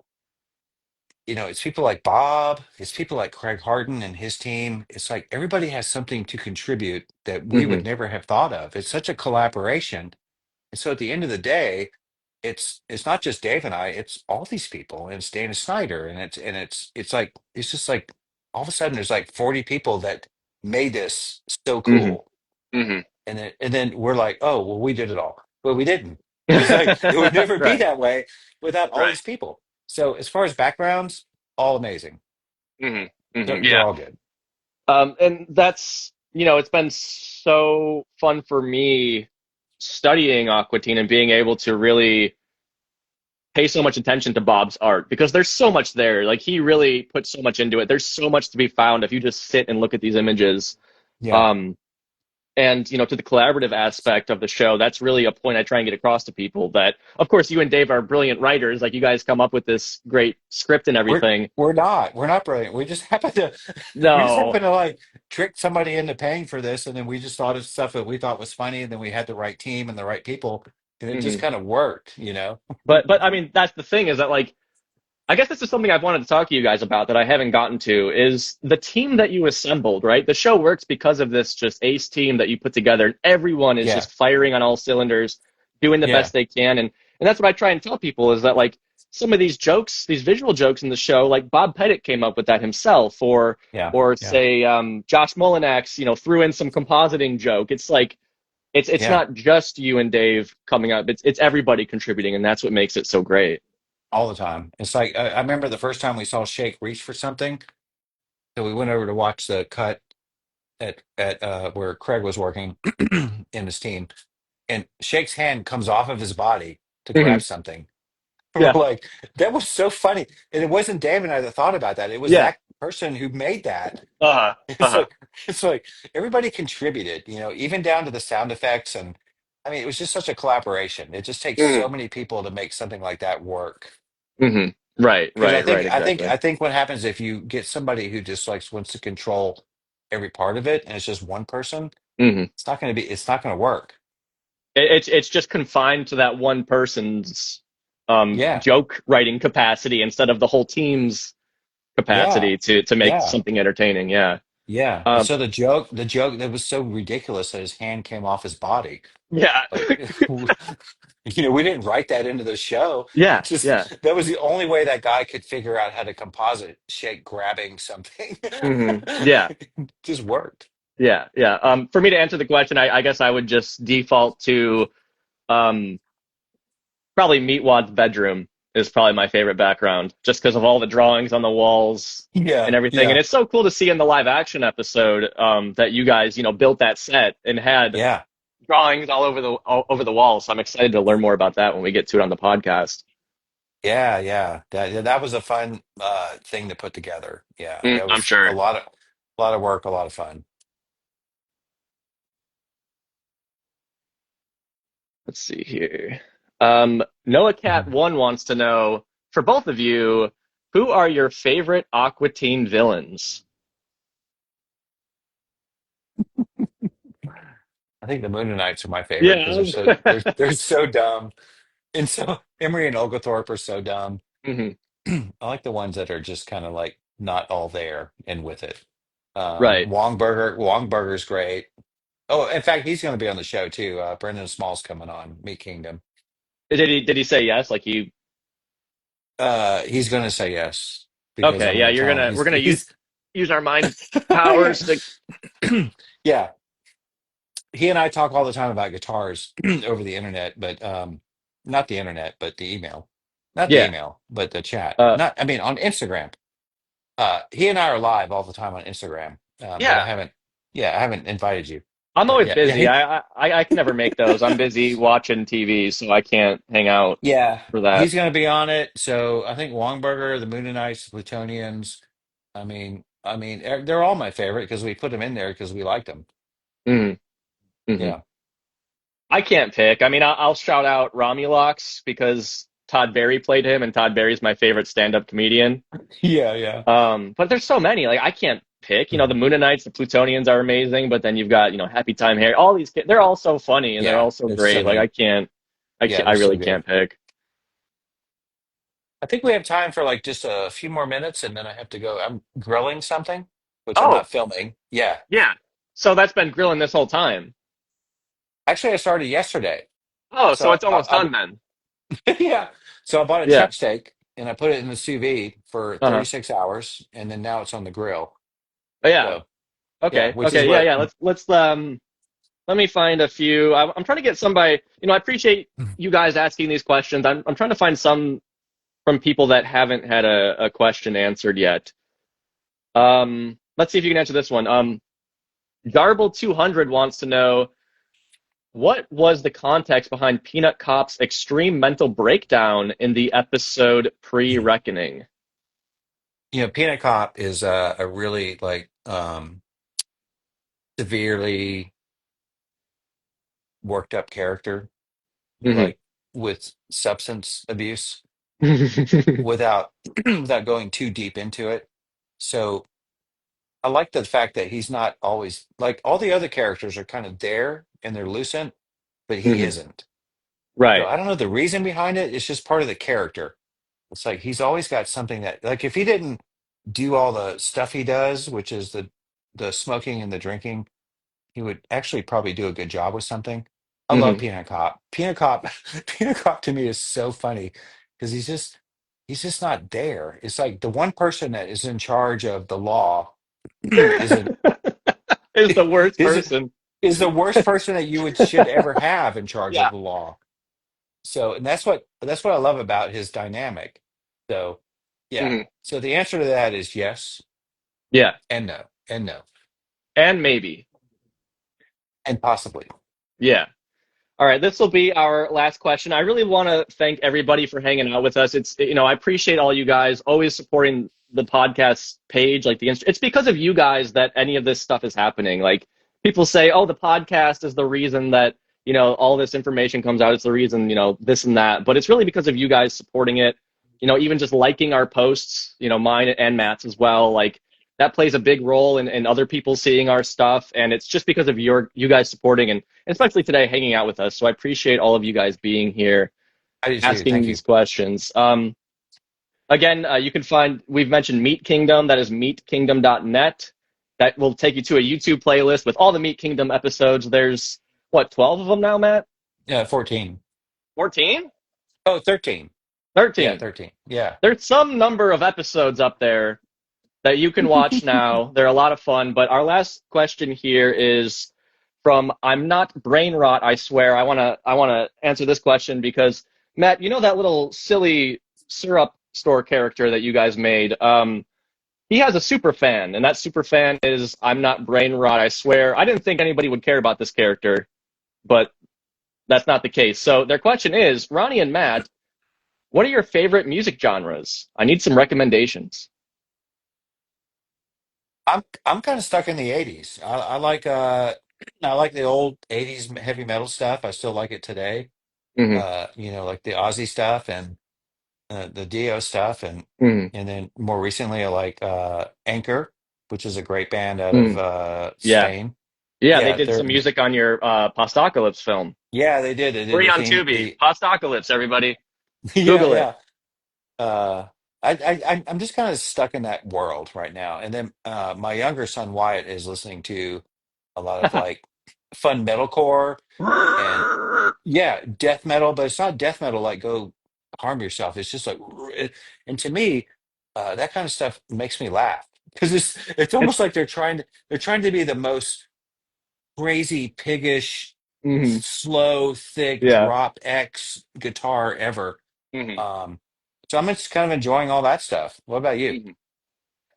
Speaker 3: it's people like Bob, it's people like Craig Harden and his team. It's like everybody has something to contribute that we
Speaker 2: Hmm.
Speaker 3: would never have thought of. It's such a collaboration. And so at the end of the day, it's not just Dave and I, it's all these people, and it's Dana Snyder, and it's just like all of a sudden there's like 40 people that made this so
Speaker 2: Hmm.
Speaker 3: cool.
Speaker 2: Hmm.
Speaker 3: And then we're like, oh, well, we did it all. Well, we didn't. It's like it would never be
Speaker 2: Right.
Speaker 3: that way without all
Speaker 2: Right.
Speaker 3: these people. So as far as backgrounds, all amazing.
Speaker 2: Hmm. Hmm.
Speaker 3: They're
Speaker 2: Yeah.
Speaker 3: all good.
Speaker 2: And that's, it's been so fun for me studying Aqua Teen and being able to really pay so much attention to Bob's art because there's so much there. Like he really put so much into it. There's so much to be found if you just sit and look at these images.
Speaker 3: Yeah.
Speaker 2: Um, and to the collaborative aspect of the show, that's really a point I try and get across to people that, of course, you and Dave are brilliant writers. Like you guys come up with this great script and
Speaker 3: We're
Speaker 2: everything.
Speaker 3: we're not brilliant. We just happen to we just
Speaker 2: No.
Speaker 3: happen to like trick somebody into paying for this, and then we just thought of stuff that we thought was funny, and then we had the right team and the right people, and it just
Speaker 2: Hmm.
Speaker 3: kind of worked.
Speaker 2: But I mean, that's the thing is that like I guess this is something I've wanted to talk to you guys about that I haven't gotten to is the team that you assembled, right? The show works because of this just ace team that you put together, and everyone is
Speaker 3: Yeah,
Speaker 2: just firing on all cylinders, doing the
Speaker 3: yeah,
Speaker 2: best they can. And that's what I try and tell people is that like some of these jokes, these visual jokes in the show, like Bob Pettit came up with that himself, or
Speaker 3: yeah,
Speaker 2: or
Speaker 3: yeah,
Speaker 2: say Josh Molinax, threw in some compositing joke. It's like it's
Speaker 3: yeah.
Speaker 2: not just you and Dave coming up, it's everybody contributing, and that's what makes it so great.
Speaker 3: All the time. It's like I remember the first time we saw Shake reach for something, so we went over to watch the cut at where Craig was working in his team, and Shake's hand comes off of his body to
Speaker 2: Hmm.
Speaker 3: grab something. We're
Speaker 2: Yeah.
Speaker 3: like, that was so funny. And it wasn't Dave and I that thought about that. It was
Speaker 2: Yeah.
Speaker 3: that person who made that.
Speaker 2: Uh-huh.
Speaker 3: It's
Speaker 2: Uh-huh.
Speaker 3: like it's like everybody contributed, even down to the sound effects. And I mean, it was just such a collaboration. It just takes so many people to make something like that work.
Speaker 2: Hmm. Right,
Speaker 3: Because I
Speaker 2: right,
Speaker 3: think
Speaker 2: right,
Speaker 3: I think
Speaker 2: exactly.
Speaker 3: I think what happens if you get somebody who just like wants to control every part of it and it's just one person,
Speaker 2: Hmm.
Speaker 3: it's not gonna work.
Speaker 2: It's just confined to that one person's
Speaker 3: Yeah,
Speaker 2: joke writing capacity instead of the whole team's
Speaker 3: yeah,
Speaker 2: capacity to make
Speaker 3: yeah.
Speaker 2: something entertaining. Yeah.
Speaker 3: Yeah. And
Speaker 2: Um,
Speaker 3: so the joke that was so ridiculous that his hand came off his body.
Speaker 2: yeah.
Speaker 3: Like, we didn't write that into the show.
Speaker 2: Yeah.
Speaker 3: Just
Speaker 2: Yeah.
Speaker 3: that was the only way that guy could figure out how to composite Shake grabbing something.
Speaker 2: Hmm. Yeah.
Speaker 3: Just worked.
Speaker 2: Yeah. Yeah. For me to answer the question, I guess I would just default to um, probably Meatwad's bedroom is probably my favorite background, just because of all the drawings on the walls
Speaker 3: Yeah,
Speaker 2: and everything. And
Speaker 3: yeah,
Speaker 2: it's so cool to see in the live action episode that you guys, built that set and had
Speaker 3: yeah,
Speaker 2: drawings all over the wall. So I'm excited to learn more about that when we get to it on the podcast.
Speaker 3: yeah. That was a fun thing to put together. Yeah, that
Speaker 2: I'm
Speaker 3: was a
Speaker 2: sure.
Speaker 3: lot of work, a lot of fun.
Speaker 2: Let's see here. Noah Cat One wants to know for both of you, who are your favorite Aqua Teen villains?
Speaker 3: I think the Moonanites are my favorite because
Speaker 2: Yeah.
Speaker 3: they're so dumb, and so Emery and Oglethorpe are so dumb.
Speaker 2: Mhm.
Speaker 3: I like the ones that are just kind of like not all there and with it.
Speaker 2: Right.
Speaker 3: Wongburger's great. Oh, in fact, he's going to be on the show too. Brendan Small's coming on Meat Kingdom.
Speaker 2: Did he say yes? Like he
Speaker 3: He's going to say yes because I'm
Speaker 2: Okay, yeah,
Speaker 3: going to tell him
Speaker 2: we're gonna
Speaker 3: he's
Speaker 2: use our mind
Speaker 3: yeah.
Speaker 2: powers to
Speaker 3: Yeah, he and I talk all the time about guitars over the internet, but not the internet, but the email. Not the
Speaker 2: yeah.
Speaker 3: email, but the chat.
Speaker 2: Uh
Speaker 3: Not I mean on Instagram. He and I are live all the time on Instagram. But
Speaker 2: yeah.
Speaker 3: I haven't invited you.
Speaker 2: I'm
Speaker 3: But
Speaker 2: always
Speaker 3: yeah,
Speaker 2: busy. I can never make those. I'm busy watching TV, so I can't hang out
Speaker 3: yeah,
Speaker 2: for that.
Speaker 3: he's going to be on it. So I think Wongberger, the Moonanites, the Plutonians. They're all my favorite because we put them in there because we liked them.
Speaker 2: Mm, hmm
Speaker 3: Yeah,
Speaker 2: I can't pick. I mean, I'll shout out Romulux because Todd Barry played him, and Todd Barry's my favorite stand-up comedian.
Speaker 3: yeah, yeah.
Speaker 2: But there's so many. Like I can't pick. You know, the Moonanites, the Plutonians are amazing, but then you've got Happy Time Harry. All these kids, they're all so funny and they're
Speaker 3: Yeah,
Speaker 2: all so
Speaker 3: there's so
Speaker 2: great. Like
Speaker 3: many. Yeah,
Speaker 2: I
Speaker 3: they're so
Speaker 2: really
Speaker 3: good.
Speaker 2: can't pick.
Speaker 3: I think we have time for like just a few more minutes, and then I have to go. I'm grilling something, which I'm
Speaker 2: Oh,
Speaker 3: not filming. Yeah,
Speaker 2: yeah. So that's been grilling this whole time.
Speaker 3: actually, I started yesterday.
Speaker 2: Oh, so
Speaker 3: So
Speaker 2: it's almost done then.
Speaker 3: yeah, so I bought a
Speaker 2: Yeah.
Speaker 3: chuck steak and I put it in the sous vide for
Speaker 2: Uh-huh.
Speaker 3: 36 hours, and then now it's on the grill.
Speaker 2: Oh, yeah.
Speaker 3: So yeah,
Speaker 2: Okay.
Speaker 3: which is
Speaker 2: Okay. Yeah.
Speaker 3: what.
Speaker 2: Yeah. Let's let me find a few. I'm trying to get somebody. I appreciate you guys asking these questions. I'm trying to find some from people that haven't had a question answered yet. Let's see if you can answer this one. Garble200 wants to know what was the context behind Peanut Cop's extreme mental breakdown in the episode Pre-Reckoning.
Speaker 3: Peanut Cop is a really like severely worked up character,
Speaker 2: Hmm
Speaker 3: like with substance abuse, without without going too deep into it. So I like the fact that he's not always like all the other characters are kind of there and they're lucent, but he
Speaker 2: hmm
Speaker 3: isn't. So
Speaker 2: Right.
Speaker 3: I don't know the reason behind it. It's just part of the character. It's like he's always got something that, like, if he didn't do all the stuff he does, which is the smoking and the drinking, he would actually probably do a good job with something. I love
Speaker 2: hmm
Speaker 3: Peanut Cop. Peanut Cop, Peanut Cop to me is so funny because he's just not there. It's like the one person that is in charge of the law isn't
Speaker 2: Is the worst
Speaker 3: is
Speaker 2: person.
Speaker 3: is the worst person that you should ever have in charge of
Speaker 2: Yeah.
Speaker 3: the law. So, and that's what I love about his dynamic. So, yeah.
Speaker 2: hmm
Speaker 3: So the answer to that is yes
Speaker 2: Yeah.
Speaker 3: and no and no
Speaker 2: And maybe.
Speaker 3: and possibly.
Speaker 2: Yeah. All right, this will be our last question. I really want to thank everybody for hanging out with us. I appreciate all you guys always supporting the podcast page, like it's because of you guys that any of this stuff is happening. Like people say, "Oh, the podcast is the reason that, all this information comes out. It's the reason, this and that." But it's really because of you guys supporting it. Even just liking our posts, mine and Matt's as well. Like that plays a big role in other people seeing our stuff, and it's just because of you guys supporting and especially today hanging out with us. So I appreciate all of you guys being here,
Speaker 3: I do too.
Speaker 2: asking
Speaker 3: Thank you.
Speaker 2: these questions. Again, you can find, we've mentioned Meat Kingdom, that is meatkingdom.net. That will take you to a YouTube playlist with all the Meat Kingdom episodes. There's, what, 12 of them now, Matt?
Speaker 3: Yeah, 14.
Speaker 2: 14?
Speaker 3: Oh, 13. Yeah,
Speaker 2: 13.
Speaker 3: 13. Yeah.
Speaker 2: There's some number of episodes up there that you can watch now. They're a lot of fun. But our last question here is from I'm not brain rot, I swear. I wanna answer this question because Matt, you know that little silly syrup store character that you guys made? He has a super fan, and that super fan is I'm not brain rot, I swear. I didn't think anybody would care about this character, but that's not the case. So their question is, Ronnie and Matt, what are your favorite music genres? I need some recommendations.
Speaker 3: I'm kind of stuck in the 80s. I like the old 80s heavy metal stuff. I still like it today.
Speaker 2: Hmm
Speaker 3: Like the Aussie stuff, and the Dio stuff,
Speaker 2: Mm.
Speaker 3: and then more recently I like Anchor, which is a great band out of
Speaker 2: Mm. Yeah.
Speaker 3: Spain.
Speaker 2: Yeah, they
Speaker 3: Yeah,
Speaker 2: did
Speaker 3: they're
Speaker 2: some music on your Postocalypse film.
Speaker 3: yeah, they did. They did
Speaker 2: Free
Speaker 3: the
Speaker 2: on
Speaker 3: theme.
Speaker 2: Tubi. Postocalypse, everybody.
Speaker 3: Yeah,
Speaker 2: Google it.
Speaker 3: yeah. Uh, I'm just kind of stuck in that world right now. And then my younger son Wyatt is listening to a lot of like fun metalcore and yeah, death metal, but it's not death metal like go harm yourself. It's just like, and to me, that kind of stuff makes me laugh because it's almost
Speaker 2: It's
Speaker 3: like they're trying to be the most crazy piggish,
Speaker 2: mhm.
Speaker 3: slow, thick
Speaker 2: Yeah.
Speaker 3: drop X guitar ever.
Speaker 2: Mhm.
Speaker 3: Um, so I'm just kind of enjoying all that stuff. What about you?
Speaker 2: Mhm.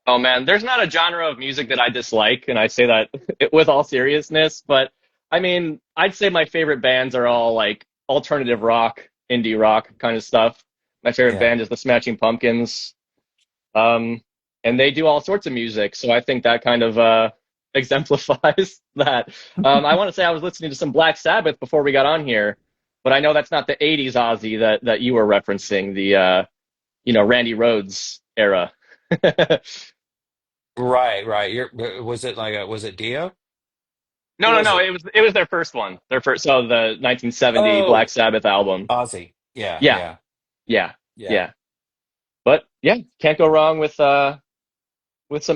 Speaker 2: Oh man, there's not a genre of music that I dislike, and I say that with all seriousness, but I mean, I'd say my favorite bands are all like alternative rock, indie rock kind of stuff. My favorite
Speaker 3: Yeah.
Speaker 2: band is the Smashing Pumpkins. Um, and they do all sorts of music, so I think that kind of exemplifies that. I want to say I was listening to some Black Sabbath before we got on here, but I know that's not the '80s Ozzy that you were referencing, the Randy Rhoads era.
Speaker 3: Right, right. Was it like was it Dio? Who
Speaker 2: No, no,
Speaker 3: was
Speaker 2: no.
Speaker 3: it?
Speaker 2: It was their first one. Their first, so the 1970 Black
Speaker 3: Oh,
Speaker 2: Sabbath album.
Speaker 3: Ozzy. Yeah,
Speaker 2: Yeah,
Speaker 3: yeah,
Speaker 2: yeah,
Speaker 3: yeah.
Speaker 2: yeah. But yeah, can't go wrong with some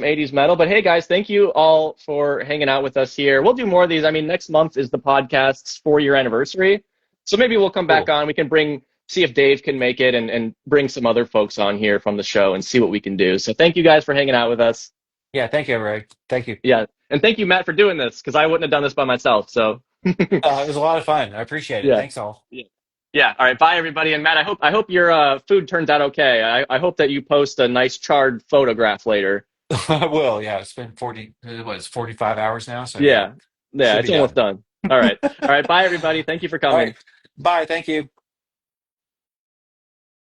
Speaker 2: 80s metal. But hey, guys, thank you all for hanging out with us here. We'll do more of these. I mean, next month is the podcast's 4-year anniversary. So maybe we'll come back
Speaker 3: Cool.
Speaker 2: on. We can see if Dave can make it and bring some other folks on here from the show and see what we can do. So thank you guys for hanging out with us.
Speaker 3: Yeah, thank you, Ray. Thank you.
Speaker 2: Yeah. And thank you, Matt, for doing this because I wouldn't have done this by myself. So
Speaker 3: It was a lot of fun. I appreciate it.
Speaker 2: yeah.
Speaker 3: Thanks all.
Speaker 2: Yeah. Yeah. All right. Bye, everybody. And Matt, I hope your food turns out okay. I hope that you post a nice charred photograph later.
Speaker 3: I will. Yeah, it's been 40, what, it's 45 hours now. So yeah,
Speaker 2: Yeah. Yeah.
Speaker 3: should be
Speaker 2: It's almost
Speaker 3: done.
Speaker 2: done. All right. All right. Bye, everybody. Thank you for
Speaker 3: All
Speaker 2: coming.
Speaker 3: right. Bye. Thank you.